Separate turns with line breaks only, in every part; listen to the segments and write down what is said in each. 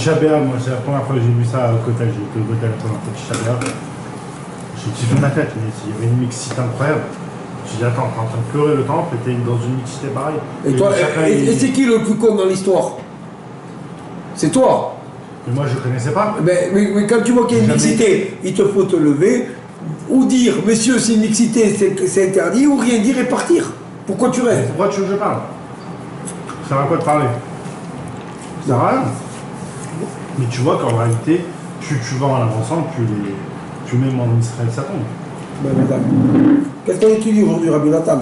Tisha B'Av, moi c'est la première fois que j'ai vu ça au Kotel, j'ai été au Kotel la première fois de Tisha B'Av. J'ai kiffé ma tête, mais il y avait une mixité incroyable. J'ai dit attends, t'es en train de pleurer le temple et t'es dans une mixité pareille.
Et toi, et c'est qui le plus con dans l'histoire? C'est toi.
Mais moi je connaissais pas.
Mais quand tu vois qu'il y a une mixité, il te faut te lever, ou dire, monsieur, c'est une mixité, c'est interdit, ou rien dire et partir. Pourquoi tu restes?
Pourquoi tu veux que je parle? Ça va quoi de parler? Ça sert à rien. Mais tu vois qu'en réalité, tu vas en avançant, tu mets en Israël, ça tombe.
Ben, madame. Qu'est-ce qu'on étudie aujourd'hui, Rabbi Nathan?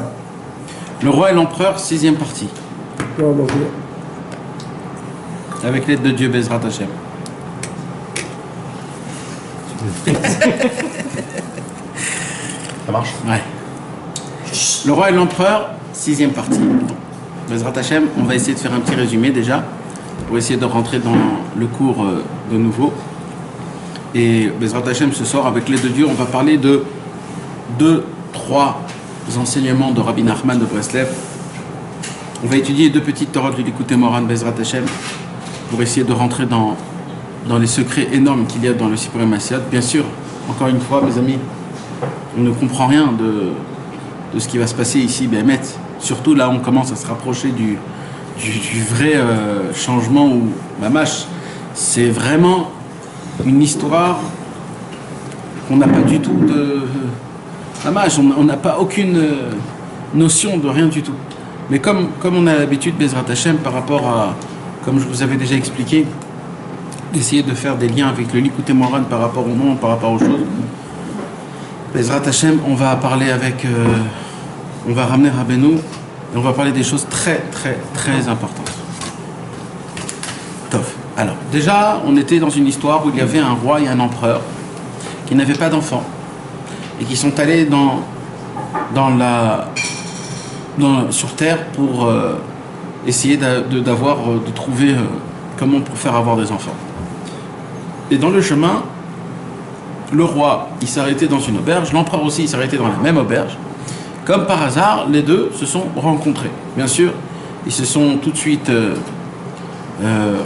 Le roi et l'empereur, 6e partie.
Non, non,
Avec l'aide de Dieu, Bezrat Hashem.
Ça marche?
Ouais. Le roi et l'empereur, 6e partie. Bezrat Hashem, on va essayer de faire un petit résumé déjà, pour essayer de rentrer dans le cours de nouveau. Et Bezrat Hashem, ce soir, avec l'aide de Dieu, on va parler de 2-3 enseignements de Rabbi Nachman de Breslev. On va étudier 2 petites Torah de l'Écoute Moran Bezrat Hashem pour essayer de rentrer dans les secrets énormes qu'il y a dans le Sipurim Massiot. Bien sûr, encore une fois, mes amis, on ne comprend rien de ce qui va se passer ici, Béhémet. Surtout là, on commence à se rapprocher du vrai changement où Mamash, c'est vraiment une histoire qu'on n'a pas du tout de... Mamash, on n'a pas aucune notion de rien du tout. Mais comme on a l'habitude, Bezrat Hashem, par rapport à, comme je vous avais déjà expliqué, d'essayer de faire des liens avec le Likutei Moharan par rapport au nom, par rapport aux choses, Bezrat Hashem, on va parler avec... on va ramener Rabbeinu et on va parler des choses très, très, très importantes. Tov. Alors, déjà, on était dans une histoire où il y avait un roi et un empereur qui n'avaient pas d'enfants et qui sont allés sur Terre pour essayer de trouver comment pour faire avoir des enfants. Et dans le chemin, le roi, il s'est arrêté dans une auberge, l'empereur aussi, il s'est arrêté dans la même auberge. Comme par hasard, les deux se sont rencontrés. Bien sûr, ils se sont tout de suite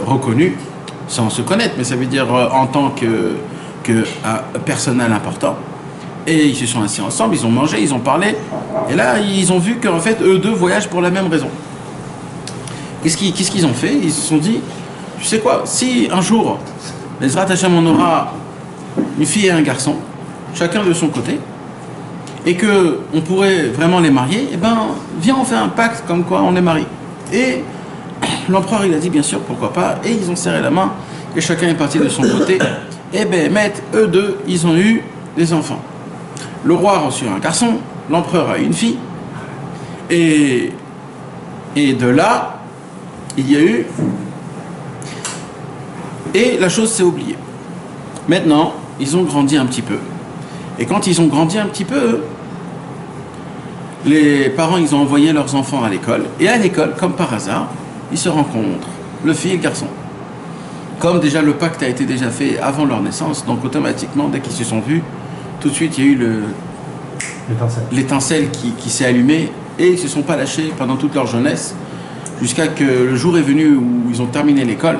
reconnus, sans se connaître, mais ça veut dire en tant que personnel important. Et ils se sont assis ensemble, ils ont mangé, ils ont parlé. Et là, ils ont vu qu'en fait, eux deux voyagent pour la même raison. Qu'est-ce qu'ils ont fait? Ils se sont dit, tu sais quoi, si un jour, Bezrat Hashem, on aura une fille et un garçon, chacun de son côté, et que on pourrait vraiment les marier, eh ben, viens, on fait un pacte comme quoi on les marie. Et l'empereur, il a dit, bien sûr, pourquoi pas, et ils ont serré la main, et chacun est parti de son côté. Et ben, eux deux, ils ont eu des enfants. Le roi a reçu un garçon, l'empereur a eu une fille, et de là, il y a eu... Et la chose s'est oubliée. Maintenant, ils ont grandi un petit peu. Et quand ils ont grandi un petit peu, les parents, ils ont envoyé leurs enfants à l'école. Et à l'école, comme par hasard, ils se rencontrent, le fille et le garçon. Comme déjà le pacte a été déjà fait avant leur naissance, donc automatiquement, dès qu'ils se sont vus, tout de suite, il y a eu l'étincelle qui s'est allumée et ils ne se sont pas lâchés pendant toute leur jeunesse jusqu'à que le jour est venu où ils ont terminé l'école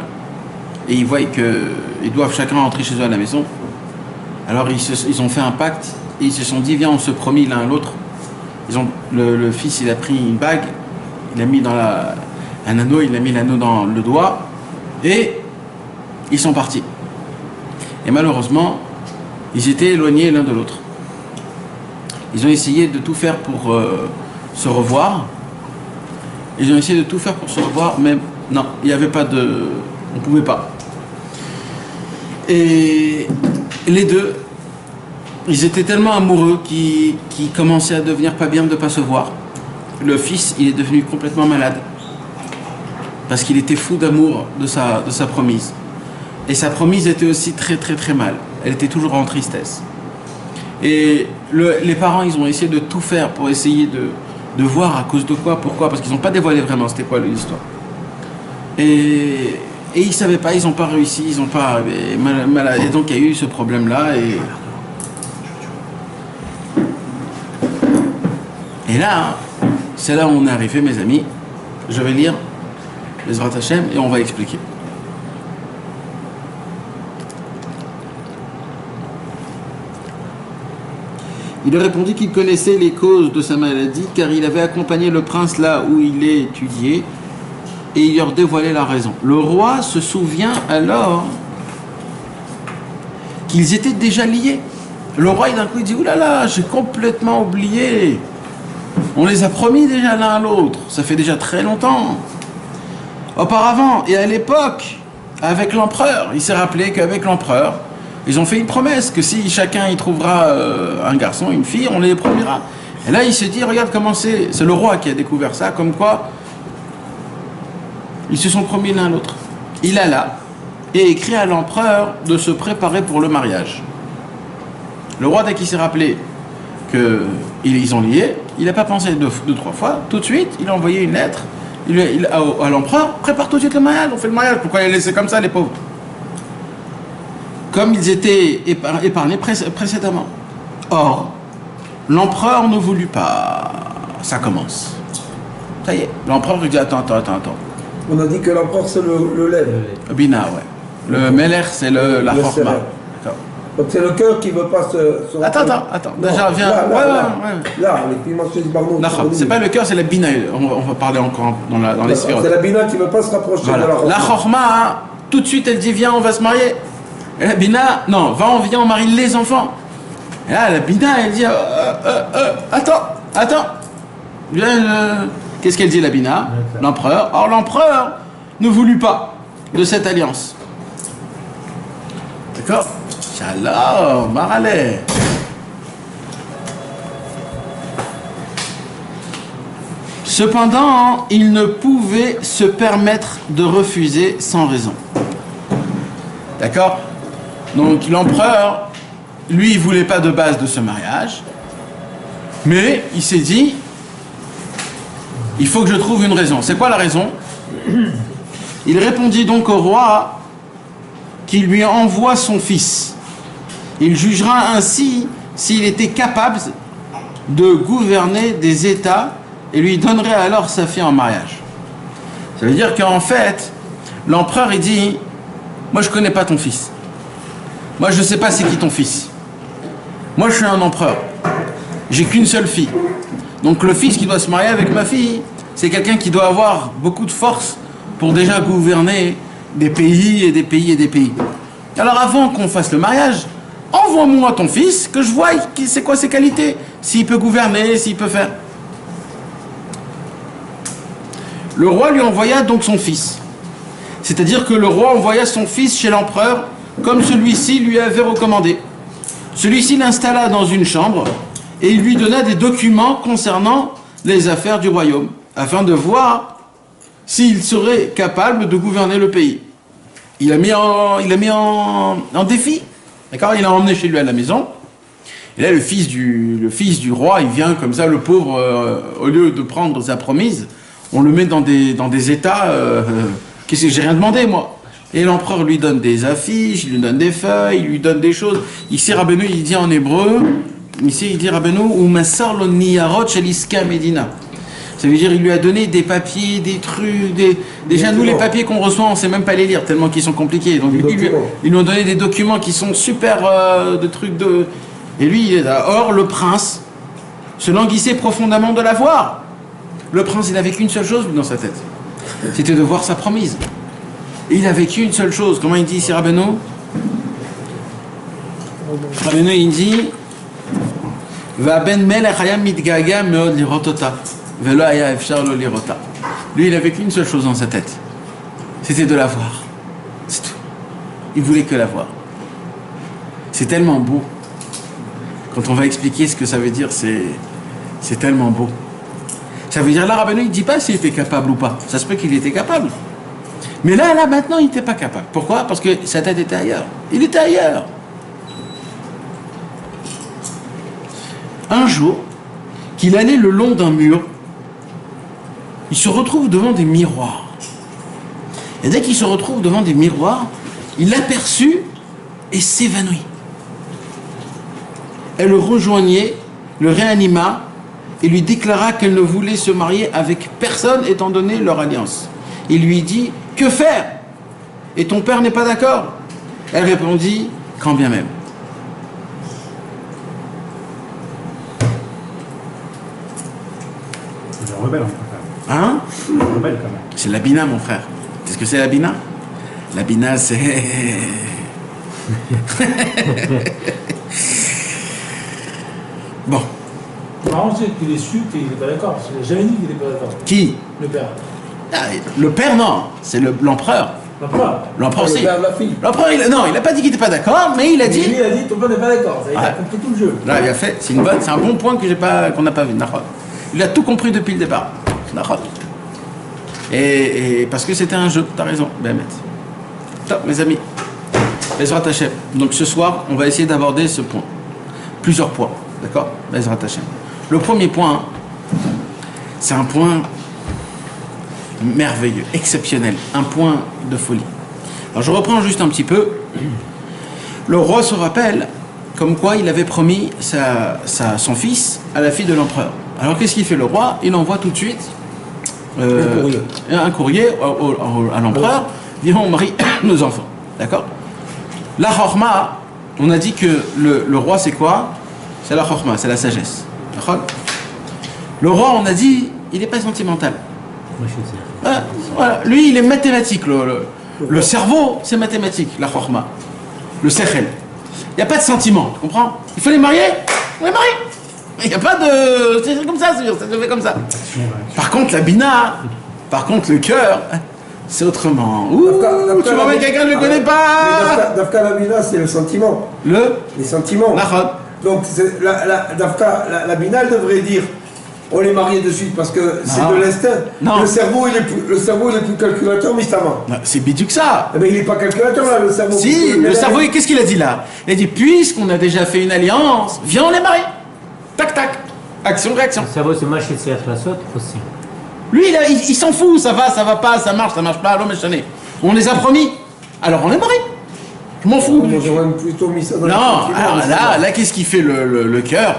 et ils voient qu'ils doivent chacun rentrer chez eux à la maison. Alors ils ont fait un pacte et ils se sont dit, viens, on se promet l'un à l'autre. Le fils, il a pris une bague, il a mis dans un anneau, il a mis l'anneau dans le doigt et ils sont partis. Et malheureusement, ils étaient éloignés l'un de l'autre. Ils ont essayé de tout faire pour se revoir. Ils ont essayé de tout faire pour se revoir, mais non, il n'y avait pas de... On ne pouvait pas. Et les deux, ils étaient tellement amoureux qu'ils commençaient à devenir pas bien de ne pas se voir. Le fils, il est devenu complètement malade. Parce qu'il était fou d'amour de sa promise. Et sa promise était aussi très très très mal. Elle était toujours en tristesse. Et les parents, ils ont essayé de tout faire pour essayer de voir à cause de quoi, pourquoi, parce qu'ils n'ont pas dévoilé vraiment c'était quoi l'histoire. Et ils ne savaient pas, ils n'ont pas réussi, ils n'ont pas... Et donc il y a eu ce problème-là. Et là, c'est là où on est arrivé, mes amis. Je vais lire Bezrat Hashem et on va expliquer. Il lui répondit qu'il connaissait les causes de sa maladie car il avait accompagné le prince là où il est étudié et il leur dévoilait la raison. Le roi se souvient alors qu'ils étaient déjà liés. Le roi, d'un coup, il dit « Ouh là là, j'ai complètement oublié. On les a promis déjà l'un à l'autre. Ça fait déjà très longtemps. » Auparavant, et à l'époque, avec l'empereur, il s'est rappelé qu'avec l'empereur, ils ont fait une promesse que si chacun y trouvera un garçon, une fille, on les promira. Et là, il se dit, regarde comment c'est le roi qui a découvert ça, comme quoi ils se sont promis l'un à l'autre. Il alla et écrit à l'empereur de se préparer pour le mariage. Le roi, dès qu'il s'est rappelé qu'ils ont lié, il n'a pas pensé deux, trois fois. Tout de suite, il a envoyé une lettre à l'empereur, prépare tout de suite le mariage, on fait le mariage. Pourquoi les laisser comme ça, les pauvres? Comme ils étaient épargnés précédemment. Or, l'empereur ne voulut pas. Ça commence. Ça y est, l'empereur lui dit attends.
On a dit que l'empereur c'est le lèvre.
Bina, ouais. Le Meler, c'est la forma. D'accord.
Donc c'est le cœur qui ne veut pas se
Attends. Déjà, viens.
Là, les piments chez Barno.
C'est pas le cœur, c'est la bina. On va parler encore dans les sphirotes.
C'est la bina qui ne veut pas se rapprocher de la chorma.
La chorma, tout de suite, elle dit viens, on va se marier. Et la bina, non, viens, on marie les enfants. Et là, la bina, elle dit attends. Qu'est-ce qu'elle dit, la bina? L'empereur. Or, l'empereur ne voulut pas de cette alliance. D'accord? Shalom, maralé. Cependant, il ne pouvait se permettre de refuser sans raison. D'accord? Donc l'empereur, lui, il ne voulait pas de base de ce mariage, mais il s'est dit, il faut que je trouve une raison. C'est quoi la raison? Il répondit donc au roi qu'il lui envoie son fils. Il jugera ainsi s'il était capable de gouverner des États et lui donnerait alors sa fille en mariage. Ça veut dire qu'en fait, l'empereur, il dit, moi je ne connais pas ton fils. Moi je ne sais pas c'est qui ton fils. Moi je suis un empereur. J'ai qu'une seule fille. Donc le fils qui doit se marier avec ma fille, c'est quelqu'un qui doit avoir beaucoup de force pour déjà gouverner des pays et des pays et des pays. Alors avant qu'on fasse le mariage, envoie-moi ton fils, que je vois c'est quoi ses qualités, s'il peut gouverner, s'il peut faire. Le roi lui envoya donc son fils. C'est-à-dire que le roi envoya son fils chez l'empereur, comme celui-ci lui avait recommandé. Celui-ci l'installa dans une chambre et il lui donna des documents concernant les affaires du royaume, afin de voir s'il serait capable de gouverner le pays. Il l'a mis en défi. D'accord? Il l'a emmené chez lui à la maison. Et là, le fils du roi, il vient comme ça, le pauvre, au lieu de prendre sa promise, on le met dans des états. Qu'est-ce que j'ai rien demandé, moi? Et l'empereur lui donne des affiches, il lui donne des feuilles, il lui donne des choses. Ici, Rabbeinu, il dit en hébreu, il dit Rabbeinu, ou Massar lo niyarot sheliska Medina. Ça veut dire il lui a donné des papiers, des trucs, déjà nous les papiers qu'on reçoit, on ne sait même pas les lire tellement qu'ils sont compliqués. Donc ils lui ont donné des documents qui sont super de trucs de. Et lui, il est là. Or, le prince se languissait profondément de la voir. Le prince, il n'avait qu'une seule chose dans sa tête. C'était de voir sa promise. Et il n'avait qu'une seule chose. Comment il dit ici, Rabbeinu? Rabbeinu, il dit Va ben melech hayam mitgaga meod lirotota. Velo haya efshar lo lirota. Lui, il n'avait qu'une seule chose dans sa tête. C'était de la voir. C'est tout. Il voulait que la voir. C'est tellement beau. Quand on va expliquer ce que ça veut dire, c'est tellement beau. Ça veut dire là, Rabbeinu, il ne dit pas s'il était capable ou pas. Ça se peut qu'il était capable. Mais là, maintenant, il n'était pas capable. Pourquoi? Parce que sa tête était ailleurs. Il était ailleurs. Un jour, qu'il allait le long d'un mur, il se retrouve devant des miroirs. Et dès qu'il se retrouve devant des miroirs, il l'aperçut et s'évanouit. Elle le rejoignait, le réanima et lui déclara qu'elle ne voulait se marier avec personne étant donné leur alliance. Il lui dit « Que faire? Et ton père n'est pas d'accord ?» Elle répondit « Quand bien même. »
rebelle un peu quand
Hein?
même. Rebelle quand même.
C'est la bina, mon frère. Qu'est-ce que c'est la bina? La bina, c'est... Bon.
Marrant, c'est qu'il est su qu'il n'est pas d'accord, parce qu'il n'a jamais dit qu'il n'est pas d'accord.
Qui?
Le père.
Ah, le père, non. C'est l'empereur.
L'empereur.
L'empereur,
Le
c'est...
père de la fille.
L'empereur, non, il n'a pas dit qu'il n'était pas d'accord, mais il a
Et lui,
dit...
il a dit ton père n'est pas d'accord. Il a
Ouais.
compris tout le jeu.
Là, il a fait... C'est un bon point qu'on n'a pas vu. Nahon. Il a tout compris depuis le départ. Nahon. Et parce que c'était un jeu, t'as raison, Bémet. Top, mes amis. Bezrat Hashem. Donc ce soir, on va essayer d'aborder ce point. Plusieurs points, d'accord? Bezrat Hashem. Le premier point, c'est un point merveilleux, exceptionnel, un point de folie. Alors je reprends juste un petit peu. Le roi se rappelle comme quoi il avait promis son fils à la fille de l'empereur. Alors qu'est-ce qu'il fait le roi? Il envoie tout de suite un courrier à l'empereur, disant on marie nos enfants. D'accord? La chorma, on a dit que le roi c'est quoi? C'est la chorma, c'est la sagesse. D'accord? Le roi, on a dit, il n'est pas sentimental. Voilà. Lui, il est mathématique. Le cerveau, c'est mathématique, la chorma. Le sechel. Il n'y a pas de sentiment, tu comprends? Il faut les marier, on les marie. Il n'y a pas de... C'est comme ça, ça se fait comme ça. Par contre, la bina, par contre, le cœur, c'est autrement. Ouh, tu m'emmènes quelqu'un que je ne connais pas.
Dafka Labina, c'est le sentiment. Les sentiments. Donc, la Bina, elle devrait dire on les marie de suite parce que c'est de l'instinct. Le cerveau, il est plus calculateur, mistamment.
C'est bidou que ça.
Mais il n'est pas calculateur, là, le cerveau.
Si, le cerveau, qu'est-ce qu'il a dit là? Il a dit puisqu'on a déjà fait une alliance, viens, on les marie. Tac, tac. Action, réaction.
Le cerveau, c'est mâcher de la saute aussi.
Lui, il s'en fout, ça va pas, ça marche pas, l'homme est chané. On les a promis, alors on les marie. Je m'en fous.
J'aurais plutôt mis ça dans
non, alors là, qu'est-ce qu'il fait le cœur?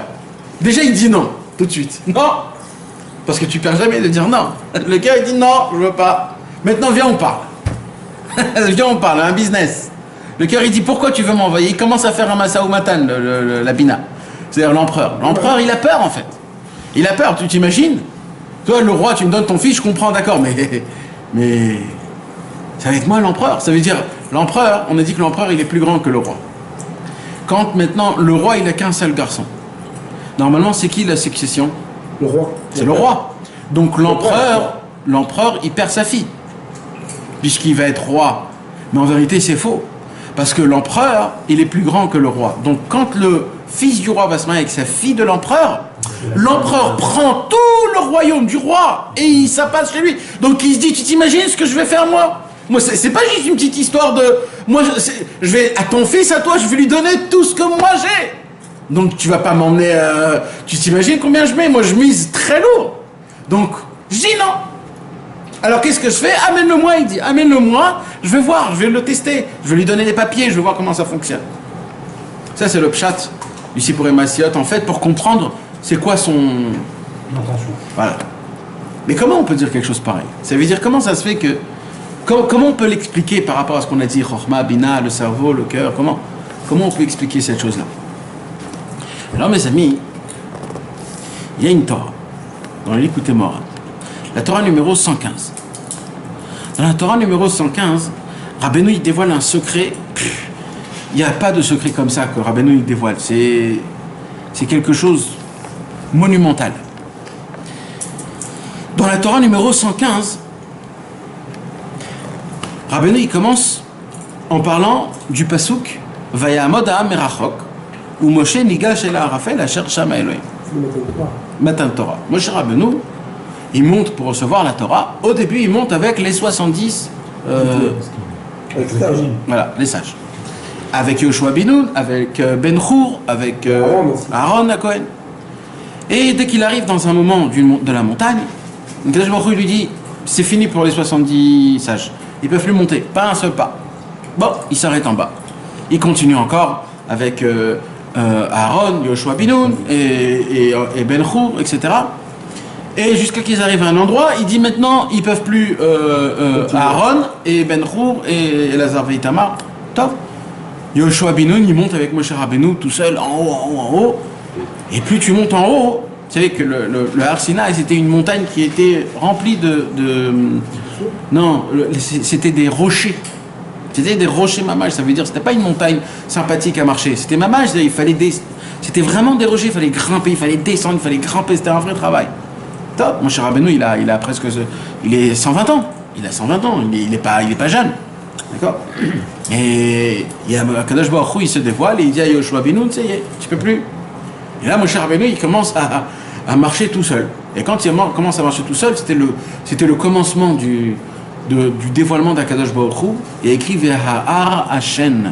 Déjà, il dit non, tout de suite. Non. Parce que tu perds jamais de dire non. Le cœur, il dit non, je veux pas. Maintenant, viens, on parle. Viens, on parle, un business. Le cœur, il dit pourquoi tu veux m'envoyer? Il commence à faire un massa ou matan, la bina. C'est-à-dire l'empereur. L'empereur, il a peur, en fait. Il a peur, tu t'imagines? Toi, le roi, tu me donnes ton fils, je comprends, d'accord, mais c'est avec moi l'empereur. Ça veut dire, l'empereur, on a dit que l'empereur, il est plus grand que le roi. Quand maintenant, le roi, il n'a qu'un seul garçon. Normalement, c'est qui la succession?
Le roi.
C'est le roi. Donc l'empereur, il perd sa fille, puisqu'il va être roi. Mais en vérité, c'est faux. Parce que l'empereur, il est plus grand que le roi. Donc quand le fils du roi va se marier avec sa fille de l'empereur prend tout le royaume du roi et ça passe chez lui. Donc il se dit, tu t'imagines ce que je vais faire moi? Moi, c'est pas juste une petite histoire de... Moi, je vais à ton fils, à toi, je vais lui donner tout ce que moi j'ai. Donc tu vas pas m'emmener... tu t'imagines combien je mets? Moi, je mise très lourd. Donc, je dis non. Alors qu'est-ce que je fais? Amène-le-moi, il dit. Amène-le-moi, je vais voir, je vais le tester. Je vais lui donner des papiers, je vais voir comment ça fonctionne. Ça, c'est le pshat du Sipur et Massiot, en fait, pour comprendre c'est quoi son...
Intention.
Voilà. Mais comment on peut dire quelque chose pareil? Ça veut dire comment ça se fait que... Comment on peut l'expliquer par rapport à ce qu'on a dit, Chokhma, Bina, le cerveau, le cœur, comment on peut expliquer cette chose-là? Alors mes amis, il y a une Torah, dans l'Écoutez Morin, la Torah numéro 115. Dans la Torah numéro 115, Rabbeinu il dévoile un secret. Il n'y a pas de secret comme ça que Rabbeinu il dévoile. C'est quelque chose monumental. Dans la Torah numéro 115, Rabbeinu il commence en parlant du pasuk Vayamod ha'am merachok où Moshe nigash el ha'arafel asher shama Elohim. Matan Torah. Moshe Rabbeinu il monte pour recevoir la Torah. Au début, il monte avec les 70 voilà, les sages. Avec Yoshua Binoun, avec Ben Hur, avec Aaron à Cohen. Et dès qu'il arrive dans un moment de la montagne, Kadosh Baruch Hu lui dit c'est fini pour les 70 sages. Ils ne peuvent plus monter, pas un seul pas. Bon, il s'arrête en bas. Il continue encore avec Aaron, Yoshua Binoun et Ben Hur, etc. Et jusqu'à qu'ils arrivent à un endroit, il dit maintenant ils peuvent plus Aaron et Ben Hur et Elazar et Itamar. Top. Yoshua Binoun il monte avec Moshe Rabbeinu tout seul en haut. Et plus tu montes en haut, Vous savez que le Har Sinaï, c'était une montagne qui était remplie non, c'était des rochers. C'était des rochers mamage, ça veut dire c'était pas une montagne sympathique à marcher. C'était mamage, il fallait c'était vraiment des rochers, il fallait grimper, il fallait descendre, il fallait grimper, c'était un vrai travail. Top, mon cher Rabbeinu, il a presque, il est 120 ans. Il a 120 ans, il est pas jeune. D'accord. Et il y a Kadosh Baruch Hu, il se dévoile et il dit à Yoshua Benoun, ça y est, tu peux plus. Et là, mon cher Rabbeinu, il commence à marcher tout seul. Et quand il commence à marcher tout seul, c'était le commencement du dévoilement d'Akadosh Baruch Hu. Il a écrit Veha'ar Hashen.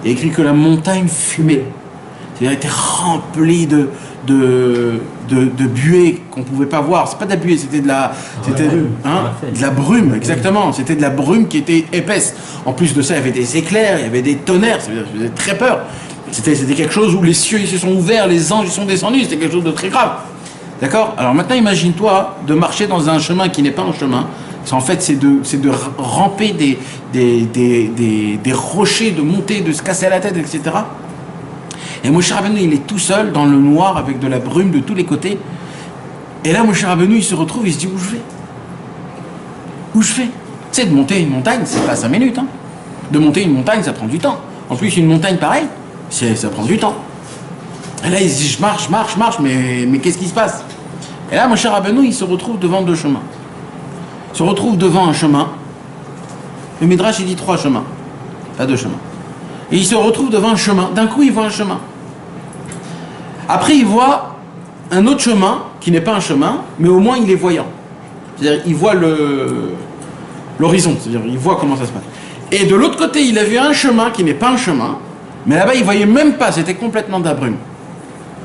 Il a écrit que la montagne fumait. C'est-à-dire était remplie de buée qu'on ne pouvait pas voir. C'est pas de la buée, c'était de la brume, exactement. C'était de la brume qui était épaisse. En plus de ça, il y avait des éclairs, il y avait des tonnerres, ça faisait très peur. C'était quelque chose où les cieux ils se sont ouverts, les anges ils sont descendus, c'était quelque chose de très grave. D'accord? Alors maintenant, imagine-toi de marcher dans un chemin qui n'est pas un chemin. En fait, c'est de ramper des rochers, de monter, de se casser la tête, etc. Et Moshe Rabbeinu, il est tout seul dans le noir avec de la brume de tous les côtés. Et là, Moshe Rabbeinu, il se retrouve, il se dit, où je vais? Où je vais? Tu sais, de monter une montagne, c'est pas 5 minutes. Hein. De monter une montagne, ça prend du temps. En plus, une montagne pareille, ça prend du temps. Et là, il se dit, je marche, mais qu'est-ce qui se passe? Et là, Moshe Rabbeinu, il se retrouve devant 2 chemins. Il se retrouve devant un chemin. Le Midrash, il dit 3 chemins, pas 2 chemins. Et il se retrouve devant un chemin. D'un coup, il voit un chemin. Après, il voit un autre chemin, qui n'est pas un chemin, mais au moins il est voyant. C'est-à-dire, il voit l'horizon. C'est-à-dire, il voit comment ça se passe. Et de l'autre côté, il a vu un chemin qui n'est pas un chemin, mais là-bas, il ne voyait même pas. C'était complètement de la brume.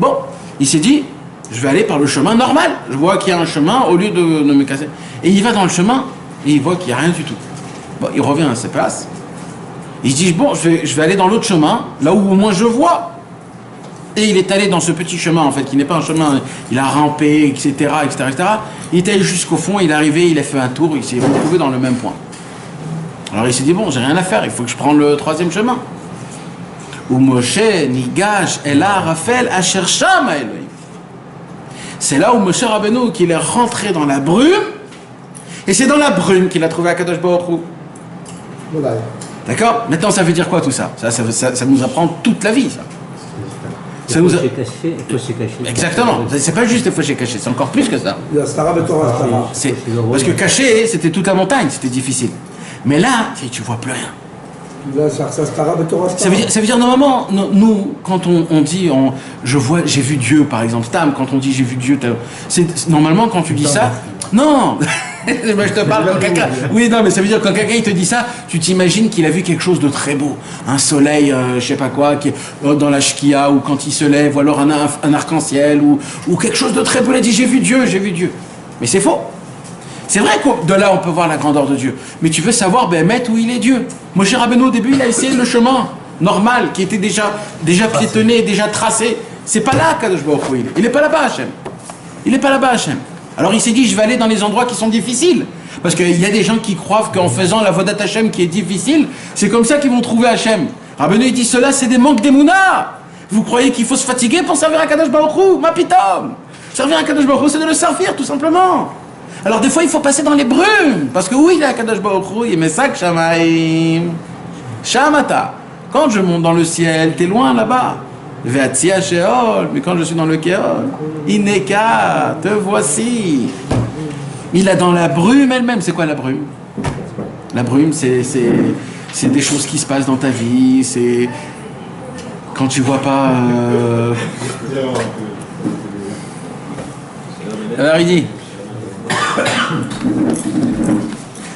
Bon, il s'est dit, je vais aller par le chemin normal. Je vois qu'il y a un chemin au lieu de me casser. Et il va dans le chemin et il voit qu'il n'y a rien du tout. Bon, il revient à sa place. Il se dit, bon, je vais aller dans l'autre chemin, là où au moins je vois. Et il est allé dans ce petit chemin, en fait, qui n'est pas un chemin. Il a rampé, etc., etc., etc. Il est allé jusqu'au fond, il est arrivé, il a fait un tour, il s'est retrouvé dans le même point. Alors il s'est dit, bon, j'ai rien à faire, il faut que je prenne le 3e chemin. Ou Moshe Nigash Ela Raphaël Asher Shama Elohim. C'est là où Moshe Rabbeinu, qu'il est rentré dans la brume, et c'est dans la brume qu'il a trouvé Akadosh Baruch Hu.
Voilà.
D'accord? Maintenant, ça veut dire quoi tout ça? Ça nous apprend toute la vie, ça.
Ça nous a... caché.
Exactement. C'est pas juste les fauchés cachés, c'est encore plus que ça. Parce que caché, c'était toute la montagne, c'était difficile. Mais là, tu vois plus rien. Ça veut dire normalement, nous, quand on dit j'ai vu Dieu, par exemple, Tam, quand on dit j'ai vu Dieu, normalement quand tu dis ça, non, je te parle quand quelqu'un. Oui, non, mais ça veut dire quand quelqu'un il te dit ça, tu t'imagines qu'il a vu quelque chose de très beau, un soleil, je sais pas quoi, qui est dans la Shkia, ou quand il se lève, ou alors un arc-en-ciel, ou quelque chose de très beau. Il a dit j'ai vu Dieu, mais c'est faux. C'est vrai que de là, on peut voir la grandeur de Dieu. Mais tu veux savoir, où il est Dieu. Moshe Rabbeinu, au début, il a essayé le chemin normal, qui était déjà piétonné, déjà tracé. C'est pas là qu'Akadosh Baruch Hu, il n'est pas là-bas, Hachem. Il n'est pas là-bas, Hachem. Alors il s'est dit, je vais aller dans les endroits qui sont difficiles. Parce qu'il y a des gens qui croient qu'en faisant la Vodat Hachem qui est difficile, c'est comme ça qu'ils vont trouver Hachem. Rabbeinu, il dit, cela, c'est des manques d'émouna. Vous croyez qu'il faut se fatiguer pour servir Akadosh Baruch Hu? Ma pitom. Servir Akadosh Baruch Hu, c'est de le servir, tout simplement. Alors des fois il faut passer dans les brumes, parce que oui, il y a Kadosh Baruch Hu, il met ça que Shamaim. Shamata. Quand je monte dans le ciel, t'es loin là-bas. Ve'atzia Sheol, mais quand je suis dans le Kéol, Ineka, te voici. Il a dans la brume elle-même. C'est quoi la brume? La brume, c'est des choses qui se passent dans ta vie, c'est quand tu vois pas. Alors il dit.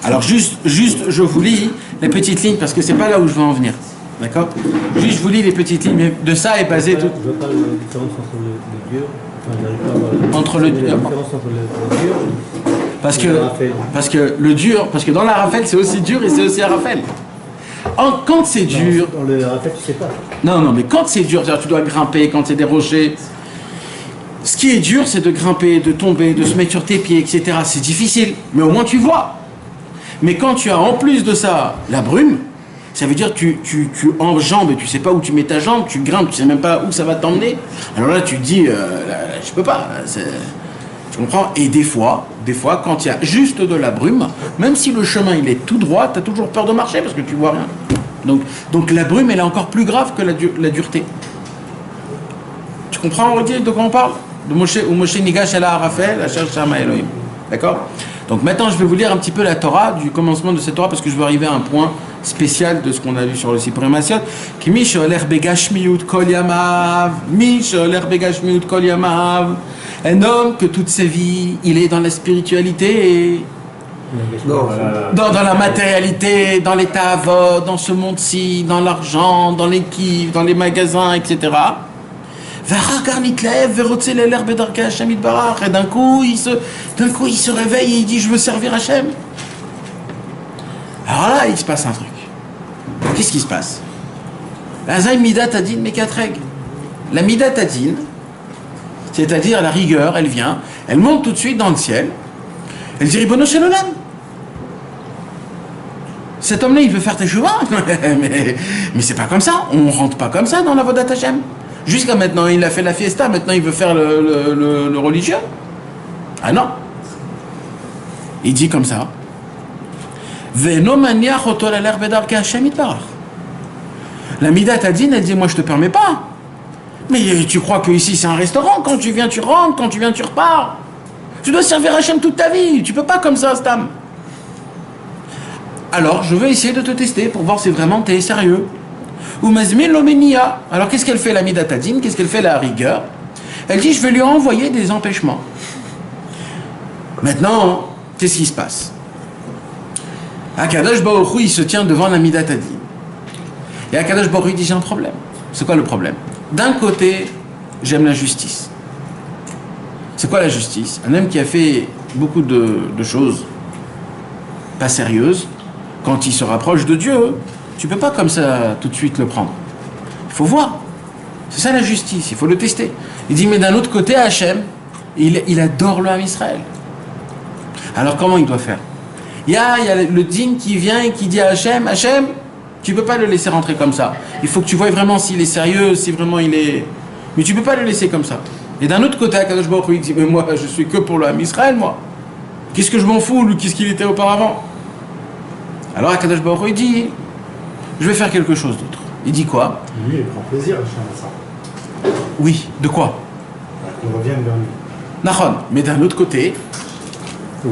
Alors juste, je vous lis les petites lignes parce que c'est pas là où je veux en venir, d'accord? Juste, je vous lis les petites lignes. Mais de ça est basé tout.
Je veux pas la différence entre le dur. Parce que le dur, parce que dans la Raphaël c'est aussi dur et c'est aussi Raphaël. Quand c'est dur. Dans le Raphaël tu sais pas. Non, mais quand c'est dur, c'est-à-dire tu dois grimper, quand c'est des rochers. Ce qui est dur, c'est de grimper, de tomber, de se mettre sur tes pieds, etc. C'est difficile, mais au moins tu vois. Mais quand tu as en plus de ça la brume,
Ça veut dire que tu enjambes, tu sais pas où tu mets ta jambe, tu grimpes, tu sais même pas où ça va t'emmener. Alors là, tu te dis, je peux pas. Tu comprends? Et des fois, quand il y a juste de la brume, même si le chemin il est tout droit, tu as toujours peur de marcher parce que tu vois rien. Donc la brume, elle est encore plus grave que la dureté. Tu comprends, Rudy, de quoi on parle? De Moshe, ou Moshe Nigash El Arafel, Asher Shama Elohim. D'accord? Donc maintenant, je vais vous lire un petit peu la Torah, du commencement de cette Torah, parce que je veux arriver à un point spécial de ce qu'on a vu sur le Sipurei Maasiot. Ki mi she'oler begashmiut kol yamav, mi she'oler begashmiut kol yamav. Un homme que toute sa vie, il est dans la spiritualité, dans la matérialité, dans les tavot, dans ce monde-ci, dans l'argent, dans les kiffs, dans les magasins, etc. Et d'un coup, il se réveille et il dit, je veux servir Hachem. Alors là, il se passe un truc. Qu'est-ce qui se passe? La Midat Adin Mekatreg. La Midat Adin, c'est-à-dire la rigueur, elle vient, elle monte tout de suite dans le ciel. Elle dit, Ribono Shel Olam. Cet homme-là, il veut faire teshuva. Mais c'est pas comme ça. On rentre pas comme ça dans la Vodat Hashem. Jusqu'à maintenant, il a fait la fiesta, maintenant il veut faire le religieux. Ah non. Il dit comme ça. La Midat Adin, elle dit, moi je te permets pas. Mais tu crois que ici c'est un restaurant, quand tu viens tu rentres, quand tu viens tu repars. Tu dois servir Hachem toute ta vie, tu peux pas comme ça, Stam. Alors je veux essayer de te tester pour voir si vraiment tu es sérieux. Ou Mazmin Lomenia. Alors qu'est-ce qu'elle fait la Midat Adin? Qu'est-ce qu'elle fait la rigueur? Elle dit, je vais lui envoyer des empêchements. Maintenant, qu'est-ce qui se passe? Akadosh Baruch Hu, il se tient devant la Midat Adin. Et Akadosh Baruch Hu dit, j'ai un problème. C'est quoi le problème? D'un côté, j'aime la justice. C'est quoi la justice? Un homme qui a fait beaucoup de choses pas sérieuses, quand il se rapproche de Dieu, tu peux pas comme ça tout de suite le prendre. Il faut voir. C'est ça la justice, il faut le tester. Il dit, mais d'un autre côté, Hachem, il adore le Ham Israël. Alors comment il doit faire? Il y a le dîn qui vient et qui dit à Hachem, Hachem, tu peux pas le laisser rentrer comme ça. Il faut que tu vois vraiment s'il est sérieux, si vraiment il est... Mais tu peux pas le laisser comme ça. Et d'un autre côté, Akadosh Baruch Hu, il dit, mais moi, je suis que pour le Ham Israël, moi. Qu'est-ce que je m'en fous, lui, qu'est-ce qu'il était auparavant? Alors Akadosh Baruch Hu, il dit, je vais faire quelque chose d'autre. Il dit quoi?
Lui, il prend plaisir à ça.
Oui, de quoi?
Qu'on revienne vers lui.
Nahon, mais d'un autre côté... D'un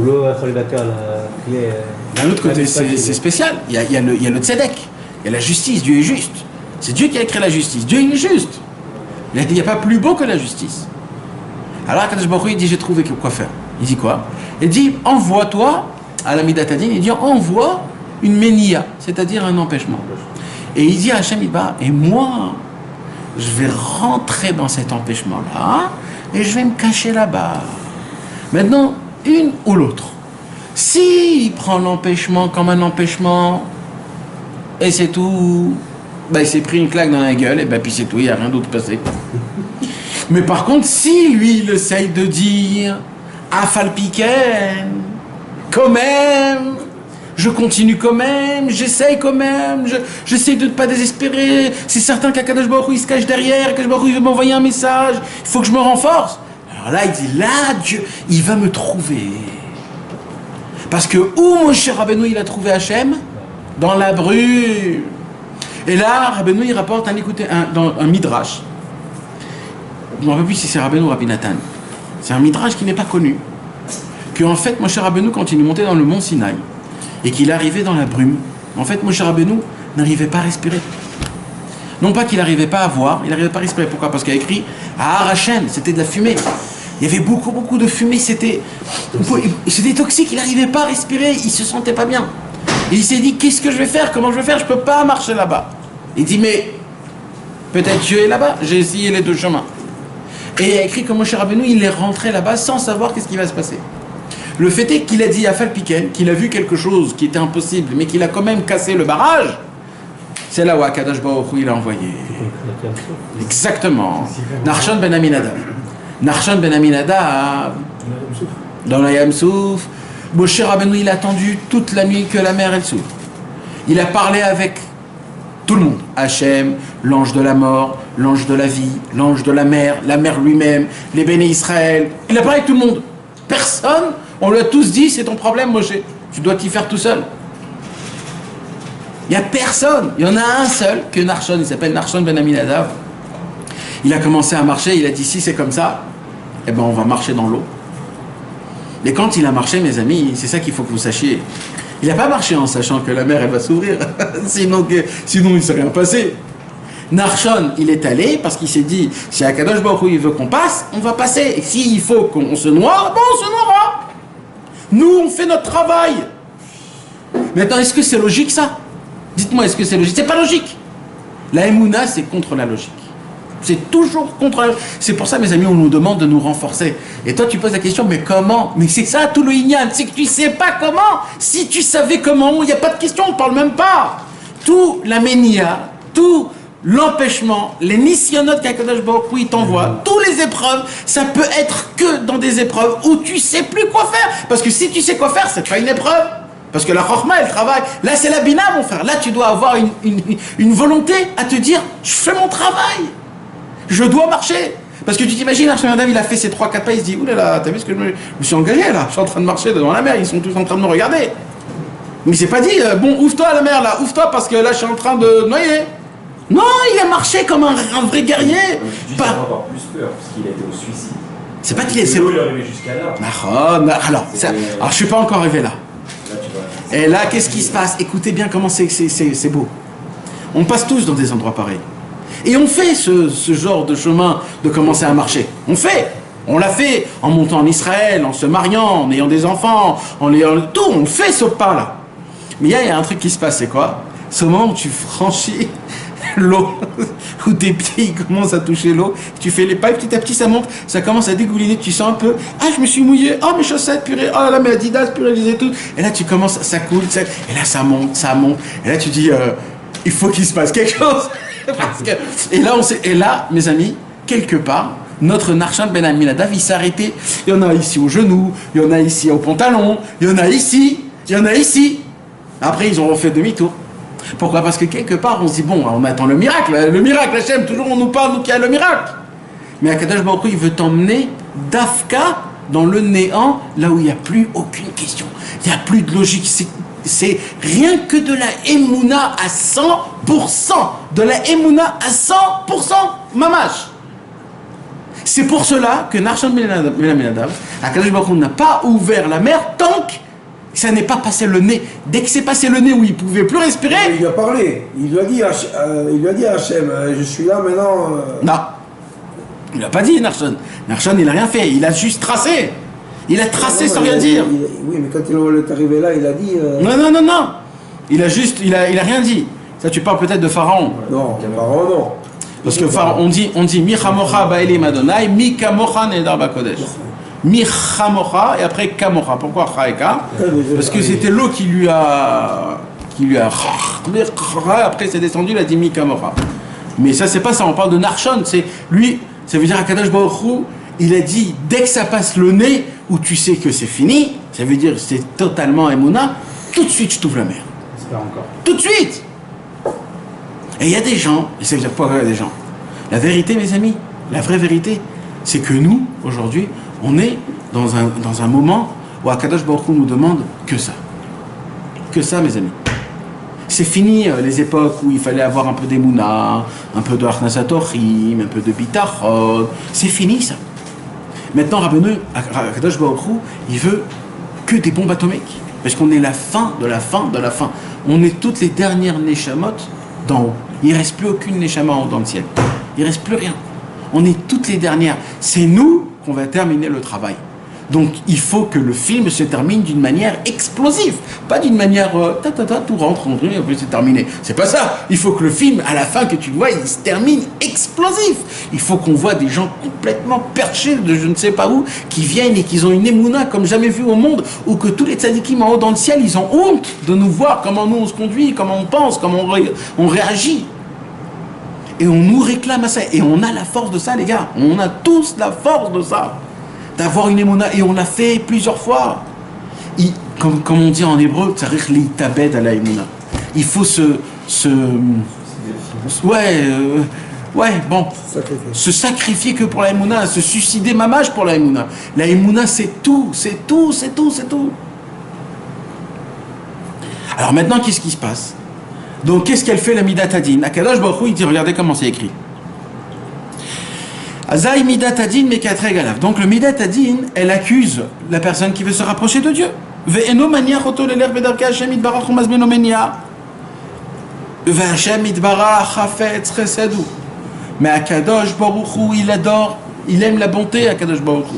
autre côté, c'est spécial. Il y a le tzedek, il y a la justice, Dieu est juste. C'est Dieu qui a créé la justice. Dieu, il est juste. Il n'y a pas plus beau que la justice. Alors Akadosh Baruch Hu, il dit, j'ai trouvé quoi faire. Il dit quoi? Il dit, envoie-toi à la Midat Adin, il dit, envoie une menia, c'est-à-dire un empêchement. Et il dit à Hachem Idbar, et moi, je vais rentrer dans cet empêchement-là, et je vais me cacher là-bas. Maintenant, une ou l'autre. S'il prend l'empêchement comme un empêchement, et c'est tout, ben, il s'est pris une claque dans la gueule, et ben puis c'est tout, il n'y a rien d'autre passé. Mais par contre, si lui, il essaye de dire, Afalpiken, quand même, je continue quand même, j'essaye quand même, j'essaye de ne pas désespérer, c'est certain qu'Akadosh Baruch Hu, il se cache derrière, qu'Akadosh Baruch Hu, il veut m'envoyer un message, il faut que je me renforce. Alors là, il dit, là, Dieu, il va me trouver. Parce que où Moshe Rabbeinu, il a trouvé Hachem? Dans la brume. Et là, Rabbeinu, il rapporte dans un midrash. Je ne me rappelle plus si c'est Rabbeinu ou Rabbi Nathan. C'est un midrash qui n'est pas connu. Que en fait, Moshe Rabbeinu, quand il est monté dans le mont Sinaï, et qu'il arrivait dans la brume, en fait, Moshe Rabbeinu n'arrivait pas à respirer. Non pas qu'il n'arrivait pas à voir, il n'arrivait pas à respirer. Pourquoi? Parce qu'il y a écrit Ahar Hashem, c'était de la fumée. Il y avait beaucoup de fumée, c'était toxique, il n'arrivait pas à respirer, il se sentait pas bien. Et il s'est dit, qu'est-ce que je vais faire? Comment je vais faire? Je peux pas marcher là-bas. Il dit, mais peut-être Dieu est là-bas, j'ai essayé les deux chemins. Et il y a écrit que Moshe Rabbeinu, il est rentré là-bas sans savoir qu'est-ce qui va se passer. Le fait est qu'il a dit à Falpiken qu'il a vu quelque chose qui était impossible, mais qu'il a quand même cassé le barrage. C'est là où Akadosh Baruch Hu, il a envoyé. Exactement. Narshon ben Aminadab. Narshon ben Aminadab, dans la Yam Souf, Moshe Rabbeinu, il a attendu toute la nuit que la mer elle s'ouvre. Il a parlé avec
Tout le monde. Hachem, l'ange de la mort, l'ange de la vie, l'ange de la mer lui-même, les béné Israël. Il a parlé avec tout le monde. Personne, on lui a tous dit, c'est ton problème, Moshe. Tu dois t'y faire tout seul. Il n'y a personne. Il y en a un seul, que Narshon, il s'appelle Narshon ben Aminadav. Il a commencé à marcher, il a dit, si c'est comme ça, eh ben on va marcher dans l'eau. Mais quand il a marché, mes amis, c'est ça qu'il faut que vous sachiez. Il n'a pas marché en sachant que la mer, elle va s'ouvrir. sinon, il ne s'est rien passé. Narshon, il est allé parce qu'il s'est dit, si Akadosh Baruch Hu, il veut qu'on passe, on va passer. Et s'il faut qu'on se noie, bon, on se noiera. Nous, on fait notre travail. Maintenant, est-ce que c'est logique, ça? Dites-moi, est-ce que c'est logique? C'est pas logique. La Emouna, c'est contre la logique. C'est toujours contre la logique. C'est pour ça, mes amis, on nous demande de nous renforcer. Et toi, tu poses la question, mais comment? Mais c'est ça, tout le Inyan. C'est que tu sais pas comment. Si tu savais comment, il n'y a pas de question, on ne parle même pas. Tout la Ménia, tout l'empêchement, les nisyonotes qu'Akadosh Baruch Hu t'envoie, toutes les épreuves, ça peut être que dans des épreuves où tu sais plus quoi faire. Parce que si tu sais quoi faire, c'est pas une épreuve. Parce que la chorma, elle travaille. Là, c'est la bina, mon frère. Là, tu dois avoir une volonté à te dire, je fais mon travail. Je dois marcher. Parce que tu t'imagines, Archimandam, il a fait ses 3-4 pas, il se dit, oulala, t'as vu ce que je me suis engagé là? Je suis en train de marcher devant la mer, ils sont tous en train de me regarder. Mais il s'est pas dit, bon, ouvre-toi à la mer là, ouvre-toi parce que là, je suis en train de noyer. Non, il a marché comme un vrai guerrier.
Juste encore plus peur, parce qu'il a été au suicide.
C'est pas qu'il est...
L'eau, il est arrivé jusqu'à là.
Alors, je suis pas encore arrivé là. Et là, qu'est-ce qui se passe? Écoutez bien comment c'est beau. On passe tous dans des endroits pareils. Et on fait ce genre de chemin de commencer à marcher. On l'a fait en montant en Israël, en se mariant, en ayant des enfants, tout. On fait ce pas-là. Mais il y a un truc qui se passe, c'est quoi? Ce moment où tu franchis l'eau, où tes pieds ils commencent à toucher l'eau, tu fais les pas, et petit à petit ça monte, ça commence à dégouliner, tu sens un peu, ah je me suis mouillé, oh mes chaussettes, purée, oh là mes Adidas, purée, et tout, et là tu commences, ça coule, et là ça monte, et là tu dis, il faut qu'il se passe quelque chose, parce que, et là mes amis, quelque part, notre Narshon ben Aminadav, il s'est arrêté, il y en a ici au genou, il y en a ici au pantalon, il y en a ici, après ils ont refait demi-tour. Pourquoi? Parce que quelque part, on se dit, bon, on attend le miracle, Hachem, toujours on nous parle, nous, qu'il y a le miracle. Mais Akadosh Baruch Hu, il veut t'emmener d'Afka dans le néant, là où il n'y a plus aucune question. Il n'y a plus de logique. C'est rien que de la Emouna à 100%. De la Emouna à 100%, mamash. C'est pour cela que Narshon ben Aminadav, Akadosh Baruch Hu n'a pas ouvert la mer tant que ça n'est pas passé le nez. Dès que c'est passé le nez où il ne pouvait plus respirer...
Il lui a parlé. Il lui a dit à Hachem, je suis là maintenant...
Non. Il n'a pas dit, Narshon. Narshon, il n'a rien fait. Il a juste tracé. Il a tracé sans rien dire.
Oui, mais quand il est arrivé là, il a dit...
Non. Il a juste... Il a rien dit. Ça, tu parles peut-être de Pharaon.
Non, Pharaon, non.
Parce que Pharaon, on dit Mi chamocha ba'elim Adonai, mi kamocha nedar bakodesh. Mi chamocha et après kamocha. Pourquoi chaeka? Parce que c'était l'eau qui lui a... Après c'est descendu, il a dit mi kamocha. Mais ça c'est pas ça, on parle de Narshon. C'est lui, ça veut dire Akadosh Baruch Hu, il a dit dès que ça passe le nez où tu sais que c'est fini, ça veut dire c'est totalement Emouna, tout de suite je t'ouvre la mer.
J'espère encore.
Tout de suite. Et il y a des gens, et ça veut dire quoi il y a des gens? La vérité, mes amis, la vraie vérité, c'est que nous, aujourd'hui, on est dans un moment où Akadosh Baruch Hu nous demande que ça. Que ça, mes amis. C'est fini les époques où il fallait avoir un peu d'Emouna, un peu de Achnasat Ochim, un peu de Bitachon. C'est fini, ça. Maintenant, Rabbeinu, Akadosh Baruch Hu, il veut que des bombes atomiques. Parce qu'on est la fin de la fin de la fin. On est toutes les dernières Neshamot d'en haut. Il ne reste plus aucune Neshama en haut dans le ciel. Il ne reste plus rien. On est toutes les dernières. C'est nous qu'on va terminer le travail. Donc il faut que le film se termine d'une manière explosive. Pas d'une manière tout rentre, et puis c'est terminé. C'est pas ça. Il faut que le film, à la fin que tu vois, il se termine explosif. Il faut qu'on voit des gens complètement perchés de je ne sais pas où, qui viennent et qui ont une émouna comme jamais vu au monde, ou que tous les tzadikim en haut dans le ciel, ils ont honte de nous voir comment nous on se conduit, comment on pense, comment on réagit. Et on nous réclame à ça. Et on a la force de ça, les gars. On a tous la force de ça. D'avoir une émouna. Et on l'a fait plusieurs fois. Comme on dit en hébreu, tzarich litabed à la émouna. Il faut se
bon, se sacrifier que pour la Emouna, se suicider mamage pour la Emouna. La Emouna, c'est tout. Alors maintenant, qu'est-ce qui se passe? Donc, qu'est-ce qu'elle fait la Midat Hadin? Akadosh Baruch Hu, il dit, regardez comment c'est écrit. Azaï Midat Hadin Mekatre Galav. Donc, le Midat Hadin, elle accuse la personne qui veut se rapprocher de Dieu. Ve'eno mania choto leler bedarka Hashem itbarach umazmeno menia. Ve'Hashem itbarach chafetz chesedu. Mais Akadosh Baruch Hu, il adore, il aime la bonté, Akadosh Baruch Hu.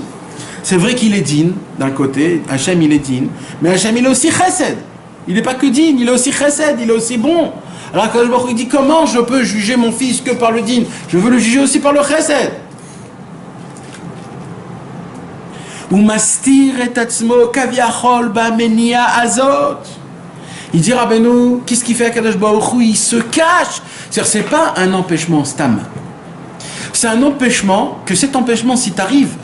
C'est vrai qu'il est digne, d'un côté, Hachem il est digne, mais Hachem il est aussi chesed. Il n'est pas que digne, il est aussi chesed, il est aussi bon. Alors Akadosh Baruch Hu dit, comment je peux juger mon fils que par le digne? Je veux le juger aussi par le chesed. Ou mastir et atzmo kaviachol ba'menia azot. Il dit, Rabbeinu, qu'est-ce qu'il fait Akadosh Baruch Hu? Il se cache. C'est-à-dire, c'est pas un empêchement stam. C'est un empêchement, que cet empêchement, si tu arrives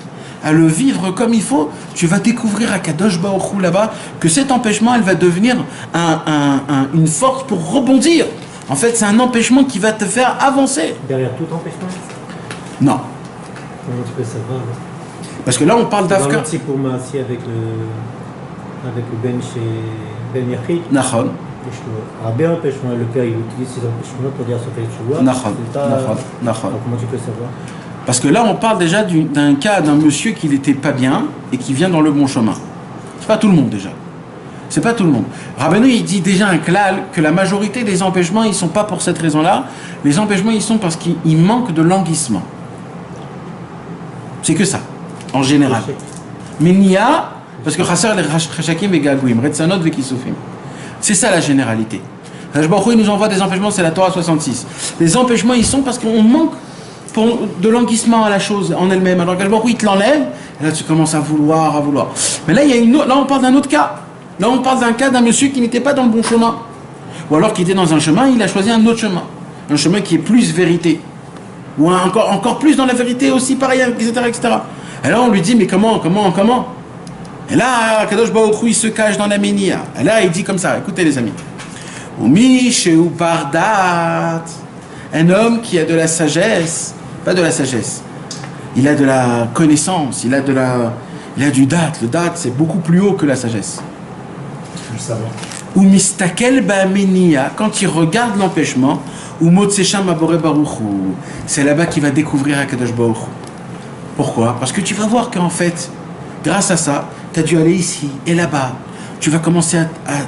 à le vivre comme il faut, tu vas découvrir à Kadosh Baruch Hu là-bas que cet empêchement, elle va devenir une force pour rebondir. En fait, c'est un empêchement qui va te faire avancer.
Derrière tout empêchement?
Non.
Comment tu peux savoir?
Parce que là, on parle d'Afka.
C'est pour Maassi avec le Ben chez Ben Yachid.
Nachon.
Rabbi empêchement, le père il utilise ces empêchements pour dire ce fait de choix.
Nachon.
Comment tu peux savoir?
Parce que là, on parle déjà d'un cas d'un monsieur qui n'était pas bien et qui vient dans le bon chemin. C'est pas tout le monde déjà. C'est pas tout le monde. Rabbeinu, il dit déjà un klal que la majorité des empêchements, ils sont pas pour cette raison-là. Les empêchements, ils sont parce qu'il manque de languissement. C'est que ça, en général. Mais Nia, parce que Chasser les Rachakim et Gagouim, Retsanot ve Kisufim. C'est ça la généralité. Hakadosh Baruch Hu, il nous envoie des empêchements, c'est la Torah 66. Les empêchements, ils sont parce qu'on manque de languissement à la chose en elle-même. Alors Hakadosh Baruch Hu, il te l'enlève, et là tu commences à vouloir. Mais là, là on parle d'un autre cas. Là, on parle d'un cas d'un monsieur qui n'était pas dans le bon chemin. Ou alors qui était dans un chemin, il a choisi un autre chemin. Un chemin qui est plus vérité. Ou encore plus dans la vérité aussi, pareil, etc., etc. Et là, on lui dit, mais comment? Et là, Kadosh Baruch Hu, il se cache dans la Ménia. Et là, il dit comme ça, écoutez les amis. Umisheu bardat, un homme qui a de la sagesse, pas de la sagesse, il a de la connaissance, il a du date. Le date, c'est beaucoup plus haut que la sagesse.
Le savoir.
Ou mistakel ba'menia, quand il regarde l'empêchement, ou motsesham abore baruchu, c'est là-bas qu'il va découvrir Akadosh Baruch Hu. Pourquoi? Parce que tu vas voir qu'en fait, grâce à ça, tu as dû aller ici et là-bas. Tu vas commencer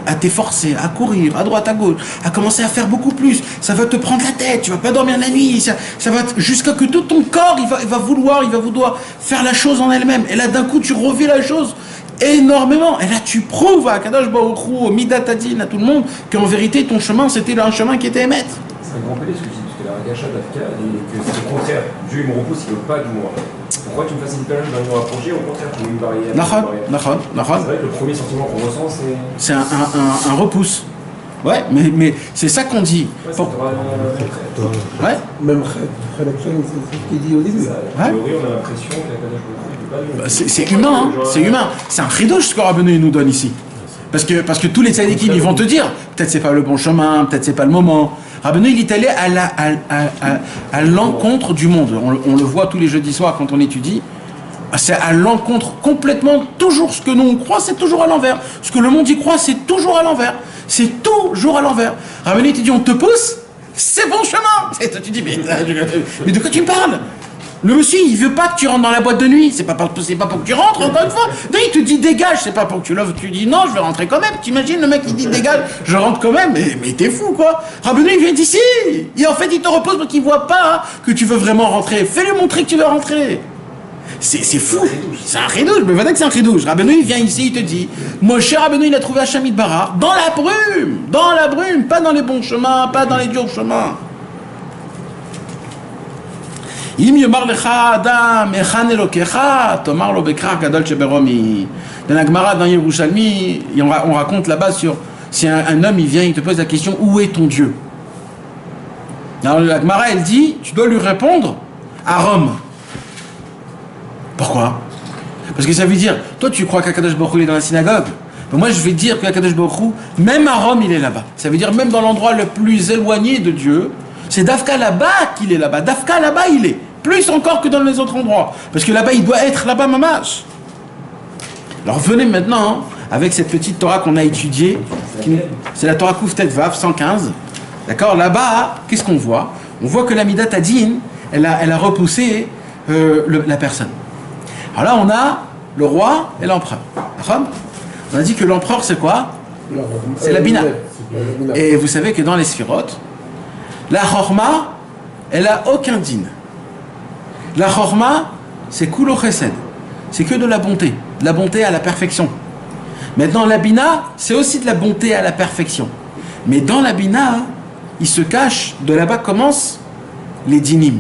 à t'efforcer, à courir, à droite, à gauche, à commencer à faire beaucoup plus. Ça va te prendre la tête, tu vas pas dormir la nuit. Ça va jusqu'à que tout ton corps, il va vouloir faire la chose en elle-même. Et là, d'un coup, tu revis la chose énormément. Et là, tu prouves à Kadosh Baruch Hu, au Midat Hadin, à tout le monde, qu'en vérité, ton chemin, c'était un chemin qui était émettre.
C'est un grand pédé ce que tu dis, parce que la Ragacha d'Afka dit que c'est le contraire. Dieu, il me repousse, il ne veut pas du moi. Pourquoi tu me facilites pas dans me rapprocher? Au contraire, tu mets une barrière. C'est vrai que le premier sentiment qu'on ressent, c'est
un repousse. Ouais, mais c'est ça qu'on dit.
Ouais,
ouais.
Même Khaled, c'est ce qu'il dit au début.
A priori, on a l'impression que
c'est humain, hein, c'est humain. C'est un chidouche ce que Rabbeinu nous donne ici. Parce que tous les tzadikim, ils vont te dire, peut-être c'est pas le bon chemin, peut-être c'est pas le moment. Rabbeinu, il est allé à l'encontre du monde. On le voit tous les jeudis soirs quand on étudie. C'est à l'encontre complètement, toujours ce que nous on croit, c'est toujours à l'envers. Ce que le monde y croit, c'est toujours à l'envers. C'est toujours à l'envers. Rabbeinu, il te dit, on te pousse, c'est bon chemin. Et toi, tu dis, mais de quoi tu me parles? Le monsieur, il veut pas que tu rentres dans la boîte de nuit. C'est pas pour que tu rentres, encore une fois. Non, il te dit dégage, c'est pas pour que tu l'offres. Tu dis non, je vais rentrer quand même. T'imagines le mec qui dit dégage, je rentre quand même. Mais t'es fou, quoi. Rabbeinu, il vient d'ici. Et en fait, il te repose parce qu'il voit pas que tu veux vraiment rentrer. Fais-lui montrer que tu veux rentrer. C'est fou. C'est un chidouche. Mais voilà que c'est un chidouche. Rabbeinu, il vient ici, il te dit Moshe Rabbeinu, il a trouvé Hachem Itbarach dans la brume, pas dans les bons chemins, pas dans les durs chemins. Im yomar lecha adam echan elokecha tomar lo bekrar gadol sheberomi. Dans la Gemara, dans Yerushalmi, on raconte là-bas sur si un homme il vient, il te pose la question où est ton Dieu? Alors la Gemara elle dit tu dois lui répondre à Rome. Pourquoi? Parce que ça veut dire toi tu crois qu'Akadosh Baruch Hu est dans la synagogue. Mais moi je vais dire qu'Akadosh Baruch Hu même à Rome il est là-bas. Ça veut dire même dans l'endroit le plus éloigné de Dieu.
C'est Dafka là-bas qu'il est là-bas. Dafka là-bas, il est. Plus encore que dans les autres endroits. Parce que là-bas, il doit être là-bas, mamash. Alors venez maintenant, avec cette petite Torah qu'on a étudiée. C'est la Torah Kuftet Vav 115. D'accord? Là-bas, qu'est-ce qu'on voit? On voit que la Midat Adin, elle a repoussé la personne. Alors là, on a le roi et l'empereur. On a dit que l'empereur, c'est quoi? C'est la Bina. Et vous savez que dans les Sphirot, la Chorma, elle a aucun din. La Chorma, c'est Kulo Chesed. C'est que de la bonté à la perfection. Maintenant, la Bina, c'est aussi de la bonté à la perfection. Mais dans la Bina, il se cache, de là-bas commencent les dinim.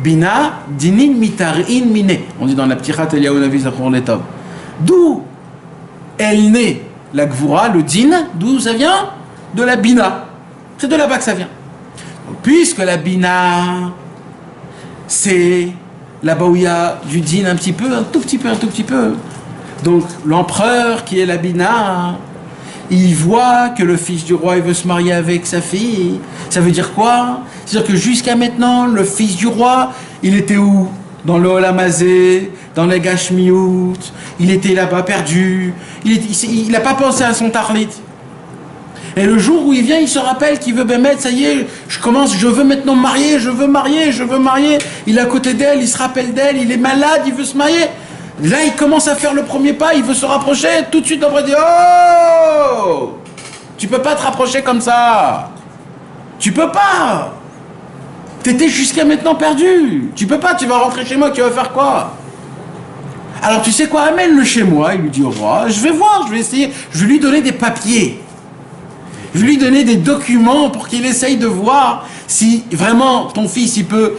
Bina, dinim mitar'in mine. On dit dans la Ptichat Eliyahu Navi Zachor Letov. D'où elle naît la Gvura, le din, d'où ça vient? De la Bina. C'est de là-bas que ça vient. Donc, puisque la Bina, c'est là-bas où il y a du din un petit peu, un tout petit peu. Donc l'empereur qui est la Bina, il voit que le fils du roi il veut se marier avec sa fille. Ça veut dire quoi? C'est-à-dire que jusqu'à maintenant, le fils du roi, il était où? Dans le Olamazé, dans les Gashmiout, il était là-bas perdu, il n'a pas pensé à son Tarlit. Et le jour où il vient, il se rappelle qu'il veut mettre, ça y est, je veux maintenant me marier, je veux marier. Il est à côté d'elle, il se rappelle d'elle, il est malade, il veut se marier. Là, il commence à faire le premier pas, il veut se rapprocher, tout de suite, on va dire, oh, tu peux pas te rapprocher comme ça. Tu peux pas. T'étais jusqu'à maintenant perdu. Tu peux pas, tu vas rentrer chez moi, tu vas faire quoi? Alors tu sais quoi, amène-le chez moi, il lui dit au roi, je vais voir, je vais essayer, je vais lui donner des papiers. Je vais lui donner des documents pour qu'il essaye de voir si vraiment ton fils il peut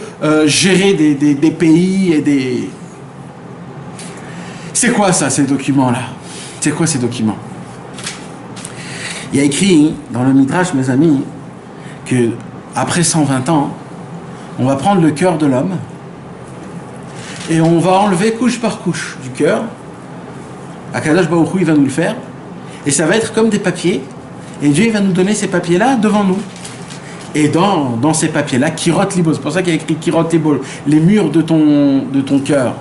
gérer des pays et des... C'est quoi ça, ces documents-là? C'est quoi ces documents? Il y a écrit dans le Midrash, mes amis, que après 120 ans, on va prendre le cœur de l'homme et on va enlever couche par couche du cœur. Akadosh Baruch Hu, il va nous le faire et ça va être comme des papiers. Et Dieu il va nous donner ces papiers-là devant nous. Et dans ces papiers-là, Kirot Libo, c'est pour ça qu'il y a écrit Kirot Libo, les murs de ton cœur.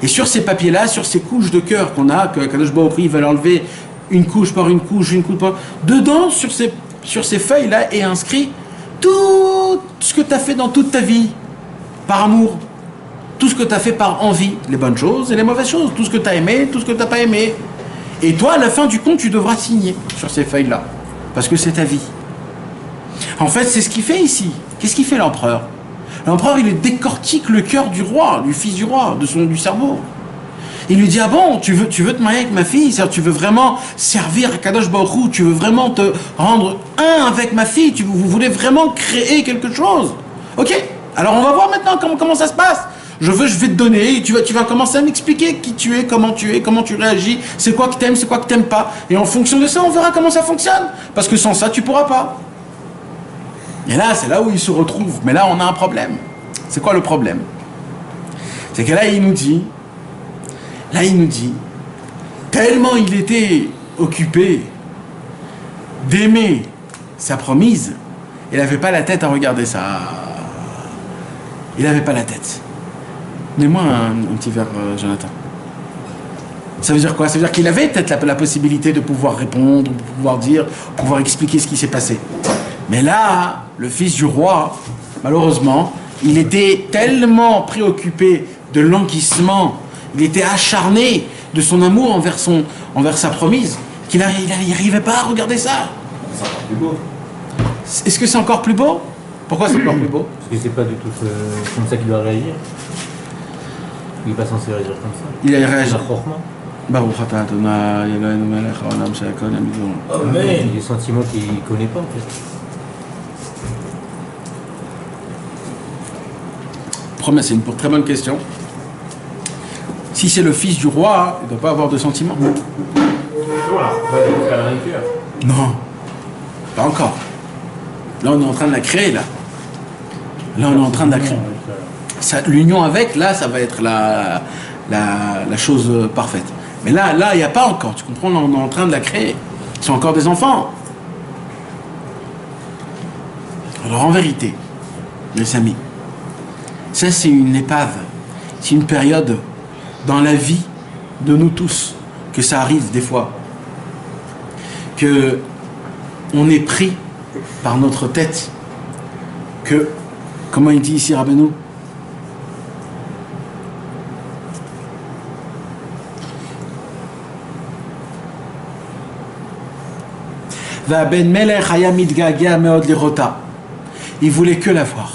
Et sur ces papiers-là, sur ces couches de cœur qu'on a, que Kadosh Baruch Hu va l'enlever une couche par une couche par... Dedans, sur ces feuilles-là, est inscrit tout ce que tu as fait dans toute ta vie, par amour. Tout ce que tu as fait par envie, les bonnes choses et les mauvaises choses. Tout ce que tu as aimé, tout ce que tu n'as pas aimé. Et toi, à la fin du compte, tu devras signer sur ces feuilles-là. Parce que c'est ta vie. En fait, c'est ce qu'il fait ici. Qu'est-ce qu'il fait l'empereur? L'empereur, il décortique le cœur du roi, du fils du roi, du cerveau. Il lui dit, ah bon, tu veux te marier avec ma fille? C'est-à-dire, tu veux vraiment servir à Kadosh Baruch Hu? Tu veux vraiment te rendre un avec ma fille? Vous voulez vraiment créer quelque chose? Ok, alors on va voir maintenant comment ça se passe. Je vais te donner, tu vas commencer à m'expliquer qui tu es, comment tu réagis, c'est quoi que t'aimes, c'est quoi que t'aimes pas. Et en fonction de ça, on verra comment ça fonctionne. Parce que sans ça, tu pourras pas. Et là, c'est là où il se retrouve. Mais là, on a un problème. C'est quoi le problème? C'est que là, il nous dit, tellement il était occupé d'aimer sa promise, il n'avait pas la tête à regarder ça. Il n'avait pas la tête. Mets-moi un petit verre, Jonathan. Ça veut dire quoi? Ça veut dire qu'il avait peut-être la possibilité de pouvoir répondre, de pouvoir dire, de pouvoir expliquer ce qui s'est passé. Mais là, le fils du roi, malheureusement, il était tellement préoccupé de l'enquissement, il était acharné de son amour envers sa promise, qu'il n'arrivait pas à regarder ça.
C'est encore plus beau.
Est-ce que c'est encore plus beau? Pourquoi c'est encore plus beau?
Parce que c'est pas du tout comme ça qu'il doit réagir. Il n'est pas censé réagir comme ça.
Il a réagi.
Amen. Il y a des sentiments qu'il ne connaît pas en fait.
C'est une très bonne question. Si c'est le fils du roi, il ne doit pas avoir de sentiments. Non, pas encore. Là, on est en train de la créer, là. Là, on est en train de la créer. L'union avec, là, ça va être la chose parfaite. Mais là, il n'y a pas encore. Tu comprends? Là, on est en train de la créer. Ils sont encore des enfants. Alors en vérité, mes amis, ça c'est une épave, c'est une période dans la vie de nous tous, que ça arrive des fois, que on est pris par notre tête, que, comment il dit ici Rabbeinu, il voulait que la voir.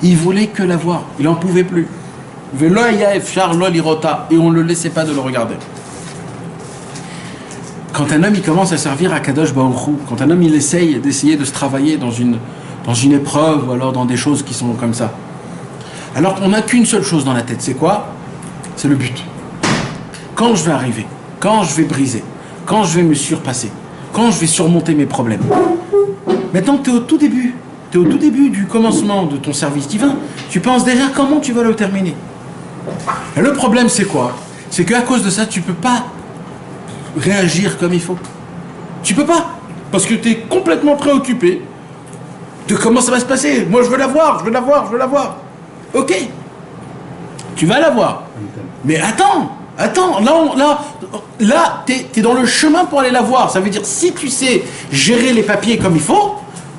Il voulait que la voir. Il n'en pouvait plus. Et on ne le laissait pas de le regarder. Quand un homme il commence à servir à Kadosh Baruch Hu, quand un homme il essaye d'essayer de se travailler dans une épreuve ou alors dans des choses qui sont comme ça, alors qu'on n'a qu'une seule chose dans la tête, c'est quoi? C'est le but. Quand je vais arriver, quand je vais briser, quand je vais me surpasser, quand je vais surmonter mes problèmes. Maintenant tu es au tout début. Tu es au tout début du commencement de ton service divin. Tu penses déjà comment tu vas le terminer. Et le problème c'est quoi? C'est qu'à cause de ça, tu ne peux pas réagir comme il faut. Tu peux pas. Parce que tu es complètement préoccupé de comment ça va se passer. Moi je veux la voir, je veux la voir, je veux la voir. Ok. Tu vas la voir. Mais attends, là t'es dans le chemin pour aller la voir. Ça veut dire, si tu sais gérer les papiers comme il faut,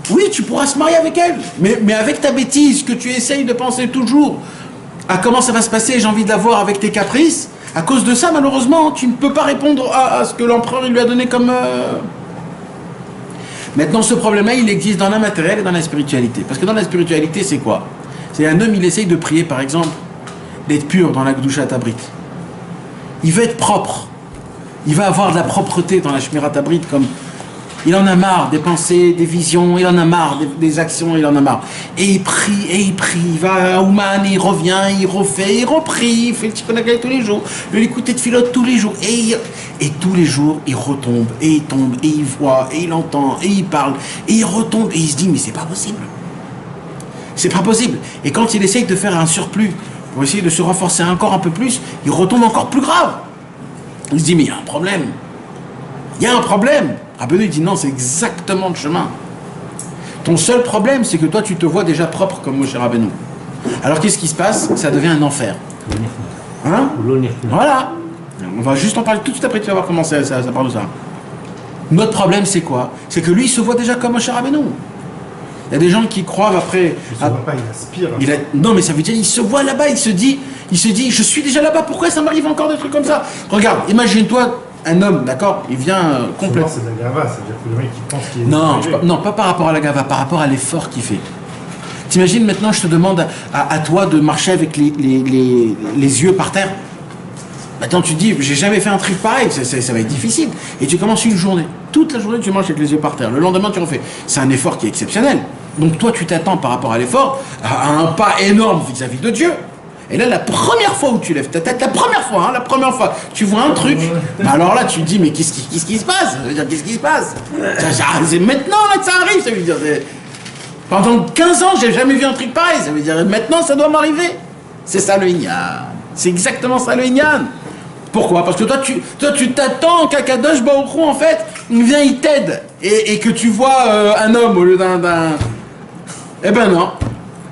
oui, tu pourras se marier avec elle. Mais avec ta bêtise, que tu essayes de penser toujours à comment ça va se passer, j'ai envie de la voir avec tes caprices, à cause de ça, malheureusement, tu ne peux pas répondre à ce que l'empereur lui a donné comme... Maintenant, ce problème-là, il existe dans la matérielle et dans la spiritualité. Parce que dans la spiritualité, c'est quoi? C'est un homme, il essaye de prier, par exemple, d'être pur dans la Kedushat Abrit. Il veut être propre. Il va avoir de la propreté dans la Shmirat Abrit, comme il en a marre des pensées, des visions, il en a marre des actions, il en a marre. Et il prie, il va à Ouman, il revient, il refait, il reprie, il fait le Tikkun tous les jours, il écoute de filote tous les jours. Et tous les jours, il retombe, et il tombe, et il voit, et il entend, et il parle, et il retombe, et il se dit, mais c'est pas possible. C'est pas possible. Et quand il essaye de faire un surplus, pour essayer de se renforcer encore un peu plus, il retombe encore plus grave. Il se dit, mais il y a un problème. Il y a un problème. Rabbeinu dit non, c'est exactement le chemin. Ton seul problème, c'est que toi, tu te vois déjà propre comme Moshe Rabbeinu. Alors qu'est-ce qui se passe? Ça devient un enfer. Hein? Voilà. On va juste en parler tout de suite après, tu vas voir comment ça parle de ça. Notre problème, c'est quoi? C'est que lui, il se voit déjà comme Moshe Rabbeinu. Il y a des gens qui croient après...
Il ne se voit pas, il aspire.
Non, mais ça veut dire, il se voit là-bas, il se dit, je suis déjà là-bas, pourquoi ça m'arrive encore des trucs comme ça? Regarde, imagine-toi un homme, d'accord, il vient complètement...
C'est de la gava, c'est-à-dire que le mec qui pense qu'il est...
Non, pas par rapport à la gava, par rapport à l'effort qu'il fait. T'imagines maintenant, je te demande à toi de marcher avec les yeux par terre. Maintenant, tu te dis, j'ai jamais fait un truc pareil, ça va être difficile. Et tu commences une journée. Toute la journée, tu marches avec les yeux par terre. Le lendemain, tu refais. C'est un effort qui est exceptionnel. Donc toi, tu t'attends par rapport à l'effort à un pas énorme vis-à-vis de Dieu. Et là, la première fois où tu lèves ta tête, la première fois, tu vois un truc, alors là, tu te dis, mais qu'est-ce qui se passe? Ça veut dire, qu'est-ce qui se passe? C'est maintenant là que ça arrive, ça veut dire. Pendant 15 ans, j'ai jamais vu un truc pareil. Ça veut dire, maintenant, ça doit m'arriver. C'est ça le Inyan. C'est exactement ça le Inyan. Pourquoi? Parce que toi, tu t'attends qu'à Kadosh Baruch Hu, en fait, il vient, il t'aide. Et que tu vois un homme au lieu d'un... Eh ben non.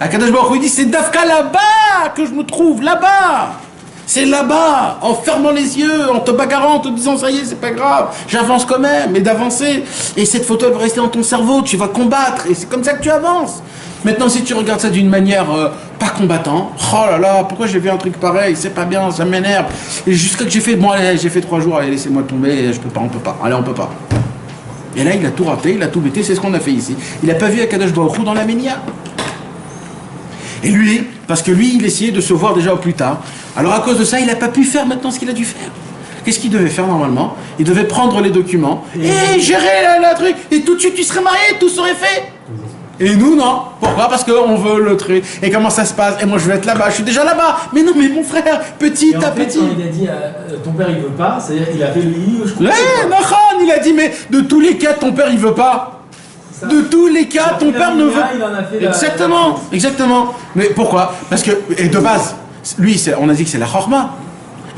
Akadosh Baruch Hu dit, c'est Dafka là-bas que je me trouve, là-bas. C'est là-bas, en fermant les yeux, en te bagarrant, en te disant, ça y est, c'est pas grave, j'avance quand même, mais d'avancer. Et cette photo, elle va rester dans ton cerveau, tu vas combattre, et c'est comme ça que tu avances. Maintenant, si tu regardes ça d'une manière pas combattant, oh là là, pourquoi j'ai vu un truc pareil, c'est pas bien, ça m'énerve. Et jusqu'à que j'ai fait, bon allez, j'ai fait 3 jours, allez, laissez-moi tomber, je peux pas, on peut pas, allez, on peut pas. Et là, il a tout raté, il a tout bêté, c'est ce qu'on a fait ici. Il a pas vu Akadosh Baruch Hu dans la Ménia. Et lui, parce que lui, il essayait de se voir déjà au plus tard. Alors à cause de ça, il n'a pas pu faire maintenant ce qu'il a dû faire. Qu'est-ce qu'il devait faire normalement? Il devait prendre les documents et gérer le truc. Et tout de suite, tu serais marié, tout serait fait. Et nous, non. Pourquoi? Parce qu'on veut le truc. Et comment ça se passe? Et moi, je vais être là-bas. Je suis déjà là-bas. Mais non, mais mon frère, petit à petit.
Quand il a dit ton père, il veut pas, c'est-à-dire qu'il a fait le lit, je crois.
Il a dit, mais de tous les cas, ton père, il veut pas. De tous les cas, ton père ne veut pas. Exactement. Mais pourquoi? Parce que, et de base, lui, on a dit que c'est la chorma.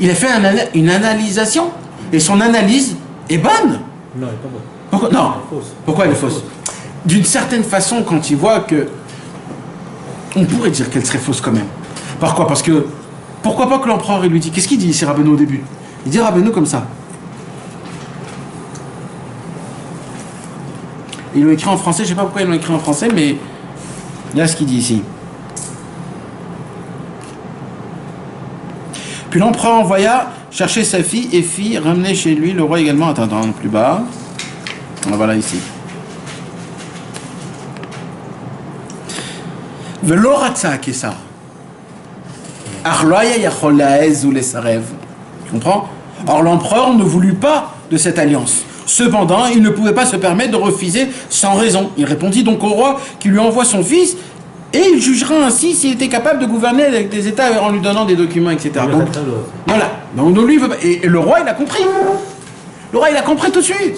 Il a fait une analysation. Et son analyse est bonne.
Non, elle est pas bonne.
Pourquoi? Non. Pourquoi elle est fausse? d'une certaine façon, quand il voit que on pourrait dire qu'elle serait fausse quand même. Pourquoi? Parce que pourquoi pas que l'empereur il lui dit, qu'est-ce qu'il dit ici Rabbeinu au début? Il dit Rabbeinu comme ça. Ils l'ont écrit en français, je ne sais pas pourquoi ils l'ont écrit en français, mais il y a ce qu'il dit ici. Puis l'empereur envoya chercher sa fille et fit ramener chez lui le roi également. Attends, plus bas. Voilà ici. Velo ratza Kessar. Arloya yachol laez ou les sarev. Tu comprends? Or l'empereur ne voulut pas de cette alliance. Cependant, il ne pouvait pas se permettre de refuser sans raison. Il répondit donc au roi qui lui envoie son fils et il jugera ainsi s'il était capable de gouverner avec des États en lui donnant des documents, etc. Donc, voilà. Donc lui, veut pas. Et le roi, il a compris. Le roi, il a compris tout de suite.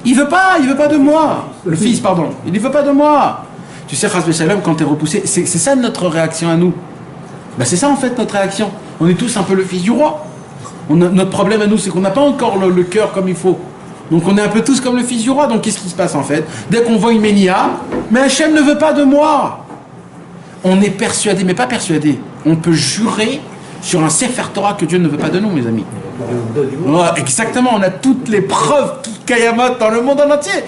Il veut pas de moi. Le fils, pardon. Il ne veut pas de moi. Tu sais, Chas Shalom, quand tu es repoussé, c'est ça notre réaction à nous. Ben, c'est ça en fait notre réaction. On est tous un peu le fils du roi. Notre problème à nous, c'est qu'on n'a pas encore le cœur comme il faut. Donc on est un peu tous comme le fils du roi. Donc qu'est-ce qui se passe en fait? Dès qu'on voit une ménia, mais Hachem ne veut pas de moi. On est persuadé, mais pas persuadé. On peut jurer sur un Sefer Torah que Dieu ne veut pas de nous, mes amis. Ouais, exactement, on a toutes les preuves qui kayamot dans le monde en entier.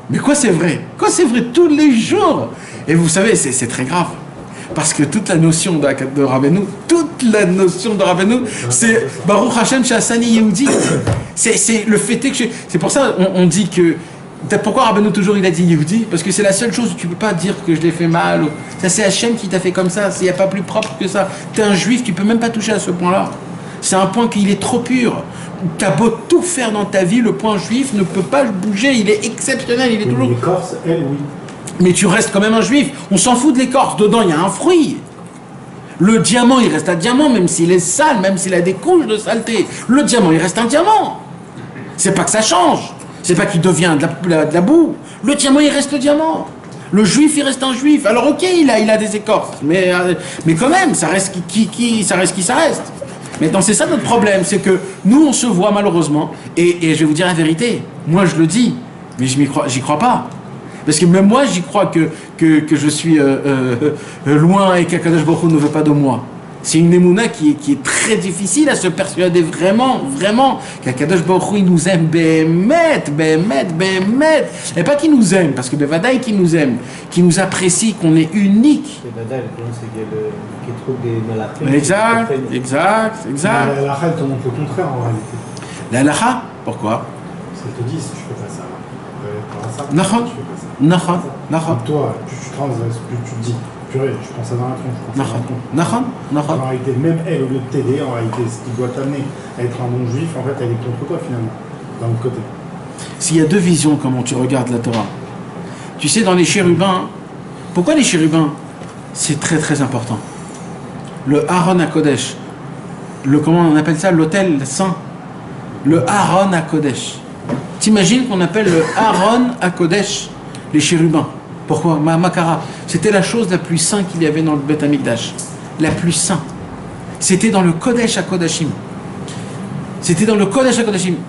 Mais quoi c'est vrai? Quoi c'est vrai tous les jours? Et vous savez, c'est très grave. Parce que toute la notion de Rabbeinu, c'est Baruch Hashem Shasani Yehudi. C'est le fait que c'est pour ça on dit que pourquoi Rabbeinu toujours il a dit Yehudi? Parce que c'est la seule chose où tu peux pas dire que je l'ai fait mal. Ça c'est Hashem qui t'a fait comme ça. Il n'y a pas plus propre que ça. T'es un juif, tu peux même pas toucher à ce point-là. C'est un point qu'il est trop pur. T'as beau tout faire dans ta vie, le point juif ne peut pas bouger. Il est exceptionnel. Il est toujours.
L'écorce, elle, oui.
Mais tu restes quand même un juif. On s'en fout de l'écorce. Dedans, il y a un fruit. Le diamant, il reste un diamant, même s'il est sale, même s'il a des couches de saleté. Le diamant, il reste un diamant. C'est pas que ça change. C'est pas qu'il devient de la boue. Le diamant, il reste le diamant. Le juif, il reste un juif. Alors, ok, il a des écorces. Mais quand même, ça reste ça reste. Maintenant, c'est ça notre problème. C'est que nous, on se voit malheureusement. Et je vais vous dire la vérité. Moi, je le dis. Mais j'y crois pas. Parce que même moi, j'y crois que je suis loin et qu'Akadosh Baruch Hu ne veut pas de moi. C'est une émouna qui est très difficile à se persuader vraiment qu'Akadosh Baruch Hu il nous aime bémet. Et pas qu'il nous aime, parce que Bevadaï qui nous aime, qui nous apprécie, qu'on est unique.
Bevadaï, le problème c'est qu'il trouve des malachim.
Exact.
La halakha, elle te montre le contraire en réalité.
La halakha, pourquoi?
Parce qu'elle te dit, si tu fais pas ça,
Nachon.
Toi, plus tu transgresses, plus tu te dis, purée, je prends ça dans la tronche.
Nachon.
En réalité, même elle, au lieu de t'aider, en réalité, ce qui doit t'amener à être un bon juif, en fait, elle est contre toi finalement, d'un autre côté.
S'il y a deux visions, comment tu regardes la Torah. Tu sais, dans les chérubins, pourquoi les chérubins? C'est très très important. Le Aaron HaKodesh, comment on appelle ça? L'autel saint. Le Aaron HaKodesh. T'imagines qu'on appelle le Aaron HaKodesh les chérubins. Pourquoi? Makara. C'était la chose la plus sainte qu'il y avait dans le Beth Amikdash. La plus sainte. C'était dans le Kodesh HaKodashim.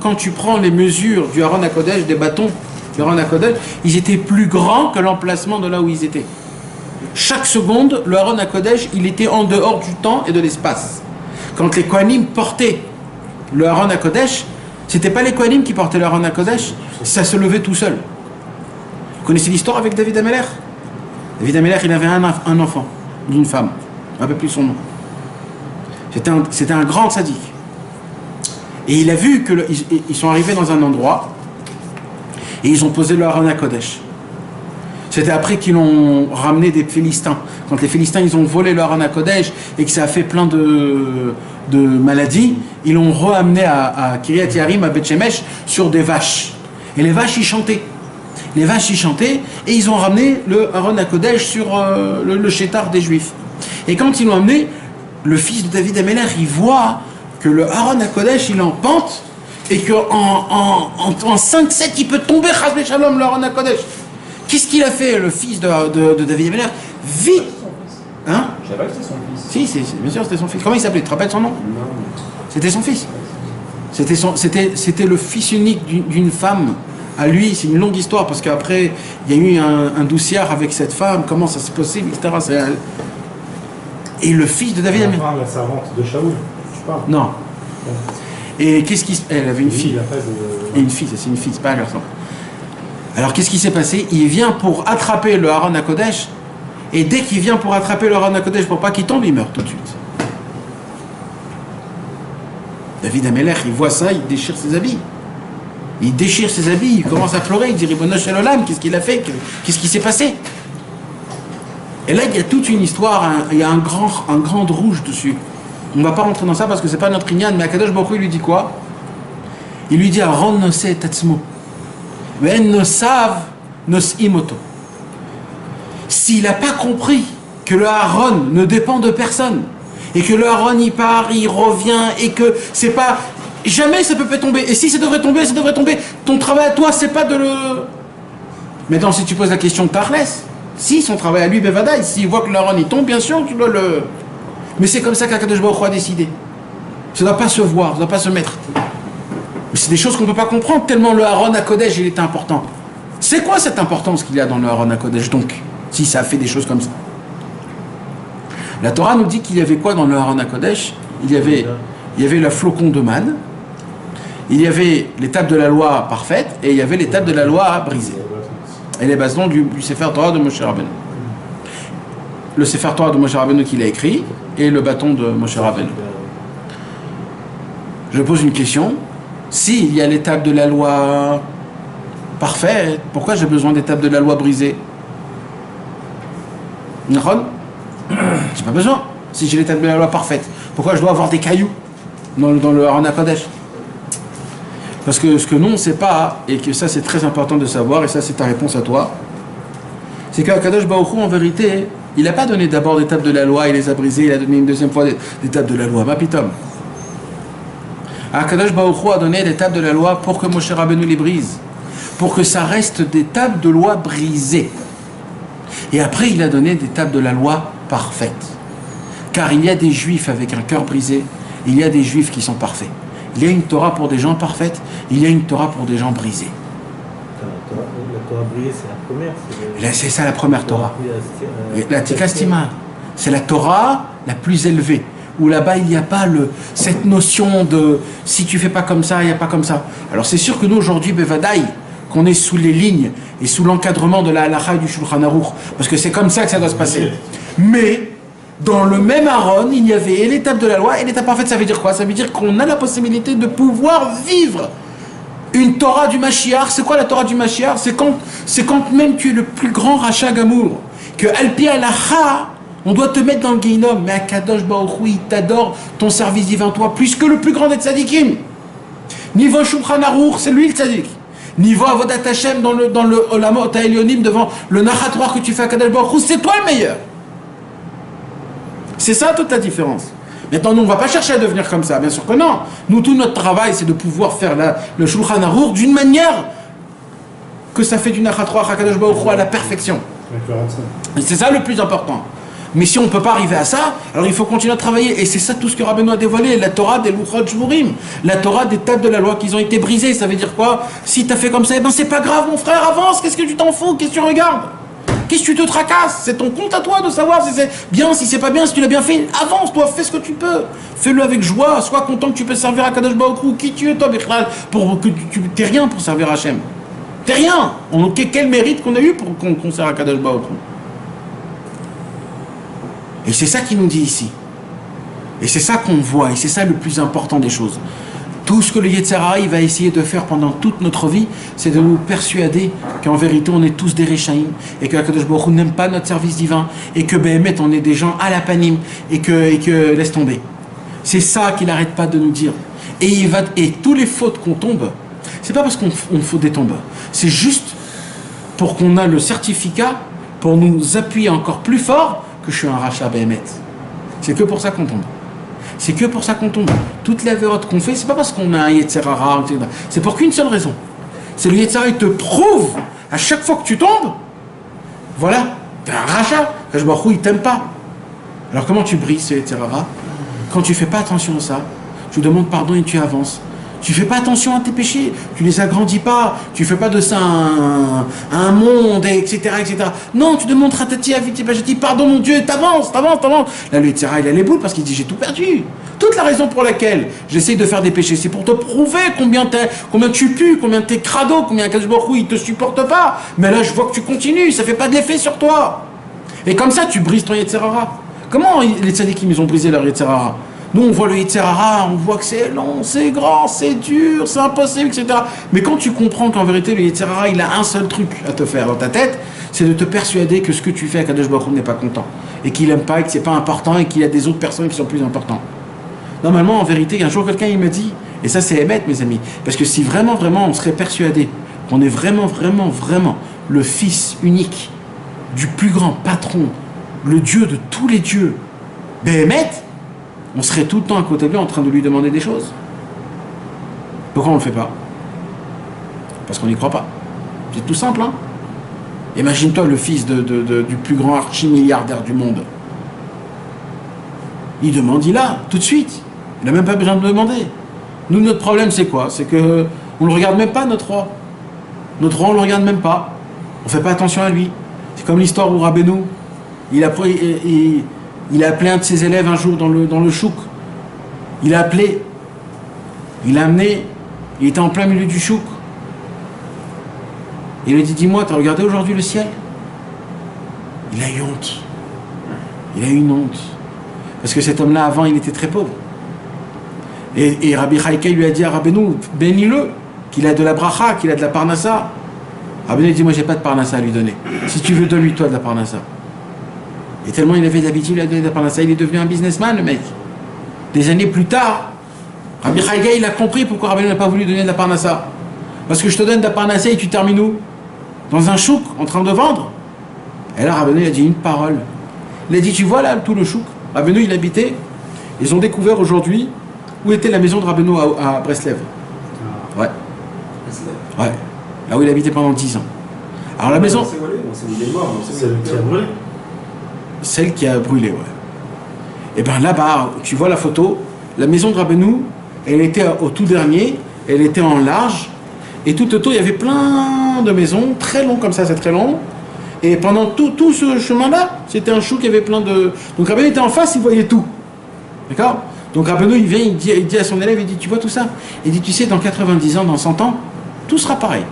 Quand tu prends les mesures du Aaron HaKodesh, des bâtons du Aaron HaKodesh, ils étaient plus grands que l'emplacement de là où ils étaient. Chaque seconde, le Aaron HaKodesh, il était en dehors du temps et de l'espace. Quand les Kohanim portaient le Aaron HaKodesh, c'était pas les Kohanim qui portaient le Aaron HaKodesh, ça se levait tout seul. Vous connaissez l'histoire avec David Ameler? David Ameler, il avait un enfant d'une femme, un peu plus son nom. C'était un grand tzaddik. Et il a vu ils sont arrivés dans un endroit et ils ont posé le Aaron HaKodesh. C'était après qu'ils ont ramené des Philistins. Quand les Philistins ils ont volé le Aaron HaKodesh et que ça a fait plein de maladies, ils l'ont ramené à Kiryat Yarim, à Beth Shemesh, sur des vaches. Et les vaches y chantaient. Et ils ont ramené le Aaron HaKodesh sur le chétar des Juifs. Et quand ils l'ont amené, le fils de David Ameler, il voit que le Aaron HaKodesh, il est en pente et qu'en 5-7, il peut tomber, Chas v'Shalom, le Aaron HaKodesh. Qu'est-ce qu'il a fait, le fils de David Ameler? Vite. Hein?
Je savais pas que c'était son fils.
Si, bien sûr, c'était son fils. Comment il s'appelait? Tu te rappelles son nom?
Non.
C'était son fils. C'était le fils unique d'une femme à lui, c'est une longue histoire, parce qu'après, il y a eu un douciard avec cette femme, comment ça s'est possible, etc. Et le fils de David...
La servante de Shaoul, tu parles?
Non. Et qu'est-ce qui... Elle avait une fille. Et une fille, c'est une fille, c'est pas un garçon. Alors qu'est-ce qui s'est passé? Il vient pour attraper le Haron HaKodesh, et dès qu'il vient pour attraper le Haron HaKodesh pour pas qu'il tombe, il meurt tout de suite. David Amelech, il voit ça, il déchire ses habits. Il déchire ses habits, il commence à pleurer, il dit Ribono Shel Olam, qu'est-ce qu'il a fait? Qu'est-ce qui s'est passé? Et là, il y a toute une histoire, il y a un grand rouge dessus. On ne va pas rentrer dans ça parce que c'est pas notre inyan, mais Akadosh Baruch Hu, il lui dit quoi? Il lui dit Aaron noseh et atzmo, ve'en nosav nos'im oto. S'il n'a pas compris que le Aaron ne dépend de personne, et que le Aaron il part, il revient, et que c'est pas... Jamais ça peut tomber. Et si ça devrait tomber, ça devrait tomber. Ton travail à toi, c'est pas de le... Maintenant, si tu poses la question de Tarles, si son travail à lui, Bevadaï, s'il voit que le Aaron il tombe, bien sûr, tu dois le... Mais c'est comme ça qu'Akadosh Baruch Hu a décidé. Ça ne doit pas se voir, ça ne doit pas se mettre. Mais c'est des choses qu'on ne peut pas comprendre, tellement le Aaron HaKodesh, il est important. C'est quoi cette importance qu'il y a dans le Aaron HaKodesh, donc, si ça a fait des choses comme ça? La Torah nous dit qu'il y avait quoi dans le Aaron HaKodesh? Il y avait le flocon de manne, il y avait les tables de la loi parfaites, et il y avait les tables de la loi brisées. Et les bastons du Sefer Torah de Moshe Rabbeinu. Le Sefer Torah de Moshe Rabbeinu qu'il a écrit, et le bâton de Moshe Rabbeinu. Je pose une question. S'il y a les tables de la loi parfaites, pourquoi j'ai besoin des tables de la loi brisées? Nahon? J'ai pas besoin. Si j'ai les tables de la loi parfaites, pourquoi je dois avoir des cailloux dans le Aaron HaKodesh? Parce que ce que nous on ne sait pas, et que ça c'est très important de savoir, et ça c'est ta réponse à toi, c'est qu'Akadosh Baruch Hu en vérité, il n'a pas donné d'abord des tables de la loi, il les a brisées, il a donné une deuxième fois des tables de la loi. Mapitom. Akadosh Baruch Hu a donné des tables de la loi pour que Moshe Rabbeinu les brise, pour que ça reste des tables de loi brisées. Et après il a donné des tables de la loi parfaites. Car il y a des juifs avec un cœur brisé, il y a des juifs qui sont parfaits. Il y a une Torah pour des gens parfaites, il y a une Torah pour des gens brisés.
La Torah brisée, c'est la première.
C'est ça la première Torah. La Tikastima. C'est la Torah la plus élevée. Où là-bas, il n'y a pas cette notion de si tu fais pas comme ça, il n'y a pas comme ça. Alors c'est sûr que nous, aujourd'hui, Bevadaï, qu'on est sous les lignes et sous l'encadrement de la halakha et du Shulchan Aruch, parce que c'est comme ça que ça doit se passer. Mais dans le même Aaron, il y avait l'étape de la loi et l'étape parfaite. Ça veut dire quoi? Ça veut dire qu'on a la possibilité de pouvoir vivre une Torah du Mashiach. C'est quoi la Torah du Mashiach? C'est quand même tu es le plus grand rachat gamour, que Alpi Alacha, on doit te mettre dans le Guéhinom. Mais Akadosh Baruch Hu, il t'adore, ton service divin, toi, plus que le plus grand des tzadikim. Niveau Shulchan Aruch, c'est lui le tzadik. Niveau Avodat Hashem dans le Olamot Ha'elyonim, devant le Nachatoire que tu fais à Akadosh Baruch Hu, c'est toi le meilleur. C'est ça toute la différence. Maintenant, nous, on ne va pas chercher à devenir comme ça, bien sûr que non. Nous, tout notre travail, c'est de pouvoir faire le Shulchan Aruch d'une manière que ça fait du Nachatoire HaKadosh Baruch Hu à la perfection. Et c'est ça le plus important. Mais si on ne peut pas arriver à ça, alors il faut continuer à travailler. Et c'est ça tout ce que Rabbeinu a dévoilé, la Torah des Luchot Shvurim, la Torah des tables de la loi qui ont été brisées. Ça veut dire quoi? Si tu as fait comme ça, eh ben c'est pas grave, mon frère, avance. Qu'est-ce que tu t'en fous? Qu'est-ce que tu regardes? Qu'est-ce que tu te tracasses? C'est ton compte à toi de savoir si c'est bien, si c'est pas bien, si tu l'as bien fait. Avance, toi, fais ce que tu peux. Fais-le avec joie. Sois content que tu peux servir à Kadosh Baruch Hu. Qui tu es, toi, Bichlal, pour que tu t'es rien pour servir Hachem. T'es rien. Quel mérite qu'on a eu pour qu'on sert à Kadosh Baruch Hu. Et c'est ça qu'il nous dit ici. Et c'est ça qu'on voit. Et c'est ça le plus important des choses. Tout ce que le Yetzer Hara va essayer de faire pendant toute notre vie, c'est de nous persuader qu'en vérité on est tous des Rechaïm et que Akadosh Baruch Hu n'aime pas notre service divin et que Béhémet on est des gens à la panim et que laisse tomber. C'est ça qu'il n'arrête pas de nous dire. Et tous les fautes qu'on tombe, c'est pas parce qu'on faut des tombes, c'est juste pour qu'on a le certificat pour nous appuyer encore plus fort que je suis un rachat Béhémet. C'est que pour ça qu'on tombe. C'est que pour ça qu'on tombe. Toutes les avérotes qu'on fait, c'est pas parce qu'on a un Yetzer Hara, c'est pour qu'une seule raison. C'est le Yetzer Hara, il te prouve à chaque fois que tu tombes, voilà, t'es un rachat. Je vois où il t'aime pas. Alors comment tu brises ce Yetzer Hara? Quand tu fais pas attention à ça, tu demandes pardon et tu avances. Tu fais pas attention à tes péchés, tu les agrandis pas, tu fais pas de ça un monde, etc., etc. Non, tu demandes ratati aviti pajati, pardon mon Dieu, t'avances. Là, le Yetzirah, il a les boules parce qu'il dit j'ai tout perdu. Toute la raison pour laquelle j'essaye de faire des péchés, c'est pour te prouver combien tu pues, combien t'es crado, combien Kadosh Baruch Hu, il te supporte pas. Mais là, je vois que tu continues, ça fait pas de l'effet sur toi. Et comme ça, tu brises ton Yetzirah. Comment les tzadikim, ils ont brisé leur Yetzirah? Nous, on voit le Yetzirah, on voit que c'est long, c'est grand, c'est dur, c'est impossible, etc. Mais quand tu comprends qu'en vérité, le Yetzirah, il a un seul truc à te faire dans ta tête, c'est de te persuader que ce que tu fais à Kadosh Baruch Hu n'est pas content. Et qu'il n'aime pas, et que c'est pas important, et qu'il y a des autres personnes qui sont plus importantes. Normalement, en vérité, un jour, quelqu'un, il me dit, et ça, c'est émettre, mes amis, parce que si vraiment, on serait persuadé qu'on est vraiment le fils unique du plus grand patron, le Dieu de tous les dieux, Béhémet, on serait tout le temps à côté de lui en train de lui demander des choses. Pourquoi on ne le fait pas? Parce qu'on n'y croit pas. C'est tout simple, hein. Imagine-toi le fils du plus grand archi-milliardaire du monde. Il demande, il a, tout de suite. Il n'a même pas besoin de demander. Nous, notre problème, c'est quoi? C'est que on ne le regarde même pas, notre roi. Notre roi, on ne le regarde même pas. On ne fait pas attention à lui. C'est comme l'histoire où Rabbeinu, il a appelé un de ses élèves un jour dans le chouk. Il a appelé, il l'a amené, il était en plein milieu du chouk. Il lui a dit, dis-moi, t'as regardé aujourd'hui le ciel? Il a eu honte. Il a eu une honte. Parce que cet homme-là, avant, il était très pauvre. Et Rabbi Chaïka lui a dit à Rabbeinu, bénis-le, qu'il a de la bracha, qu'il a de la parnassa. Rabbeinu dit, moi, j'ai pas de parnassa à lui donner. Si tu veux, donne-lui toi de la parnassa. Et tellement il avait d'habitude, il a donné de la parnassa, il est devenu un businessman, le mec. Des années plus tard, Rabbi Chaïka, il a compris pourquoi Rabbeinu n'a pas voulu donner de la parnassa. Parce que je te donne de la parnassa et tu termines où? Dans un chouk, en train de vendre. Et là, Rabbeinu, il a dit une parole. Il a dit, tu vois là, tout le chouk, Rabbeinu, il habitait. Ils ont découvert aujourd'hui où était la maison de Rabbeinu à Breslev. Ouais. Ouais. Là où il habitait pendant 10 ans. Alors la maison... Celle qui a brûlé, ouais. Et bien là-bas, tu vois la photo, la maison de Rabbeinu, elle était au tout dernier, elle était en large, et tout autour, il y avait plein de maisons, très long comme ça, c'est très long. Et pendant tout ce chemin-là, c'était un chou qui avait plein de... Donc Rabbeinu était en face, il voyait tout. D'accord? Donc Rabbeinu, il vient, il dit à son élève, il dit, tu vois tout ça? Il dit, tu sais, dans 90 ans, dans 100 ans, tout sera pareil.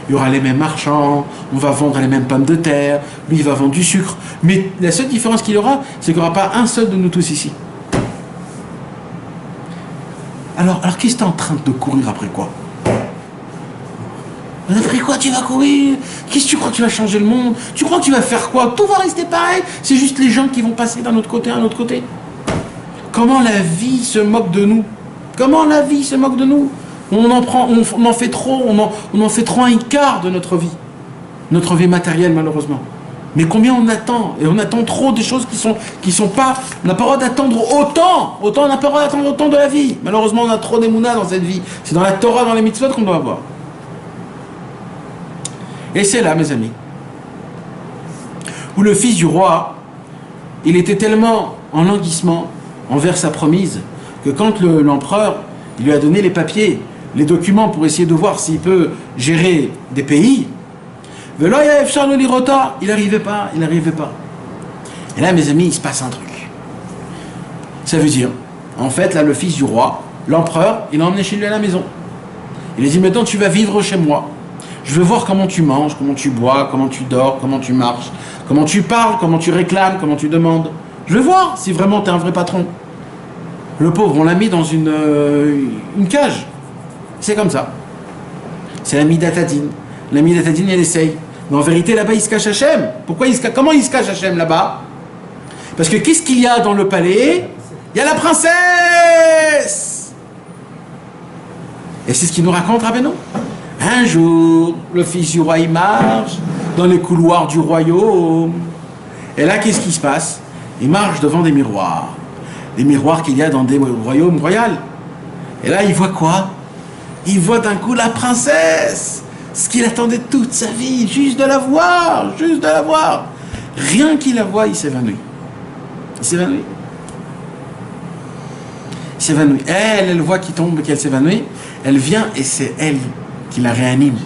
Il y aura les mêmes marchands, on va vendre les mêmes pommes de terre, lui il va vendre du sucre. Mais la seule différence qu'il y aura, c'est qu'il n'y aura pas un seul de nous tous ici. Alors qu'est-ce que tu es en train de courir après quoi? Après quoi tu vas courir? Qu'est-ce que tu crois que tu vas changer le monde? Tu crois que tu vas faire quoi? Tout va rester pareil. C'est juste les gens qui vont passer d'un autre côté à un autre côté. Comment la vie se moque de nous? Comment la vie se moque de nous? On en fait trop, on en fait trop un quart de notre vie matérielle malheureusement. Mais combien on attend? Et on attend trop des choses qui sont pas, on n'a pas le droit d'attendre autant on n'a pas le droit d'attendre autant de la vie. Malheureusement on a trop d'émouna dans cette vie. C'est dans la Torah, dans les mitzvot qu'on doit avoir. Et c'est là mes amis, où le fils du roi, il était tellement en languissement envers sa promise, que quand l'empereur il lui a donné les papiers, les documents pour essayer de voir s'il peut gérer des pays, il n'arrivait pas. Et là, mes amis, il se passe un truc. Ça veut dire, en fait, là, le fils du roi, l'empereur, il l'a emmené chez lui à la maison. Il lui a dit, maintenant, tu vas vivre chez moi. Je veux voir comment tu manges, comment tu bois, comment tu dors, comment tu marches, comment tu parles, comment tu réclames, comment tu demandes. Je veux voir si vraiment tu es un vrai patron. Le pauvre, on l'a mis dans une cage. C'est comme ça. C'est la Midatadine. La Midatadine, elle essaye. Mais en vérité, là-bas, il se cache Hachem. Comment il se cache Hachem là-bas? Parce que qu'est-ce qu'il y a dans le palais? Il y a la princesse. Et c'est ce qu'il nous raconte Rabbeinu. Un jour, le fils du roi, il marche dans les couloirs du royaume. Et là, qu'est-ce qui se passe? Il marche devant des miroirs. Des miroirs qu'il y a dans des royaumes royaux. Et là, il voit quoi? Il voit d'un coup la princesse. Ce qu'il attendait toute sa vie, juste de la voir, Rien qu'il la voit, il s'évanouit. Elle voit qu'il tombe, qu'elle s'évanouit. Elle vient et c'est elle qui la réanime.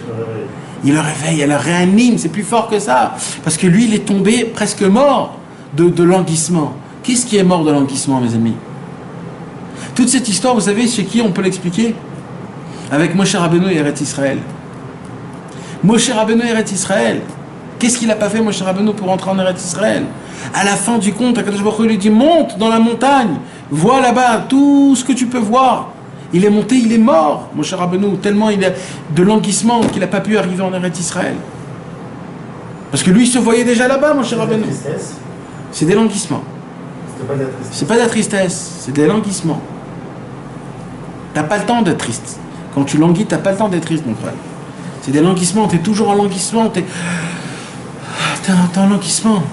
Il le réveille, elle le réanime, c'est plus fort que ça. Parce que lui, il est tombé presque mort de languissement. Qu'est-ce qui est mort de languissement, mes amis? Toute cette histoire, vous savez, chez qui on peut l'expliquer? Avec Moshe Rabbeinu et Eretz Israël. Moshe Rabbeinu et Eretz Israël. Qu'est-ce qu'il n'a pas fait, Moshe Rabbeinu, pour entrer en Eretz Israël? À la fin du compte, Akadosh Baruch Hu lui dit, monte dans la montagne, vois là-bas tout ce que tu peux voir. Il est monté, il est mort, Moshe Rabbeinu, tellement il a de languissement qu'il n'a pas pu arriver en Eretz Israël. Parce que lui, il se voyait déjà là-bas, Moshe Rabbeinu. C'est des languissements. C'est pas de la tristesse, c'est des languissements. T'as pas le temps d'être triste. Quand tu languis, t'as pas le temps d'être triste, mon frère. C'est des languissements, t'es toujours en languissement, t'es en languissement.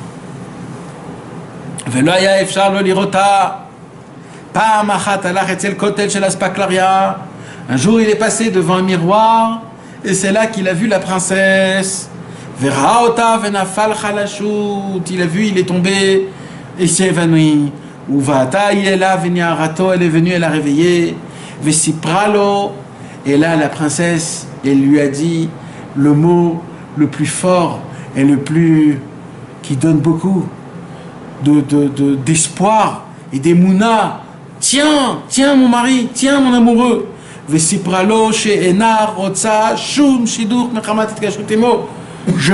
Un jour, il est passé devant un miroir, et c'est là qu'il a vu la princesse. Il a vu, il est tombé, et il s'est évanoui. Elle est venue, elle a réveillé. Et là, la princesse, elle lui a dit le mot le plus fort et le plus qui donne beaucoup d'espoir et d'émouna. Tiens, tiens mon mari, tiens mon amoureux. Je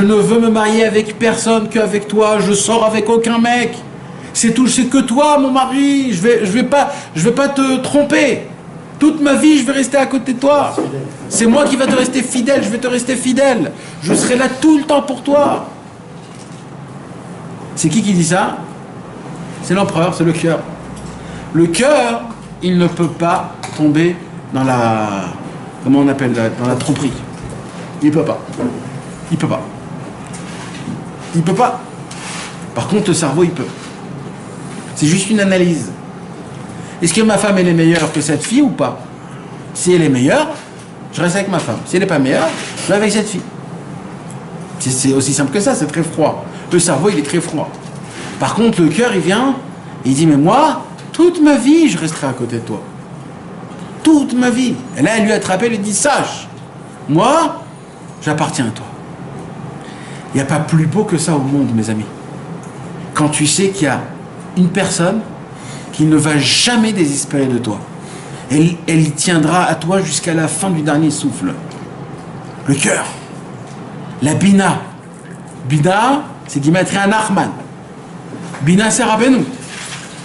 ne veux me marier avec personne qu'avec toi, je sors avec aucun mec. C'est que toi mon mari, je vais pas te tromper. Toute ma vie, je vais rester à côté de toi. C'est moi qui vais te rester fidèle, je vais te rester fidèle. Je serai là tout le temps pour toi. C'est qui dit ça? C'est l'empereur, c'est le cœur. Le cœur, il ne peut pas tomber dans la... Comment on appelle? Dans la tromperie. Il ne peut pas. Il ne peut pas. Il ne peut pas. Par contre, le cerveau, il peut. C'est juste une analyse. Est-ce que ma femme, elle est meilleure que cette fille ou pas? Si elle est meilleure, je reste avec ma femme. Si elle n'est pas meilleure, je vais avec cette fille. C'est aussi simple que ça, c'est très froid. Le cerveau, il est très froid. Par contre, le cœur, il vient, il dit, mais moi, toute ma vie, je resterai à côté de toi. Toute ma vie. Et là, elle lui a attrapé, elle lui dit, sache, moi, j'appartiens à toi. Il n'y a pas plus beau que ça au monde, mes amis. Quand tu sais qu'il y a une personne qui ne va jamais désespérer de toi. Elle tiendra à toi jusqu'à la fin du dernier souffle. Le cœur. La Bina. Bina, c'est Gimatria Nachman. Bina, c'est Rabbeinu.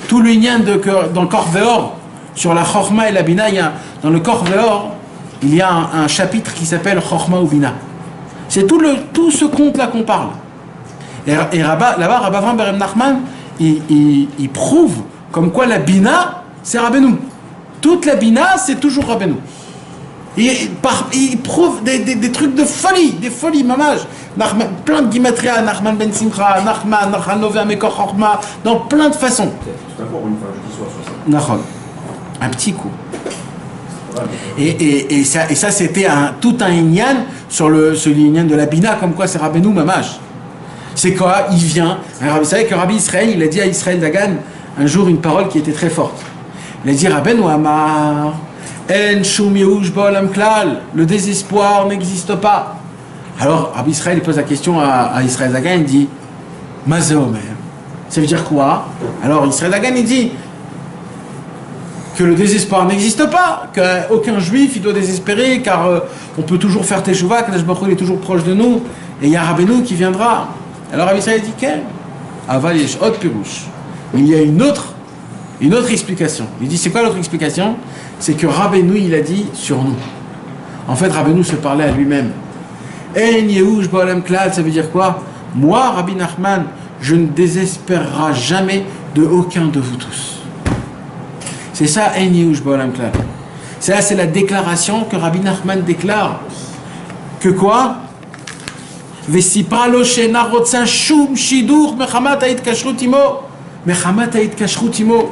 Tout le lien dans le Kor Veor, sur la Chorma et la Bina, dans le Kor Veor, il y a un chapitre qui s'appelle Chorma ou Bina. C'est tout ce conte-là qu'on parle. Et là-bas, Rabbi Avraham Berem Nachman, il prouve comme quoi la Bina, c'est Rabbeinu. Toute la Bina, c'est toujours Rabbeinu. Il prouve des trucs de folie, des folies, mamage. Plein de gimatria, Nachman ben Simcha, Nachman, Nachanové Amekor Chorma, dans plein de façons.
C'est un cours, une fois, je dis soir sur ça.
Un petit coup. Et ça c'était tout un inyan sur ce inyan de la Bina, comme quoi c'est Rabbeinu mamage. C'est quoi? Il vient. Alors, vous savez que Rabbi Israël, il a dit à Israël Dagan un jour une parole qui était très forte. Il a dit Rabbeinu Amar, En Shum Yehush Ba'olam Klal, le désespoir n'existe pas. Alors Rabbi Israël il pose la question à Israël Dagan, il dit Mazé Omer, ça veut dire quoi? Alors Israël Dagan il dit que le désespoir n'existe pas, qu'aucun juif il doit désespérer, car on peut toujours faire Teshuvah, que l'Ashbachou il est toujours proche de nous, et il y a Rabbeinu qui viendra. Alors Rabbi Israël dit quel? Aval yesh od pirouche. Il y a une autre explication. Il dit c'est quoi l'autre explication? C'est que Rabbeinu il a dit sur nous. En fait Rabbeinu se parlait à lui-même. En Yehush Ba'olam Klal, ça veut dire quoi? Moi, Rabbi Nachman, je ne désespérerai jamais de aucun de vous tous. C'est ça, En Yehush Ba'olam Klal. C'est la déclaration que Rabbi Nachman déclare. Que quoi? Vesipralo shena rotsa shum shidur mechamat ha'it kashrut imo. Mechamat ha'it kashrut imo.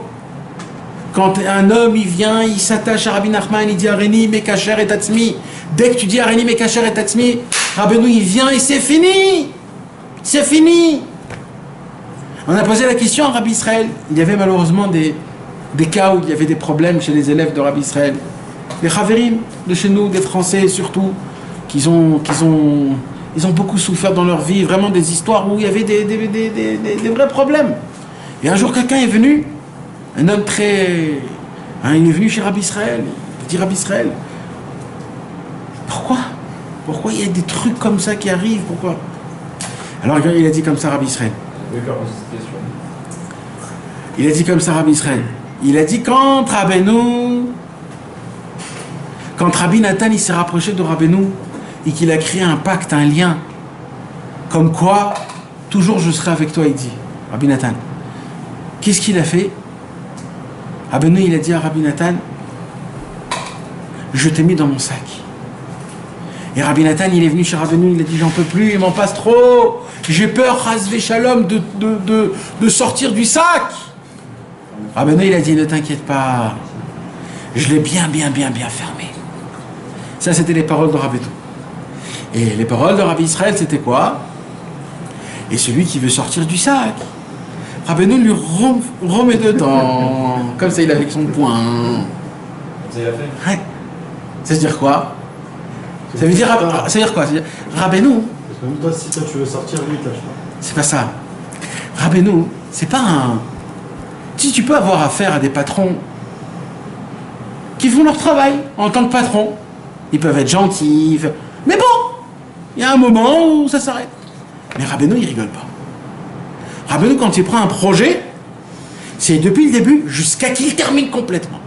Quand un homme il vient, il s'attache à Rabbi Nachman, il dit Areni mekacher et tatzmi. Dès que tu dis Areni mekacher et tatzmi, Rabbeinu il vient et c'est fini. C'est fini. On a posé la question à Rabbi Israël. Il y avait malheureusement des cas où il y avait des problèmes chez les élèves de Rabbi Israël. les Haverim de chez nous, des Français surtout, ils ont beaucoup souffert dans leur vie, vraiment des histoires où il y avait des vrais problèmes. Et un jour, quelqu'un est venu, un homme très... il est venu chez Rabbi Israël, il dit Rabbi Israël, pourquoi il y a des trucs comme ça qui arrivent, pourquoi? Alors il a dit comme ça Rabbi Israël. Il a dit comme ça Rabbi Israël. Il a dit quand Rabbi Nathan il s'est rapproché de Rabbeinu et qu'il a créé un pacte, un lien, comme quoi toujours je serai avec toi, il dit Rabbi Nathan. Qu'est-ce qu'il a fait? Rabbeinu il a dit à Rabbi Nathan, je t'ai mis dans mon sac. Et Rabbi Nathan il est venu chez Rabbeinu, il a dit j'en peux plus, il m'en passe trop, j'ai peur Chasvé Shalom de sortir du sac. Rabbeinu il a dit ne t'inquiète pas, je l'ai bien fermé. Ça c'était les paroles de Rabbeinu. Et les paroles de Rabbi Israël c'était quoi? Et celui qui veut sortir du sac, Rabbeinu lui remet dedans, comme ça il est avec son poing.
Ça il a fait?
Ouais. Ça veut dire quoi? Ça veut dire quoi? Ça veut dire Rabbeinu.
Parce que même toi, si toi tu veux sortir, lui, tâche pas.
C'est pas ça. Rabbeinu, c'est pas un. Si tu peux avoir affaire à des patrons qui font leur travail en tant que patron, ils peuvent être gentils, mais bon, il y a un moment où ça s'arrête. Mais Rabbeinu, il rigole pas. Rabbeinu, quand il prend un projet, c'est depuis le début jusqu'à qu'il termine complètement.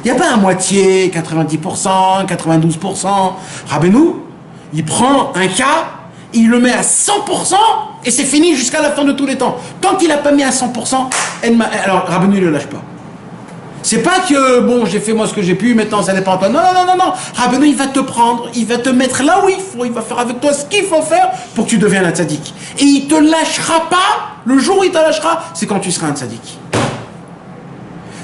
Il n'y a pas à moitié, 90%, 92%. Rabbeinu, il prend un cas, il le met à 100% et c'est fini jusqu'à la fin de tous les temps. Tant qu'il n'a pas mis à 100%, alors Rabbeinu, il ne le lâche pas. C'est pas que, bon, j'ai fait moi ce que j'ai pu, maintenant ça dépend de toi. Non. Rabbeinu, il va te prendre, il va te mettre là où il faut, il va faire avec toi ce qu'il faut faire pour que tu deviennes un tzaddik. Et il te lâchera pas, le jour où il te lâchera, c'est quand tu seras un tzaddik.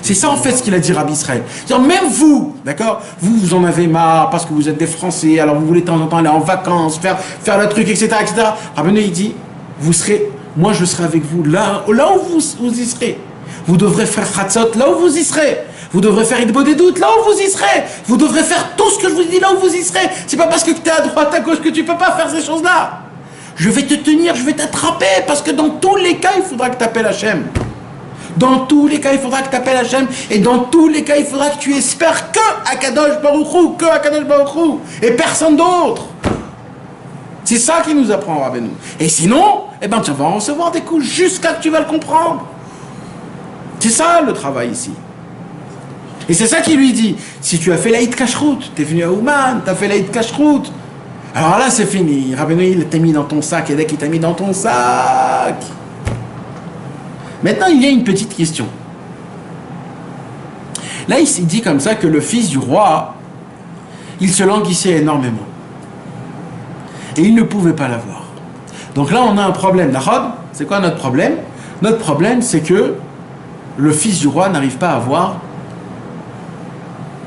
C'est ça en fait ce qu'il a dit Rabbi Israël. C'est-à-dire, même vous, d'accord, vous en avez marre parce que vous êtes des Français, alors vous voulez de temps en temps aller en vacances, faire le truc, etc. Rabbeinu, il dit, moi je serai avec vous là où vous y serez. Vous devrez faire Chatzot là où vous y serez. Vous devrez faire Idbo des doutes là où vous y serez. Vous devrez faire tout ce que je vous dis là où vous y serez. C'est pas parce que tu es à droite, à gauche que tu peux pas faire ces choses-là. Je vais te tenir, je vais t'attraper parce que dans tous les cas, il faudra que tu appelles Hachem. Dans tous les cas, il faudra que tu appelles Hachem. Et dans tous les cas, il faudra que tu espères que Akadosh Baruch Hu, et personne d'autre. C'est ça qui nous apprend Rabbeinu. Et sinon, tu vas en recevoir des coups jusqu'à ce que tu vas le comprendre. C'est ça le travail ici. Et c'est ça qu'il lui dit. Si tu as fait l'Aïd Kashrut, tu es venu à Ouman, tu as fait l'Aïd Kashrut, alors là c'est fini. Rabbeinu il t'a mis dans ton sac et dès qu'il t'a mis dans ton sac. Maintenant il y a une petite question. Là il dit comme ça que le fils du roi, il se languissait énormément. Et il ne pouvait pas l'avoir. Donc là on a un problème. C'est quoi notre problème? Notre problème c'est que le fils du roi n'arrive pas à voir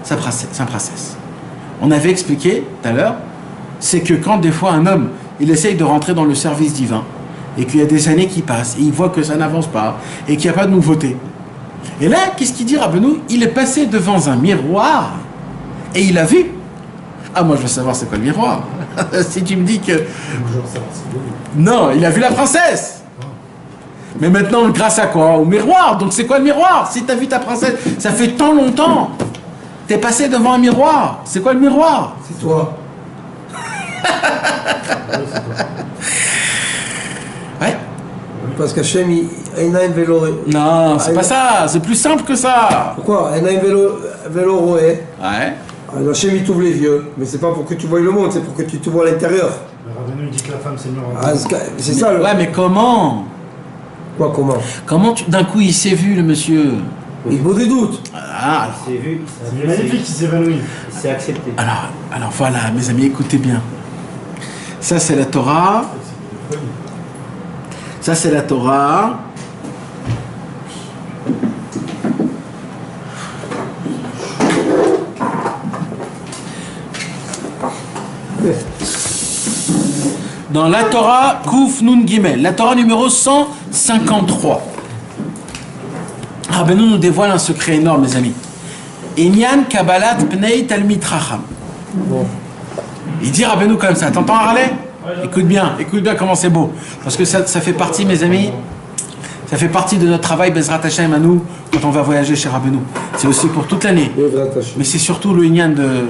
sa princesse. On avait expliqué tout à l'heure, c'est que quand des fois un homme, il essaye de rentrer dans le service divin, et qu'il y a des années qui passent, et il voit que ça n'avance pas, et qu'il n'y a pas de nouveauté. Et là, qu'est-ce qu'il dit Rabbeinu? Il est passé devant un miroir, et il a vu. Ah, moi je veux savoir c'est quoi le miroir. Si tu me dis que... Non, il a vu la princesse. Mais maintenant, grâce à quoi? Au miroir. Donc c'est quoi le miroir? Si tu as vu ta princesse, ça fait tant longtemps. Tu es passé devant un miroir. C'est quoi le miroir?
C'est toi.
Ouais.
Parce qu'Hachem, il a un vélo.
Non, c'est pas ça. C'est plus simple que ça.
Pourquoi? Il a un vélo roué.
Ouais.
Alors Hachem, il t'ouvre les yeux. Mais c'est pas pour que tu vois le monde, c'est pour que tu te vois à l'intérieur.
Rabbeinu dit que la femme c'est le miroir.
C'est ça.
Ouais, mais comment?
Quoi, comment?
Comment d'un coup il s'est vu le monsieur?
Il vaut des doutes.
Ah,
Il s'est vu.
C'est magnifique qui s'évanouit.
Il s'est accepté.
alors voilà, mes amis, écoutez bien. Ça c'est la Torah. Ça c'est la Torah. Dans la Torah, Kouf Nun Gimel, la Torah numéro 153. Rabbeinu nous dévoile un secret énorme, mes amis. Inyan Kabbalat Pnei Talmid Chacham. Il dit Rabbeinu comme ça. T'entends Harley? Écoute bien comment c'est beau. Parce que ça fait partie, mes amis, ça fait partie de notre travail Bezrat Hashem à nous quand on va voyager chez Rabbeinu. C'est aussi pour toute l'année. Mais c'est surtout le Inyan de...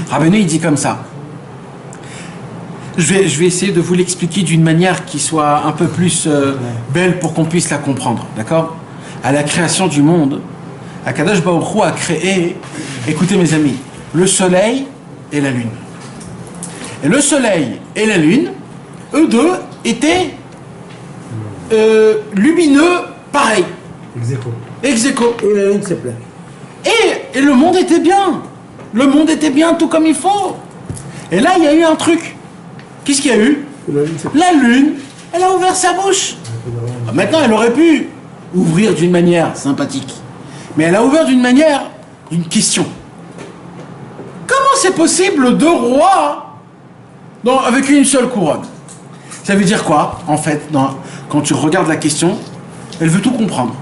Rabbeinu, il dit comme ça. Je vais essayer de vous l'expliquer d'une manière qui soit un peu plus belle pour qu'on puisse la comprendre. D'accord? À la création du monde, Akadosh Baruch Hu a créé, écoutez mes amis, le soleil et la lune. Et le soleil et la lune, eux deux, étaient lumineux pareil. Ex aequo.
Et la lune, c'est plein.
Et le monde était bien. Le monde était bien tout comme il faut. Et là, il y a eu un truc. Qu'est-ce qu'il y a eu? La lune, elle a ouvert sa bouche. Maintenant, elle aurait pu ouvrir d'une manière sympathique. Mais elle a ouvert d'une manière, d'une question. Comment c'est possible deux rois avec une seule couronne? Ça veut dire quoi, en fait, quand tu regardes la question, elle veut tout comprendre.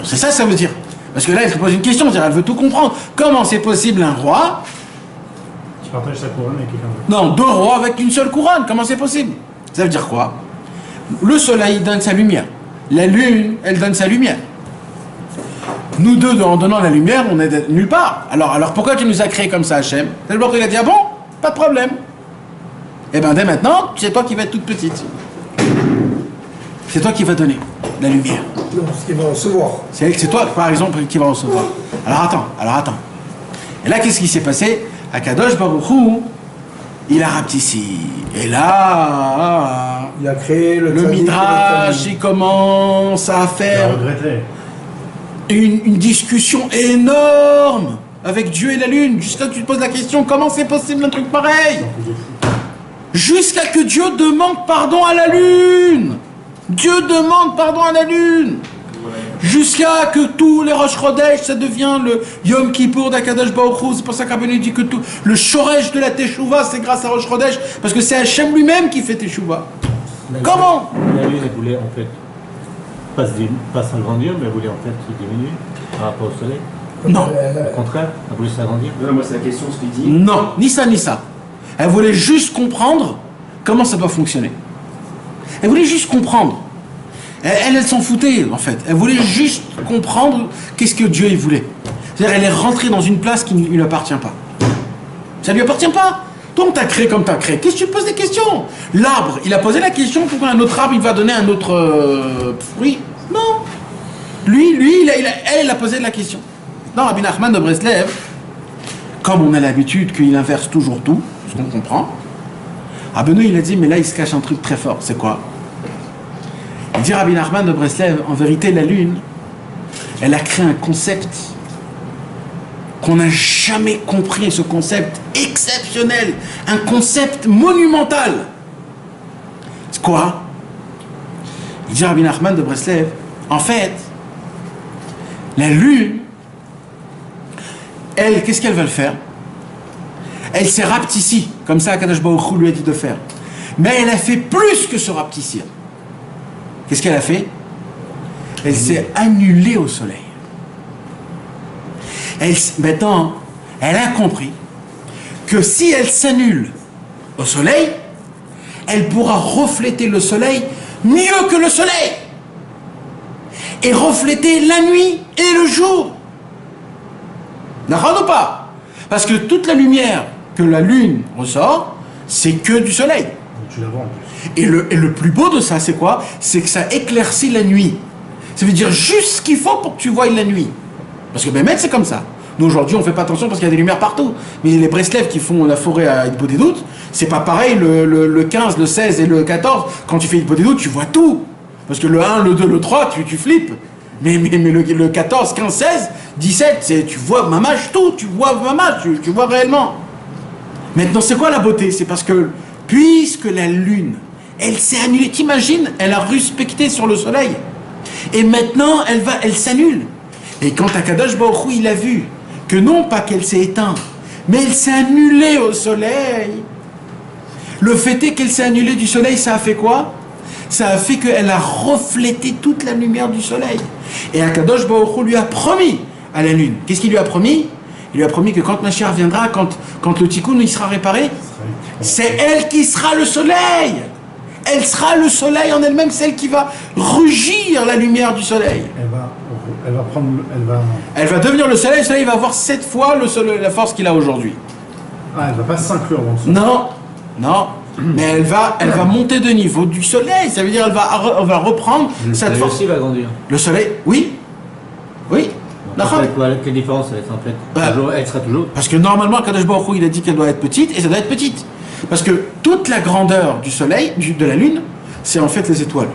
C'est ça, ça veut dire. Parce que là, elle te pose une question, elle veut tout comprendre. Comment c'est possible un roi
qui partage sa couronne avec quelqu'un d'autre?
Non, deux rois avec une seule couronne, comment c'est possible? Ça veut dire quoi? Le soleil donne sa lumière. La lune, elle donne sa lumière. Nous deux, en donnant la lumière, on est nulle part. Alors pourquoi tu nous as créés comme ça, Hachem? C'est le bord qu'il a dit, ah bon? Pas de problème. Et bien dès maintenant, c'est toi qui vas être toute petite. C'est toi qui vas donner la lumière.
Non, ce qu'il va recevoir.
C'est toi, par exemple, qui va recevoir. Alors attends. Et là, qu'est-ce qui s'est passé? Akadosh Baruch Hu, il a rapetissé. Et là,
il a créé le
Midrash, il commence à faire une discussion énorme avec Dieu et la lune. Jusqu'à que tu te poses la question, comment c'est possible un truc pareil? Jusqu'à que Dieu demande pardon à la lune. Dieu demande pardon à la lune. Jusqu'à que tous les Rosh Chodesh, ça devient le Yom Kippour d'Akadosh Baruch Hu. C'est pour ça qu'Rabbeinu dit que tout le Shoresh de la Teshuvah, c'est grâce à Rosh Chodesh, parce que c'est Hachem lui-même qui fait Teshuvah. Comment?
La lune, elle voulait en fait pas s'agrandir, mais elle voulait en fait se diminuer par rapport au soleil.
Non.
Au contraire, elle voulait s'agrandir.
Non, moi c'est la question, ce qu'il dit.
Non, ni ça, ni ça. Elle voulait juste comprendre comment ça doit fonctionner. Elle voulait juste comprendre. Elle s'en foutait, en fait. Elle voulait juste comprendre qu'est-ce que Dieu il voulait. C'est-à-dire, elle est rentrée dans une place qui ne lui appartient pas. Ça ne lui appartient pas. Donc, tu as créé comme tu as créé. Qu'est-ce que tu poses des questions? L'arbre, il a posé la question pourquoi un autre arbre, il va donner un autre fruit? Non. Lui, elle a posé la question. Dans Rabbi Nachman de Breslev, comme on a l'habitude qu'il inverse toujours tout, ce qu'on comprend, Rabbeinu, il a dit, mais là, il se cache un truc très fort. C'est quoi? Il dit Rabbi Nachman de Breslev, en vérité, la lune, elle a créé un concept qu'on n'a jamais compris, ce concept exceptionnel, un concept monumental. C'est quoi? Il dit Rabbi Nachman de Breslev, en fait, la lune, elle, qu'est-ce qu'elle veut faire? Elle s'est rapetissée, comme ça Akadosh Baruch Hu lui a dit de faire. Mais elle a fait plus que se rapetissir. Qu'est-ce qu'elle a fait? Elle s'est annulée au soleil. Maintenant, elle a compris que si elle s'annule au soleil, elle pourra refléter le soleil mieux que le soleil. Et refléter la nuit et le jour. D'accord ou pas? Parce que toute la lumière que la lune ressort, c'est que du soleil.
Tu la vois en plus.
Et le plus beau de ça, c'est quoi? C'est que ça éclaircit la nuit. Ça veut dire juste ce qu'il faut pour que tu voies la nuit. Parce que Bémet, c'est comme ça. Nous, aujourd'hui, on ne fait pas attention parce qu'il y a des lumières partout. Mais les Breslev qui font la forêt à Hitbodedut, c'est pas pareil le 15, le 16 et le 14. Quand tu fais Hitbodedut, tu vois tout. Parce que le 1, le 2, le 3, tu flippes. Mais le 14, 15, 16, 17, tu vois mamache tout. Tu vois mamache, tu vois réellement. Maintenant, c'est quoi la beauté? C'est parce que, puisque la lune, elle s'est annulée. T'imagines, elle a respecté sur le soleil. Et maintenant, elle s'annule. Et quand Akadosh Baruch Hu, il a vu que non pas qu'elle s'est éteinte, mais elle s'est annulée au soleil. Le fait est qu'elle s'est annulée du soleil, ça a fait quoi? ça a fait qu'elle a reflété toute la lumière du soleil. Et Akadosh Baruch Hu lui a promis à la lune. Qu'est-ce qu'il lui a promis? Il lui a promis que quand Mashiach viendra, quand le tikkun il sera réparé, c'est elle qui sera le soleil. Elle sera le soleil en elle-même, celle qui va rugir la lumière du soleil. Elle va devenir le soleil va avoir 7 fois la force qu'il a aujourd'hui.
Ah, elle va pas s'inclure dans le soleil.
Non. Mais elle va monter de niveau du soleil. Ça veut dire elle va reprendre cette force.
Le soleil aussi va grandir.
Le soleil, oui.
Quelle différence ça va être en fait? Elle sera toujours.
Parce que normalement, Kadosh Baruch Hu, il a dit qu'elle doit être petite, et ça doit être petite. Parce que toute la grandeur du soleil, de la lune, c'est en fait les étoiles.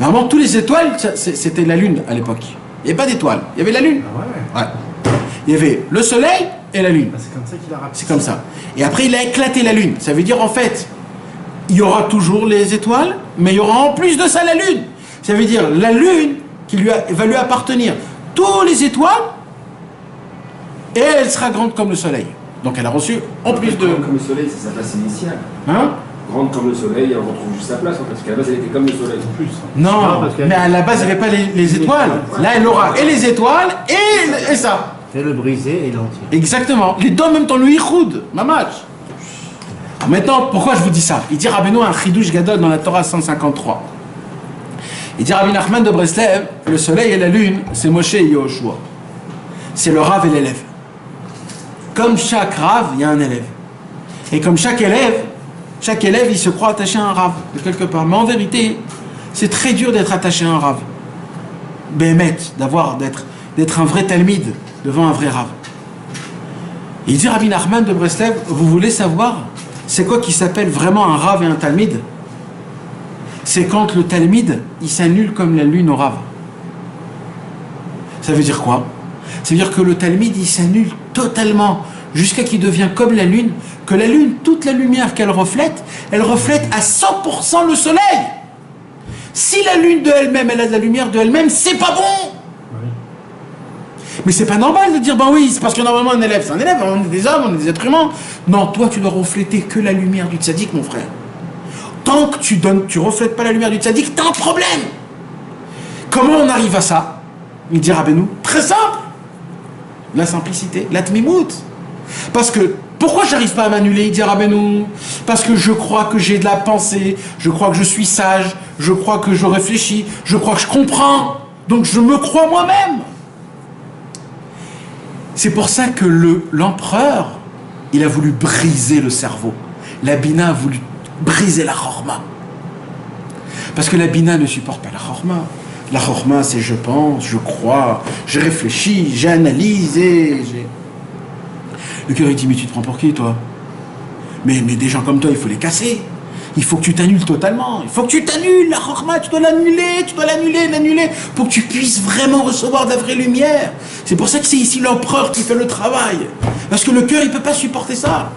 Normalement, toutes les étoiles, c'était la lune à l'époque. Il n'y avait pas d'étoiles, il y avait la lune.
Ah ouais.
Il y avait le soleil et la lune.
C'est comme ça qu'il a rapide.
C'est comme ça. Et après, il a éclaté la lune. Ça veut dire, en fait, il y aura toujours les étoiles, mais il y aura en plus de ça la lune. Ça veut dire, la lune va lui appartenir tous les étoiles, et elle sera grande comme le soleil. Donc elle a reçu en plus de...
Grande comme le soleil, c'est sa place initiale.
Hein?
Grande comme le soleil, elle retrouve juste sa place, en fait, parce qu'à la base, elle était comme le soleil. En plus.
Non, mais à la base, il n'y avait pas les étoiles. Là, elle aura et les étoiles et ça.
C'est le brisé et l'entier.
Exactement. Les deux en même temps, le Yichoud, Mamach. Maintenant, pourquoi je vous dis ça? Il dit Rabbeinu un Chidouche Gadol dans la Torah 153. Il dit Rabbi Nachman de Breslev, le soleil et la lune, c'est Moshe et Yehoshua. C'est le Rav et l'élève. Comme chaque Rav, il y a un élève. Et comme chaque élève, il se croit attaché à un Rav, de quelque part. Mais en vérité, c'est très dur d'être attaché à un Rav. Béhémet, d'être un vrai Talmid devant un vrai Rav. Il dit Rabbi Nachman de Breslev, vous voulez savoir c'est quoi qui s'appelle vraiment un Rav et un Talmid? C'est quand le Talmid, il s'annule comme la lune au Rav. Ça veut dire quoi? Ça veut dire que le Talmid, il s'annule totalement jusqu'à qu'il devient comme la lune, que la lune, toute la lumière qu'elle reflète, elle reflète à 100% le soleil. Si la lune de elle-même, elle a de la lumière de elle-même, c'est pas bon. Mais c'est pas normal de dire, ben oui, c'est parce que normalement un élève, c'est un élève, on est des hommes, on est des êtres humains. Non, toi tu dois refléter que la lumière du tzaddik, mon frère. Tant que tu reflètes pas la lumière du tzaddik, t'as un problème. Comment on arrive à ça? Il dit Rabbeinu, très simple. La simplicité, la tmimout. Parce que, pourquoi j'arrive pas à m'annuler? Il dit Rabbeinu, parce que je crois que j'ai de la pensée, je crois que je suis sage, je crois que je réfléchis, je crois que je comprends, donc je me crois moi-même. C'est pour ça que l'empereur, il a voulu briser le cerveau. La Bina a voulu briser la Chorma. Parce que la Bina ne supporte pas la Chorma. La Chorma, c'est je pense, je crois, je réfléchis, j'analyse et j'ai... Le cœur, il dit, mais tu te prends pour qui, toi? Mais des gens comme toi, il faut les casser. Il faut que tu t'annules totalement. Il faut que tu t'annules, la Chorma, tu dois l'annuler, pour que tu puisses vraiment recevoir de la vraie lumière. C'est pour ça que c'est ici l'empereur qui fait le travail. Parce que le cœur, il ne peut pas supporter ça.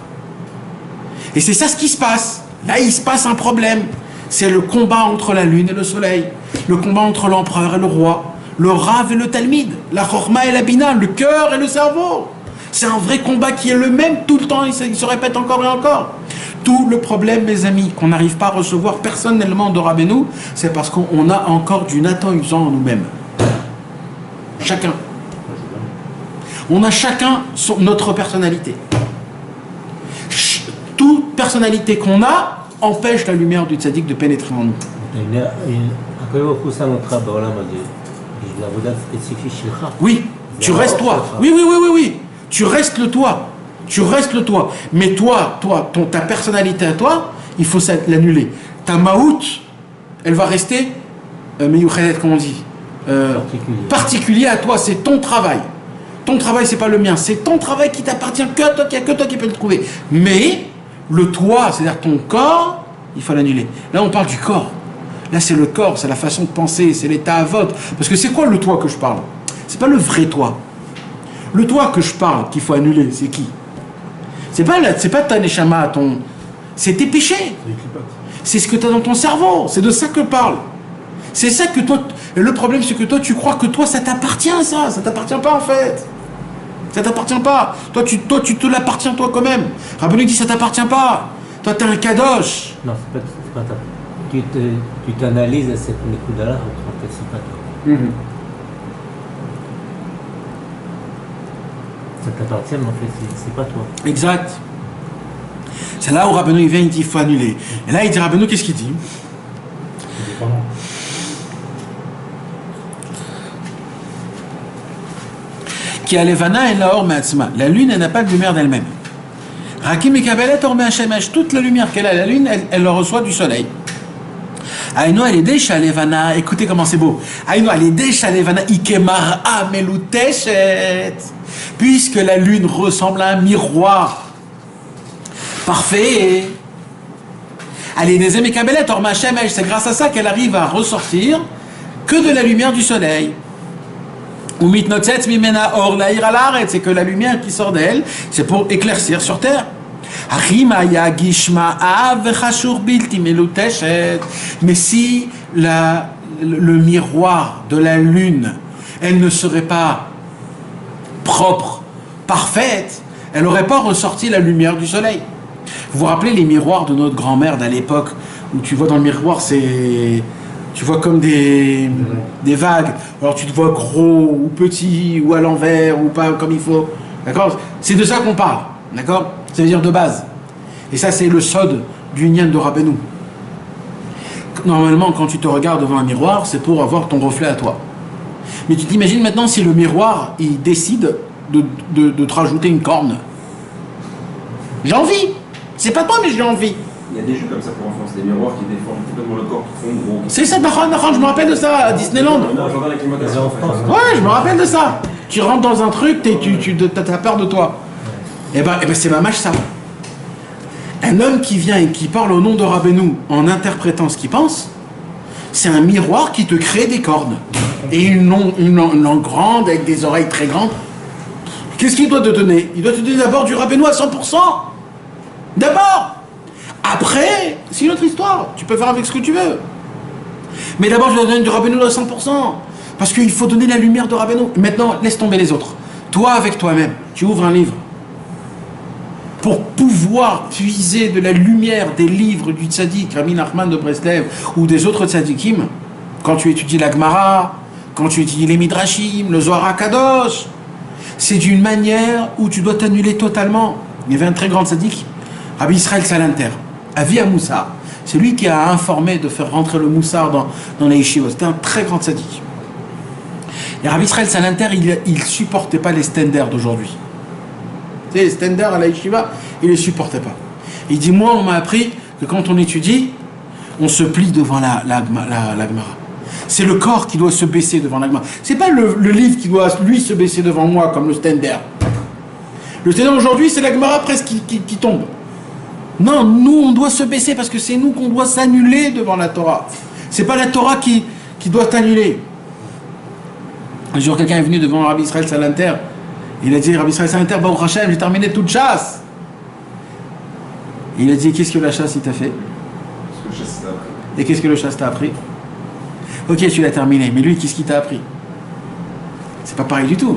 Et c'est ça ce qui se passe. Là, il se passe un problème. C'est le combat entre la lune et le soleil. Le combat entre l'empereur et le roi. Le Rav et le Talmid. La Chorma et la Bina. Le cœur et le cerveau. C'est un vrai combat qui est le même tout le temps. Il se répète encore et encore. Tout le problème, mes amis, qu'on n'arrive pas à recevoir personnellement de Rabbeinu, c'est parce qu'on a encore du Nathan usant en nous-mêmes. Chacun. On a chacun notre personnalité. Toute personnalité qu'on a empêche la lumière du tzaddik de pénétrer en nous. Oui, tu restes toi. Oui. Tu restes le toi. Mais toi, ta personnalité à toi, il faut l'annuler. Ta maout, elle va rester, comment on dit, particulier à toi. C'est ton travail. Ton travail, c'est pas le mien. C'est ton travail qui t'appartient, que toi, qu'il n'y a que toi qui peux le trouver. Mais le toi, c'est-à-dire ton corps, il faut l'annuler. Là, on parle du corps. Là, c'est le corps, c'est la façon de penser, c'est l'état à vote. Parce que c'est quoi le toi que je parle? C'est pas le vrai toi. Le toi que je parle, qu'il faut annuler, c'est qui? C'est pas ta neshama, c'est tes péchés. C'est ce que tu as dans ton cerveau. C'est de ça que je parle. C'est ça que toi... Et le problème, c'est que toi, tu crois que toi, ça t'appartient, ça. Ça t'appartient pas, en fait. Ça t'appartient pas. Toi, tu te l'appartiens toi quand même. Rabbeinu dit, ça t'appartient pas. Toi, t'es un kadosh.
Non, c'est pas tu t'analyses à cette Nekuda-là, en fait, c'est pas toi. Ça t'appartient, mais en fait, c'est pas toi.
Exact. C'est là où Rabbeinu il vient, il dit il faut annuler. Et là, il dit Rabbeinu, qu'est-ce qu'il dit? Qui a levana et la or me'atzma. La lune, elle n'a pas de lumière d'elle-même. Rakim et kabelet or me'ashemesh. Toute la lumière qu'elle a, la lune, elle le reçoit du soleil. Aïno, elle est déjà levana. Écoutez comment c'est beau. Aïno, elle est déjà levana. Ikemar ameluteshet. Puisque la lune ressemble à un miroir parfait. Allez, Nezem et Kabelet, or Shemesh, c'est grâce à ça qu'elle arrive à ressortir que de la lumière du soleil. Ou mitnotzetz mimena or laïr alaret, c'est que la lumière qui sort d'elle, c'est pour éclaircir sur terre. Mais si le miroir de la lune, elle ne serait pas propre, parfaite, elle n'aurait pas ressorti la lumière du soleil. Vous vous rappelez les miroirs de notre grand-mère d'à l'époque, où tu vois dans le miroir, tu vois comme des vagues. Alors tu te vois gros ou petit ou à l'envers ou pas comme il faut. D'accord? C'est de ça qu'on parle. D'accord? Ça veut dire de base. Et ça, c'est le sod du Nyan de Rabbeinu. Normalement, quand tu te regardes devant un miroir, c'est pour avoir ton reflet à toi. Mais tu t'imagines maintenant si le miroir, il décide de te rajouter une corne. J'ai envie. C'est pas toi, mais j'ai envie.
Il y a des jeux comme ça pour enfants, c'est des miroirs qui déforment complètement le corps, qui font gros.
C'est ça, je me rappelle de ça à Disneyland. Ouais, je me rappelle de ça. Tu rentres dans un truc, t'as peur de toi. Eh ben c'est mamache ça. Un homme qui vient et qui parle au nom de Rabbeinu en interprétant ce qu'il pense, c'est un miroir qui te crée des cornes. Et une langue grande avec des oreilles très grandes. Qu'est-ce qu'il doit te donner? Il doit te donner d'abord du Rabbeinu à 100%. D'abord. Après, c'est une autre histoire. Tu peux faire avec ce que tu veux. Mais d'abord, je dois donner du Rabbeinu à 100%. Parce qu'il faut donner la lumière de Rabbeinu. Maintenant, laisse tomber les autres. Toi, avec toi-même, tu ouvres un livre. Pour pouvoir puiser de la lumière des livres du tzaddik, Rabbi Nachman de Breslev, ou des autres tzaddikim, quand tu étudies la Gemara, quand tu étudies les Midrashim, le Zohar HaKadosh, c'est d'une manière où tu dois t'annuler totalement. Il y avait un très grand tzaddik, Rabbi Israël Salanter, Avi Moussar. C'est lui qui a informé de faire rentrer le Moussar dans les yeshivot. C'était un très grand tzaddik. Et Rabbi Israël Salanter, il supportait pas les standards d'aujourd'hui. Tu sais, les standards à la yeshiva, il les supportait pas. Il dit, moi, on m'a appris que quand on étudie, on se plie devant la Gemara. C'est le corps qui doit se baisser devant la Gemara. C'est pas le livre qui doit, lui, se baisser devant moi, comme le standard. Le standard aujourd'hui, c'est la Gemara presque qui tombe. Non, nous, on doit se baisser parce que c'est nous qu'on doit s'annuler devant la Torah. C'est pas la Torah qui doit t'annuler. Un jour, quelqu'un est venu devant Rabbi Israël Salanter. Il a dit, Rabbi Israël Salanter, Baruch Hashem, j'ai terminé toute chasse. Il a dit, qu'est-ce que la chasse il t'a fait? Et qu'est-ce que le chasse t'a appris? Ok, tu l'as terminé, mais lui, qu'est-ce qu'il t'a appris? C'est pas pareil du tout.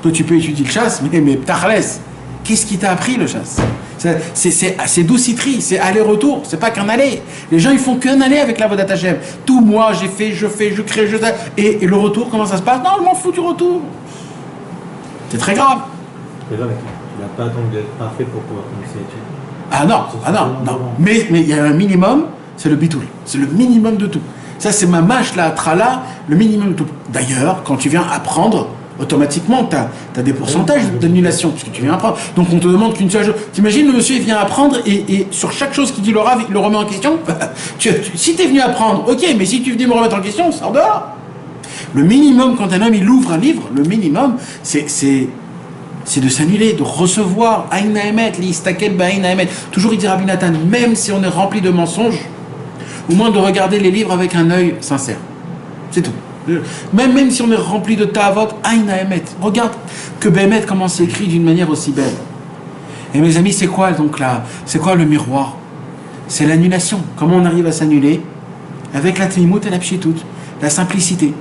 Toi, tu peux étudier le chasse, mais Tachles, qu'est-ce qui t'a appris le chasse? C'est douciterie, c'est aller-retour, c'est pas qu'un aller. Les gens, ils font qu'un aller avec la Vodat Hashem. Tout moi, j'ai fait, je crée, et le retour, comment ça se passe? Non, je m'en fous du retour. C'est très grave.
C'est vrai, tu n'as pas donc d'être parfait pour pouvoir commencer à étudier.
Non. Mais il y a un minimum, c'est le bitoul. C'est le minimum de tout. Ça, c'est ma mâche, la trala, le minimum de tout. D'ailleurs, quand tu viens apprendre, automatiquement, tu as des pourcentages d'annulation, parce que tu viens apprendre. Donc, on te demande qu'une seule chose. T'imagines, le monsieur, il vient apprendre, et sur chaque chose qu'il dit le Rav, il le remet en question. Si tu es venu apprendre, ok, mais si tu es venu me remettre en question, sors dehors. Le minimum, quand un homme, il ouvre un livre, le minimum, c'est de s'annuler, de recevoir Aïn Haemet, l'Istakel Ba'Aïn Haemet. Toujours, il dit Rabbi Nathan, même si on est rempli de mensonges, au moins de regarder les livres avec un œil sincère. C'est tout. Même si on est rempli de ta'avot, Aïn Haemet. Regarde que Bémet, comment c'est écrit d'une manière aussi belle. Et mes amis, c'est quoi donc là? C'est quoi le miroir? C'est l'annulation. Comment on arrive à s'annuler? Avec la tmimout et la pshitout, la simplicité.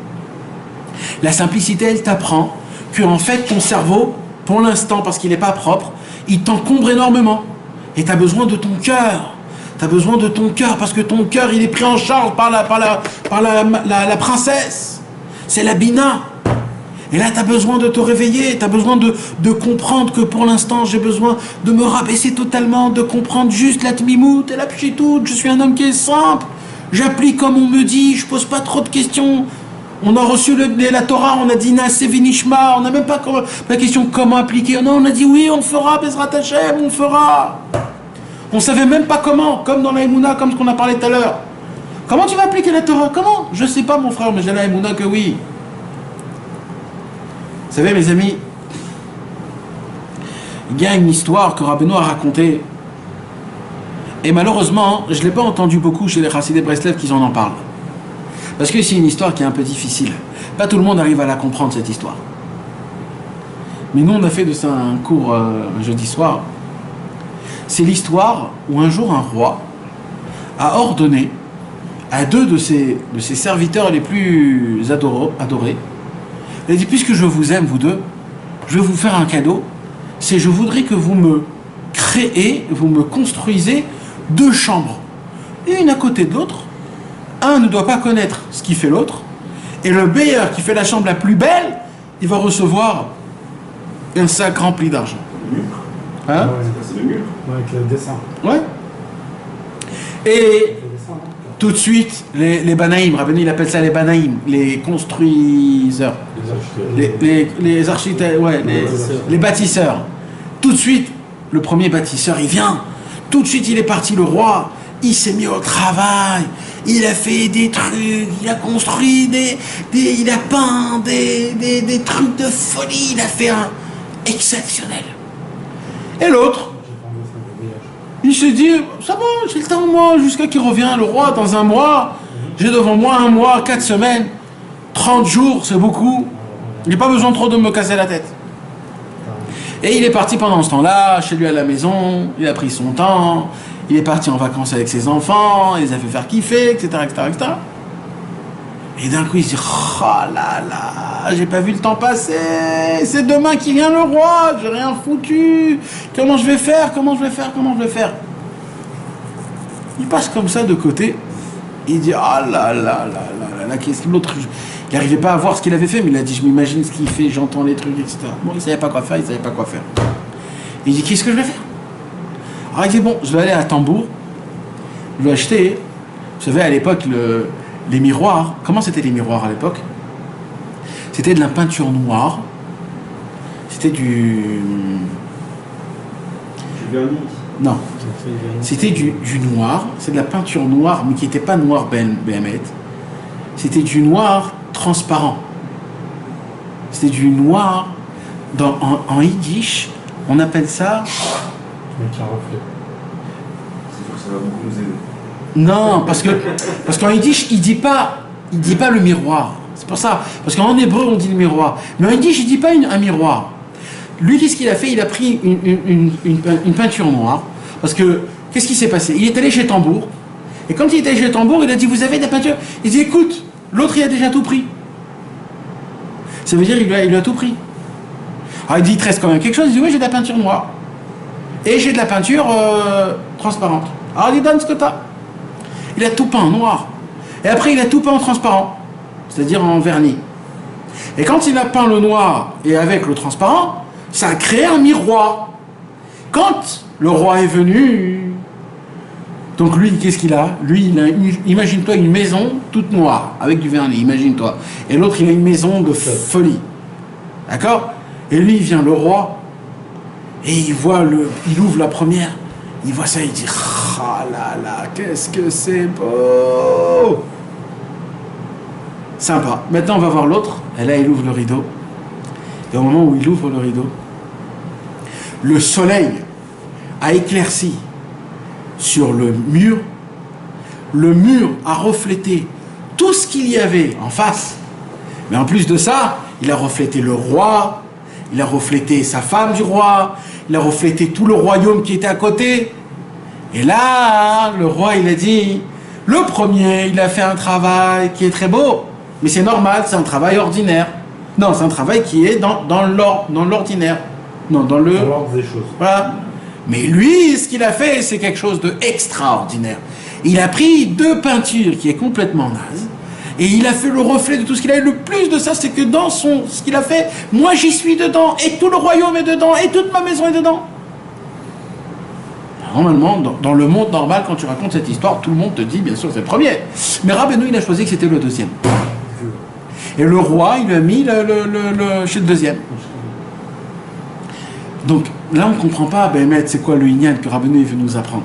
La simplicité, elle t'apprend que en fait, ton cerveau, pour l'instant, parce qu'il n'est pas propre, il t'encombre énormément. Et tu as besoin de ton cœur. Tu as besoin de ton cœur, parce que ton cœur, il est pris en charge par la princesse. C'est la Bina. Et là, tu as besoin de te réveiller, tu as besoin de comprendre que pour l'instant, j'ai besoin de me rabaisser totalement, de comprendre juste la tmimout et la pchitout. Je suis un homme qui est simple. J'applique comme on me dit, je pose pas trop de questions. On a reçu la Torah, on a dit Naaseh V'Nishma, on n'a même pas la question comment appliquer. Non, on a dit oui, on fera, Bezrat Hashem, on fera. On savait même pas comment, comme dans la Emouna, comme ce qu'on a parlé tout à l'heure. Comment tu vas appliquer la Torah? Comment? Je sais pas, mon frère, mais j'ai la Emouna que oui. Vous savez, mes amis, il y a une histoire que Rabbeinu a racontée. Et malheureusement, je ne l'ai pas entendu beaucoup chez les Chassidés Breslev qui en parlent. Parce que c'est une histoire qui est un peu difficile. Pas tout le monde arrive à la comprendre, cette histoire. Mais nous, on a fait de ça un cours un jeudi soir. C'est l'histoire où un jour, un roi a ordonné à deux de ses serviteurs les plus adorés, il a dit, puisque je vous aime, vous deux, je vais vous faire un cadeau. C'est, je voudrais que vous me créez, vous me construisez 2 chambres. Une à côté de l'autre. Un ne doit pas connaître ce qui fait l'autre. Et le meilleur qui fait la chambre la plus belle, il va recevoir un sac rempli d'argent. Hein?
C'est le mur.
Avec le dessin.
Ouais. Et tout de suite, les Banaïm, Rabbeinu il appelle ça les Banaïm, les construiseurs, les architectes, ouais, les bâtisseurs. Tout de suite, le premier bâtisseur, il vient. Tout de suite, il est parti, le roi. Il s'est mis au travail. Il a fait des trucs. Il a construit il a peint des trucs de folie. Il a fait un exceptionnel. Et l'autre, il s'est dit, ça va, j'ai le temps, moi, jusqu'à qu'il revient, le roi, dans un mois. J'ai devant moi 1 mois, 4 semaines, 30 jours, c'est beaucoup. Il n'a pas besoin trop de me casser la tête. Et il est parti pendant ce temps-là, chez lui à la maison, il a pris son temps, il est parti en vacances avec ses enfants, il les a fait faire kiffer, etc., etc., etc. Et d'un coup, il se dit, oh là là, j'ai pas vu le temps passer, c'est demain qui vient le roi, j'ai rien foutu, comment je vais faire? Il passe comme ça de côté, il dit, oh là là là là là, qu'est-ce que l'autre... Il n'arrivait pas à voir ce qu'il avait fait, mais il a dit, je m'imagine ce qu'il fait, j'entends les trucs, etc. Bon, il ne savait pas quoi faire, Il dit, qu'est-ce que je vais faire? Alors il dit, bon, je vais aller à Tambour, je vais acheter, vous savez, à l'époque, les miroirs. Comment c'était les miroirs à l'époque? C'était de la peinture noire, c'était du
vernis.
Non, c'était du noir, c'est de la peinture noire, mais qui n'était pas noir Béhémet. C'était du noir transparent. C'était du noir, en yiddish, on appelle ça...
Avec un reflet.
C'est sûr que ça va beaucoup nous aider.
Non, parce qu'en yiddish, il dit pas le miroir. C'est pour ça. Parce qu'en hébreu, on dit le miroir. Mais en yiddish, il dit pas un miroir. Lui, qu'est-ce qu'il a fait? Il a pris une peinture noire. Parce que, qu'est-ce qui s'est passé? Il est allé chez Tambour. Et quand il est allé chez Tambour, il a dit, vous avez de la peinture? Il dit, écoute, l'autre, il a déjà tout pris. Ça veut dire qu'il lui a tout pris. Alors il dit, il te reste quand même quelque chose? Il dit, oui, j'ai de la peinture noire. Et j'ai de la peinture transparente. Alors il dit, donne ce que t'as. Il a tout peint en noir. Et après, il a tout peint en transparent. C'est-à-dire en vernis. Et quand il a peint le noir et avec le transparent, ça a créé un miroir. Quand le roi est venu, donc lui, qu'est-ce qu'il a? Lui, imagine-toi une maison toute noire, avec du vernis, imagine-toi. Et l'autre, il a une maison de folie. D'accord? Et lui, il vient, le roi, et il ouvre la première, il voit ça, il dit, ah là là, qu'est-ce que c'est beau! Sympa. Maintenant, on va voir l'autre. Et là, il ouvre le rideau. Et au moment où il ouvre le rideau, le soleil a éclairci sur le mur. Le mur a reflété tout ce qu'il y avait en face. Mais en plus de ça, il a reflété le roi, il a reflété sa femme du roi, il a reflété tout le royaume qui était à côté. Et là, le roi, il a dit, le premier, il a fait un travail qui est très beau. Mais c'est normal, c'est un travail ordinaire. Non, c'est un travail qui est dans l'ordinaire. Non, dans l'ordre
des choses.
Voilà. Mais lui, ce qu'il a fait, c'est quelque chose d'extraordinaire. Il a pris 2 peintures qui est complètement naze, et il a fait le reflet de tout ce qu'il a. Et le plus de ça, c'est que dans ce qu'il a fait, moi j'y suis dedans, et tout le royaume est dedans, et toute ma maison est dedans. Normalement, dans le monde normal, quand tu racontes cette histoire, tout le monde te dit, bien sûr, c'est le premier. Mais Rabbeinu, il a choisi que c'était le deuxième. Et le roi, il lui a mis chez le deuxième. Donc, là, on ne comprend pas, Béhémet, c'est quoi le Inyan que Rabbeinu il veut nous apprendre.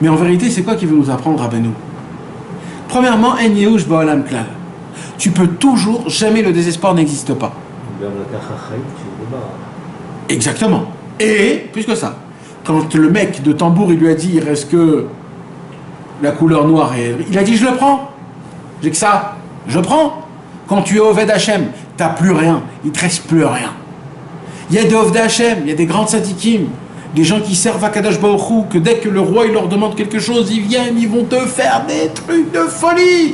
Mais en vérité, c'est quoi qu'il veut nous apprendre, Rabbeinu? Premièrement, En Yehush Ba'olam Klal. Tu peux toujours, jamais le désespoir n'existe pas. Exactement. Et, plus que ça, quand le mec de tambour, il lui a dit, il reste que la couleur noire, et il a dit, je le prends. J'ai que ça, je prends. Quand tu es Oved Hashem, tu n'as plus rien, il ne te reste plus rien. Il y a des Oved Hashem, il y a des grands tzadikim, des gens qui servent à Kadosh Baruch Hu, que dès que le roi il leur demande quelque chose, ils viennent, ils vont te faire des trucs de folie.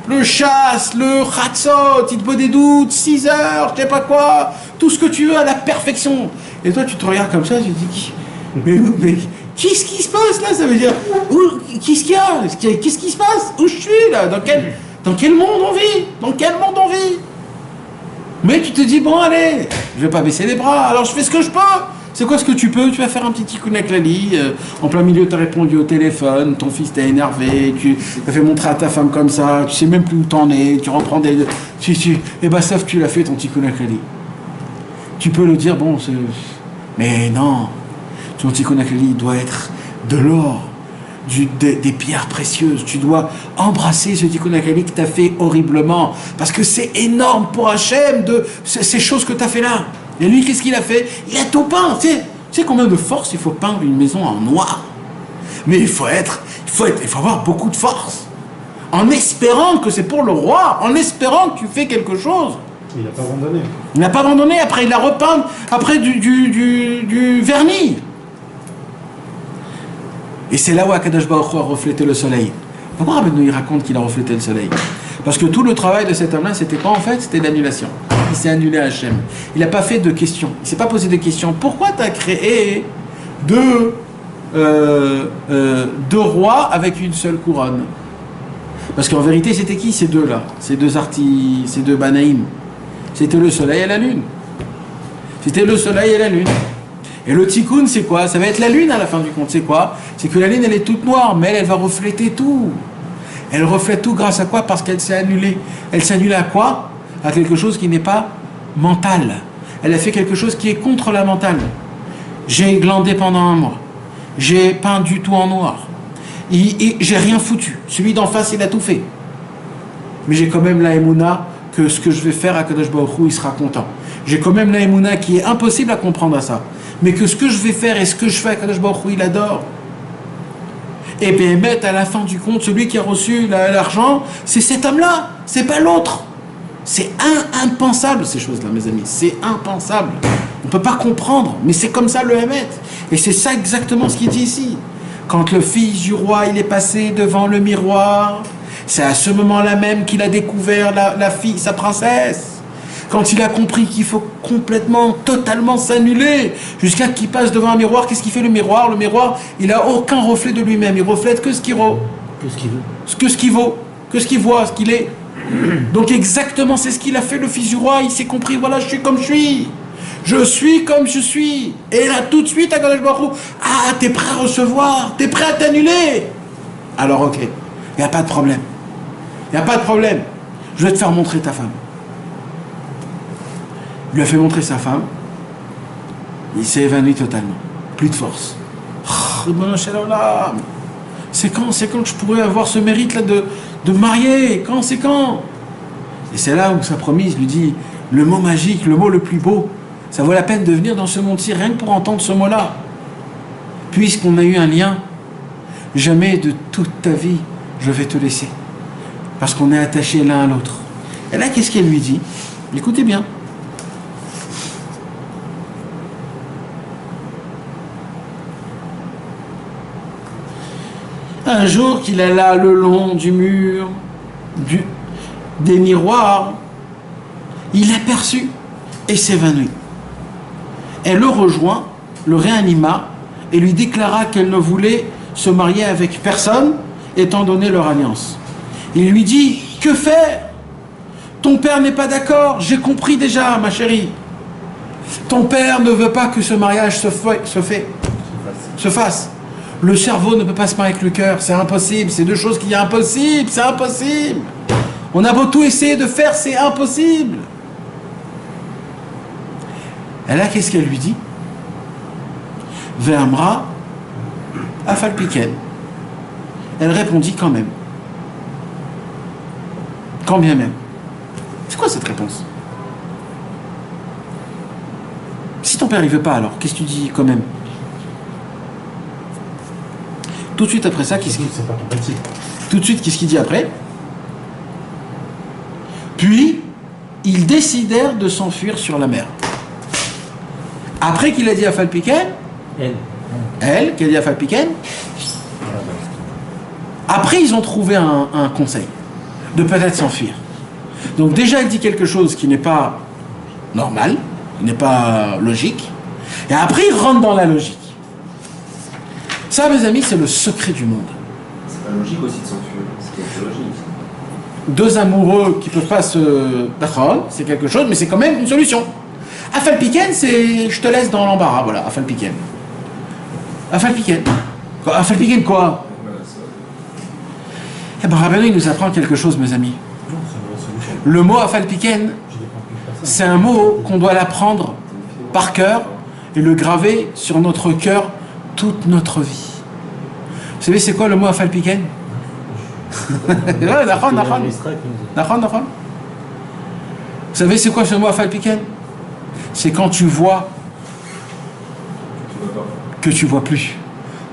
Le chasse, le chatzot, il te pose des doutes, 6 heures, je sais pas quoi, tout ce que tu veux à la perfection. Et toi tu te regardes comme ça, tu te dis, mais qu'est-ce qui se passe là? Ça veut dire, qu'est-ce qu'il y a? Qu'est-ce qui se passe? Où je suis là? Dans quel monde on vit? Dans quel monde on vit? Mais tu te dis, bon allez, je vais pas baisser les bras, alors je fais ce que je peux. C'est quoi ce que tu peux? Tu vas faire un petit tikkun klali, en plein milieu tu as répondu au téléphone, ton fils t'a énervé, tu as fait montrer à ta femme comme ça, tu sais même plus où t'en es, tu reprends des... et bah sauf que tu l'as fait ton tikkun klali. Tu peux le dire, bon, mais non, ton tikkun klali doit être de l'or, des pierres précieuses, tu dois embrasser ce tikkun klali que tu as fait horriblement, parce que c'est énorme pour Hachem, ces choses que tu as fait là. Et lui, qu'est-ce qu'il a fait? Il a tout peint. Tu sais combien de force il faut peindre une maison en noir? Mais il faut avoir beaucoup de force. En espérant que c'est pour le roi, en espérant que tu fais quelque chose.
Il n'a pas abandonné.
Il n'a pas abandonné, après il a repeint, après du vernis. Et c'est là où Akadosh Baruch Hu a reflété le soleil. Pourquoi Rabbeinu il raconte qu'il a reflété le soleil? Parce que tout le travail de cet homme-là, c'était quoi en fait? C'était l'annulation. Il s'est annulé à Hachem. Il n'a pas fait de questions. Il ne s'est pas posé de questions. Pourquoi tu as créé deux rois avec une seule couronne? Parce qu'en vérité, c'était qui ces deux-là? Ces deux Banaïm. C'était le soleil et la lune. C'était le soleil et la lune. Et le tikkun, c'est quoi? Ça va être la lune à la fin du compte. C'est quoi? C'est que la lune, elle est toute noire, mais elle va refléter tout. Elle reflète tout grâce à quoi? Parce qu'elle s'est annulée. Elle s'est annulée à quoi? À quelque chose qui n'est pas mental. Elle a fait quelque chose qui est contre la mentale. J'ai glandé pendant 1 mois. J'ai peint du tout en noir. Et j'ai rien foutu. Celui d'en face, il a tout fait. Mais j'ai quand même la émouna que ce que je vais faire à Kadosh Baruch Hu, il sera content. J'ai quand même la émouna qui est impossible à comprendre à ça. Mais que ce que je vais faire et ce que je fais à Kadosh Baruch Hu, il adore. Et bien, à la fin du compte, celui qui a reçu l'argent, c'est cet homme-là, c'est pas l'autre. C'est impensable ces choses-là, mes amis. C'est impensable. On ne peut pas comprendre, mais c'est comme ça le Hémet. Et c'est ça exactement ce qu'il dit ici. Quand le fils du roi, il est passé devant le miroir, c'est à ce moment-là même qu'il a découvert la fille, sa princesse. Quand il a compris qu'il faut complètement, totalement s'annuler, jusqu'à qu'il passe devant un miroir, qu'est-ce qu'il fait le miroir? Le miroir, il n'a aucun reflet de lui-même. Il reflète que ce qu'il vaut. Que ce qu'il vaut. Que ce qu'il voit, ce qu'il est. Donc exactement, c'est ce qu'il a fait le fils du roi. Il s'est compris, voilà, je suis comme je suis. Je suis comme je suis. Et là, tout de suite, à Kadosh Baruch Hu, ah, t'es prêt à recevoir, t'es prêt à t'annuler. Alors, ok, il n'y a pas de problème. Il n'y a pas de problème. Je vais te faire montrer ta femme. Il lui a fait montrer sa femme. Il s'est évanoui totalement. Plus de force. C'est quand que je pourrais avoir ce mérite-là de marier? C'est quand? Et c'est là où sa promise lui dit le mot magique, le mot le plus beau. Ça vaut la peine de venir dans ce monde-ci rien que pour entendre ce mot-là. Puisqu'on a eu un lien, jamais de toute ta vie je vais te laisser. Parce qu'on est attachés l'un à l'autre. Et là, qu'est-ce qu'elle lui dit? Écoutez bien. Un jour qu'il alla le long du mur, des miroirs, il l'aperçut et s'évanouit. Elle le rejoint le réanima et lui déclara qu'elle ne voulait se marier avec personne, étant donné leur alliance. Il lui dit, que faire? Ton père n'est pas d'accord, j'ai compris déjà, ma chérie. Ton père ne veut pas que ce mariage se fasse. Le cerveau ne peut pas se marier avec le cœur, c'est impossible, c'est deux choses qui sont impossibles, c'est impossible. On a beau tout essayer de faire, c'est impossible. Et là, qu'est-ce qu'elle lui dit? Ve'amra afal piken. Elle répondit quand même. Quand bien même. C'est quoi cette réponse? Si ton père il veut pas, alors qu'est-ce que tu dis quand même? Tout de suite après ça, qu'est-ce qu'il dit? Tout de suite, qu'est-ce qu'il dit après? Puis, ils décidèrent de s'enfuir sur la mer. Après qu'il a dit à Falpiken, elle qui a dit à Falpiken, après ils ont trouvé un conseil de peut-être s'enfuir. Donc déjà, elle dit quelque chose qui n'est pas normal, qui n'est pas logique, et après ils rentrent dans la logique. Ça, mes amis, c'est le secret du monde.
C'est pas logique aussi de s'enfuir, c'est quelque logique.
Deux amoureux qui peuvent pas se d'accord, c'est quelque chose, mais c'est quand même une solution. Afalpiken, c'est je te laisse dans l'embarras, voilà, Afalpiken. Afalpiken. Afalpiken quoi? Eh ben, Rabbeinu, il nous apprend quelque chose, mes amis. Le mot Afalpiken, c'est un mot qu'on doit l'apprendre par cœur et le graver sur notre cœur toute notre vie. Vous savez, c'est quoi le mot Afalpiken? Vous savez, c'est quoi ce mot Afalpiken? C'est quand tu vois que tu vois plus,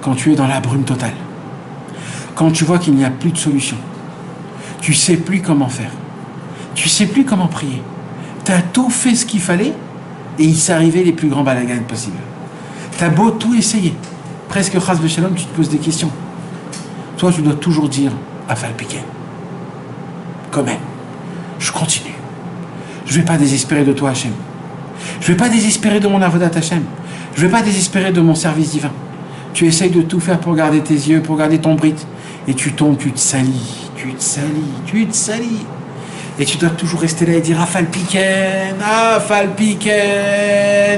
quand tu es dans la brume totale, quand tu vois qu'il n'y a plus de solution, tu sais plus comment faire, tu sais plus comment prier, tu as tout fait ce qu'il fallait et il s'est arrivé les plus grands balagans possibles. Tu as beau tout essayer, presque chas v'shalom, tu te poses des questions. Toi, tu dois toujours dire Afalpiken. Quand même, je continue. Je ne vais pas désespérer de toi, Hachem. Je ne vais pas désespérer de mon avodat Hachem. Je ne vais pas désespérer de mon service divin. Tu essayes de tout faire pour garder tes yeux, pour garder ton brite. Et tu tombes, tu te salis, tu te salis, tu te salis. Et tu dois toujours rester là et dire Afalpiken, Afalpiken,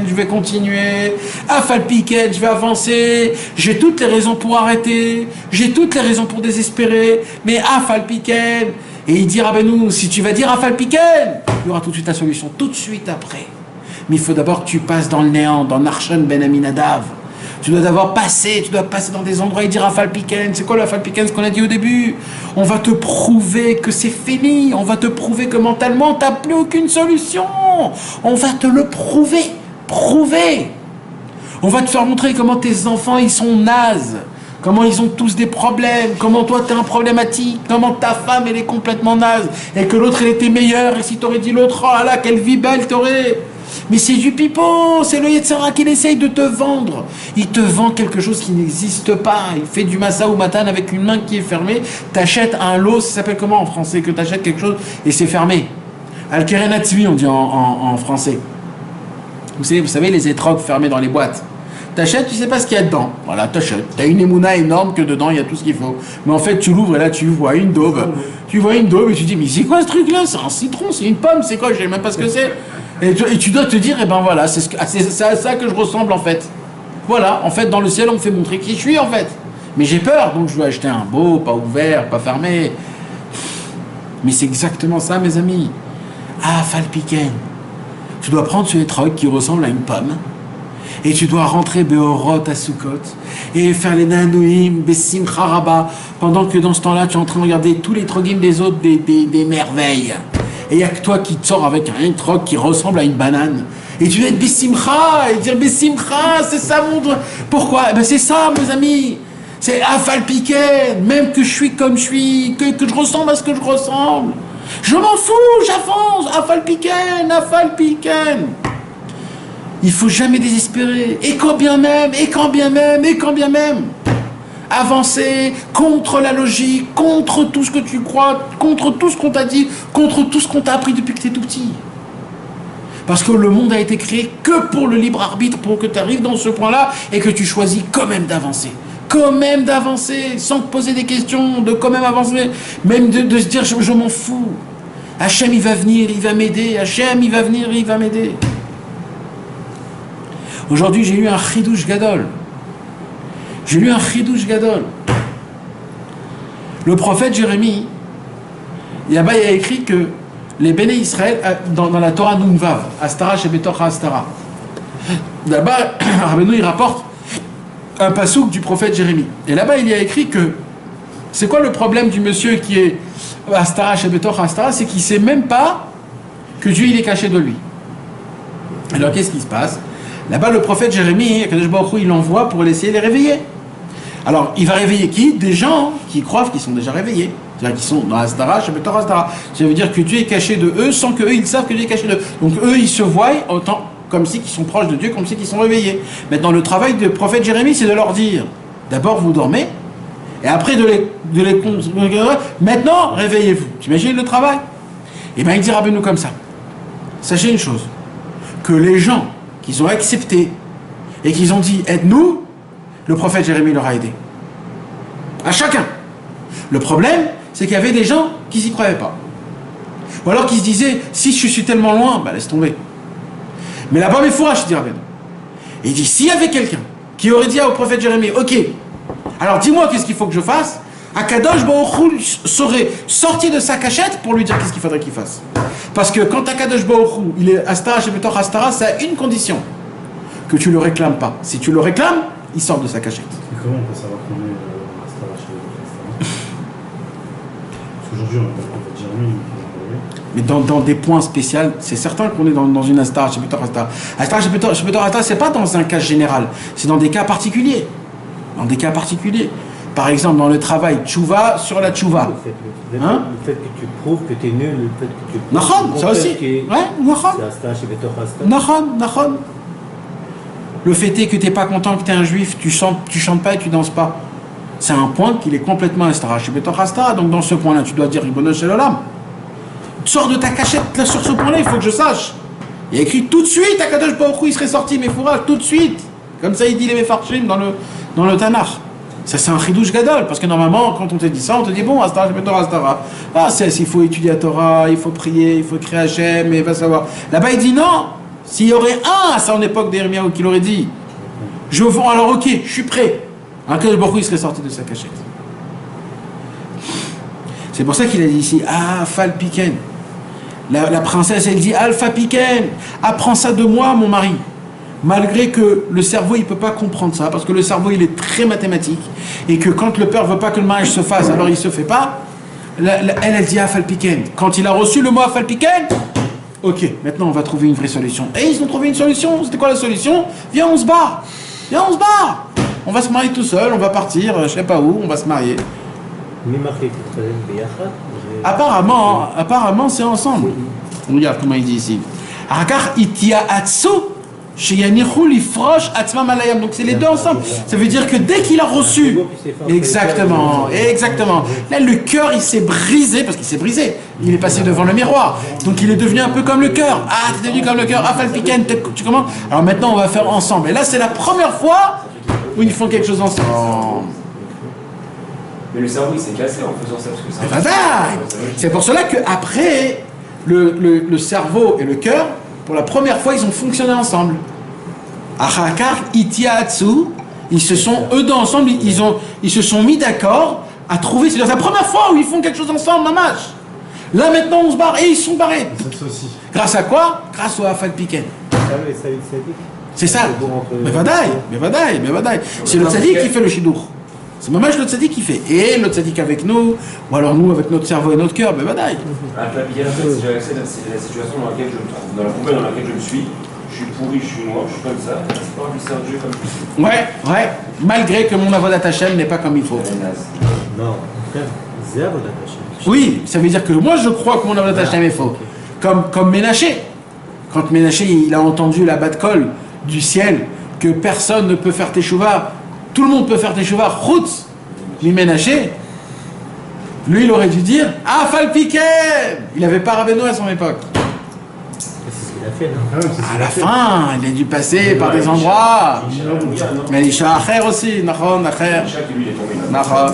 je vais continuer. Afalpiken, je vais avancer. J'ai toutes les raisons pour arrêter. J'ai toutes les raisons pour désespérer. Mais Afalpiken. Et il dit Rabbeinu, si tu vas dire Afalpiken, il y aura tout de suite la solution, tout de suite après. Mais il faut d'abord que tu passes dans le néant, dans Narshon ben Aminadav. Tu dois d'abord passer, tu dois passer dans des endroits et dire Afalpiken. C'est quoi l'Afalpiken, ce qu'on a dit au début? On va te prouver que c'est fini. On va te prouver que mentalement, tu n'as plus aucune solution. On va te le prouver. Prouver. On va te faire montrer comment tes enfants, ils sont nazes. Comment ils ont tous des problèmes, comment toi t'es un problématique, comment ta femme elle est complètement naze, et que l'autre elle était meilleure, et si t'aurais dit l'autre, oh là, quelle vie belle t'aurais. Mais c'est du pipeau, c'est le Yetzirah qui essaye de te vendre. Il te vend quelque chose qui n'existe pas. Il fait du massa ou matan avec une main qui est fermée. T'achètes un lot, ça s'appelle comment en français? Que t'achètes quelque chose et c'est fermé. Al-Kerenatzvi, on dit en français. Vous savez les étrogues fermées dans les boîtes. T'achètes, tu sais pas ce qu'il y a dedans. Voilà, t'achètes. T'as une émouna énorme que dedans, il y a tout ce qu'il faut. Mais en fait, tu l'ouvres et là, tu vois une daube. Tu vois une daube et tu dis, mais c'est quoi ce truc-là? C'est un citron, c'est une pomme, c'est quoi? Je sais même pas ce que c'est. Et tu dois te dire, eh ben voilà, c'est à ça que je ressemble en fait. Voilà, en fait, dans le ciel, on me fait montrer qui je suis en fait. Mais j'ai peur, donc je dois acheter un beau, pas ouvert, pas fermé. Mais c'est exactement ça, mes amis. Afalpiken. Tu dois prendre ce étrog qui ressemble à une pomme. Et tu dois rentrer Beorot à Sukkot et faire les Nanouim, Bessimcha Rabba, pendant que dans ce temps-là, tu es en train de regarder tous les trogim des autres, des merveilles. Et il n'y a que toi qui te sors avec un trog qui ressemble à une banane. Et tu dois être Bessimcha et dire Bessimcha, c'est ça mon droit. Pourquoi? Eh ben c'est ça, mes amis. C'est Afalpiken, même que je suis comme je suis, que je ressemble à ce que je ressemble. Je m'en fous, j'avance. Afalpiken, Afalpiken. Il faut jamais désespérer. Et quand bien même, et quand bien même, et quand bien même. Avancer contre la logique, contre tout ce que tu crois, contre tout ce qu'on t'a dit, contre tout ce qu'on t'a appris depuis que tu es tout petit. Parce que le monde a été créé que pour le libre arbitre, pour que tu arrives dans ce point-là et que tu choisis quand même d'avancer. Quand même d'avancer, sans te poser des questions, de quand même avancer, même de se dire je m'en fous. Hachem il va venir, il va m'aider, Hachem il va venir, il va m'aider. Aujourd'hui j'ai eu un chidouche gadol. J'ai lu un chidouche gadol. Le prophète Jérémie, là-bas il a écrit que les Béné Israël, dans la Torah Nunvav, Astara Shebetorcha Astara, là-bas Rabbeinu il rapporte un pasouk du prophète Jérémie. Et là-bas il y a écrit que c'est quoi le problème du monsieur qui est Astara Shebetorcha Astara, c'est qu'il ne sait même pas que Dieu il est caché de lui. Alors qu'est-ce qui se passe? Là-bas le prophète Jérémie, Kadosh Baruch Hu, il l'envoie pour essayer de les réveiller. Alors, il va réveiller qui? Des gens qui croient qu'ils sont déjà réveillés. C'est-à-dire qu'ils sont dans Astara, Shebetorcha Astara. Ça veut dire que Dieu est caché de eux sans qu'eux, ils savent que Dieu est caché d'eux. Donc, eux, ils se voient autant comme si ils sont proches de Dieu, comme si ils sont réveillés. Maintenant, le travail du prophète Jérémie, c'est de leur dire, d'abord, vous dormez, et après, maintenant, réveillez-vous. T'imagines le travail? Et bien, il dit Rabbeinu comme ça. Sachez une chose, que les gens qu'ils ont accepté et qu'ils ont dit, aide-nous, le prophète Jérémie leur a aidé. À chacun. Le problème, c'est qu'il y avait des gens qui s'y croyaient pas. Ou alors qui se disaient, si je suis tellement loin, bah laisse tomber. Mais là-bas, il faut racheter Rabbeinu. Et il dit, s'il y avait quelqu'un qui aurait dit au prophète Jérémie, ok, alors dis-moi qu'est-ce qu'il faut que je fasse, Akadosh Baruch Hu serait sorti de sa cachette pour lui dire qu'est-ce qu'il faudrait qu'il fasse. Parce que quand Akadosh Baruch Hu, il est Astara Shebetorcha Astara, ça a une condition, que tu le réclames pas. Si tu le réclames, il sort de sa cachette.
Et comment on peut savoir qu'on est Astara Shebetorcha Astara? Parce qu'aujourd'hui, on n'a pas le prophète Jérémie.
Mais dans des points spéciaux, c'est certain qu'on est dans une Astara Shebetorcha Astara. Astara Shebetorcha Astara, c'est pas dans un cas général, c'est dans des cas particuliers. Dans des cas particuliers. Par exemple, dans le travail, tchouva sur la tchouva.
Le fait que tu prouves que tu es nul, le fait que tu
prouves ça aussi. Nachon. Le fait est que tu n'es pas content que tu es un juif, tu chantes pas et tu danses pas. C'est un point qu'il est complètement Astara Shebetorcha Astara. Donc dans ce point-là, tu dois dire Ribono Shel Olam. Sors de ta cachette là, sur ce point-là, il faut que je sache. Il y a écrit tout de suite, Akadosh Baruch Hu, il serait sorti, mes fourrages, tout de suite. Comme ça, il dit les Mefarshim dans le Tanakh. Ça, c'est un chidouche gadol, parce que normalement, quand on te dit ça, on te dit bon, Astara Shebetorcha Astara. Ah, il faut étudier la Torah, il faut prier, il faut écrire Hachem, et va savoir. Là-bas, il dit non. S'il y aurait un à son époque d'Yirmiyahu qui l'aurait dit, alors ok, je suis prêt. Akadosh Baruch Hu, il serait sorti de sa cachette. C'est pour ça qu'il a dit ici, ah, Fal Piken. La princesse, elle dit, Alpha Piken, apprends ça de moi, mon mari. Malgré que le cerveau, il ne peut pas comprendre ça, parce que le cerveau, il est très mathématique, et que quand le père ne veut pas que le mariage se fasse, alors il ne se fait pas, elle dit Afal Piken. Quand il a reçu le mot Afal Piken, ok, maintenant on va trouver une vraie solution. Et ils ont trouvé une solution. C'était quoi la solution? Viens, on se barre. On va se marier tout seul, on va partir, je ne sais pas où, on va se marier. Apparemment, c'est ensemble. Regarde comment il dit ici. Donc c'est les deux ensemble. Ça veut dire que dès qu'il a reçu, exactement. Là le cœur il s'est brisé, parce qu'il s'est brisé. Il est passé devant le miroir. Donc il est devenu un peu comme le cœur. Ah, t'es devenu comme le cœur. Afal Piken, tu commences. Alors maintenant on va faire ensemble. Et là c'est la première fois où ils font quelque chose ensemble.
Mais le cerveau il s'est cassé en faisant ça, parce que
c'est pour cela qu'après le cerveau et le cœur, pour la première fois, ils ont fonctionné ensemble. Achakar itiatsu, ils se sont eux deux ensemble, ils se sont mis d'accord à trouver. C'est la première fois où ils font quelque chose ensemble, mamash. Là maintenant, on se barre et ils sont barrés. Grâce à quoi? Grâce au Afal Piken. C'est ça. Mais vadaï. C'est le tzaddik qui fait le shidour. C'est mamash le tzaddik qui fait. Et le tzaddik avec nous, ou alors nous avec notre cerveau et notre cœur, mais vadaï.
C'est la situation dans laquelle je me trouve, dans la compagnie dans laquelle je me suis. Je suis pourri, je suis noir, je suis comme ça. C'est pas un Dieu comme ça.
Ouais. Malgré que mon avodat Hashem n'est pas comme il faut.
Non, c'est avodat Hashem.
Oui, ça veut dire que moi je crois que mon avodat Hashem est faux. Comme Ménaché. Quand Ménaché il a entendu la bat-kol du ciel que personne ne peut faire teshuva, tout le monde peut faire teshuva, chutz mi Ménaché. Lui il aurait dû dire Afal Piken. Il n'avait pas Rabbeinu à son époque.
fait.
À la fin, il a dû passer par des endroits. Mais Isha Acher aussi, Nachon, Acher. Nachon.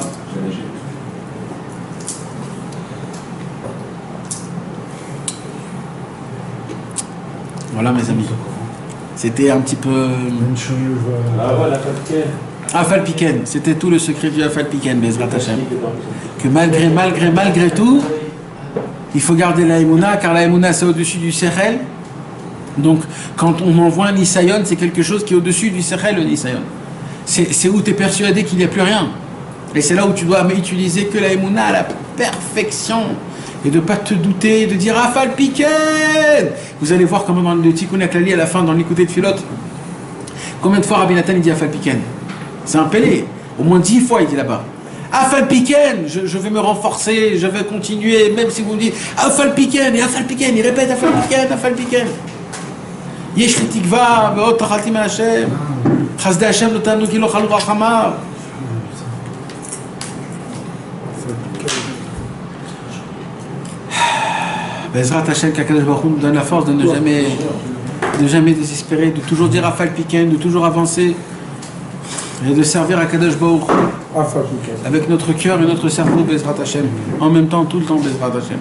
Voilà mes amis. C'était un petit peu... Afal Piken, c'était tout le secret du Afal Piken, Bezrat Hashem. Que malgré tout, il faut garder la Emouna, car la Emouna c'est au-dessus du Sechel. Donc quand on envoie un Nisayon, c'est quelque chose qui est au-dessus du Sechel, le Nisayon. C'est où tu es persuadé qu'il n'y a plus rien. Et c'est là où tu dois utiliser que la Emouna à la perfection. Et de ne pas te douter, de dire Afal Piken. Vous allez voir comment dans le Tikkun HaKlali à la fin, dans l'écouté de Philote, combien de fois Rabbi Nathan il dit Afal Piken. C'est un pélé. Au moins 10 fois il dit là-bas. Afal Piken, je vais me renforcer, je vais continuer, même si vous me dites Afal Piken, et Afal Piken, il répète Afal Piken, Afal Piken. Yesh li tikva, ve'ot tachalti me'Hashem, chasdei Hashem notanu ki lo chalu rachamav. Bezrat Hashem, qu'Akadosh Baruch Hu nous donne la force de ne jamais désespérer, de toujours dire Afal Piken, de toujours avancer et de servir Akadosh Baruch Hu avec notre cœur et notre cerveau, Bezrat Hashem, en même temps, tout le temps, Bezrat Hashem.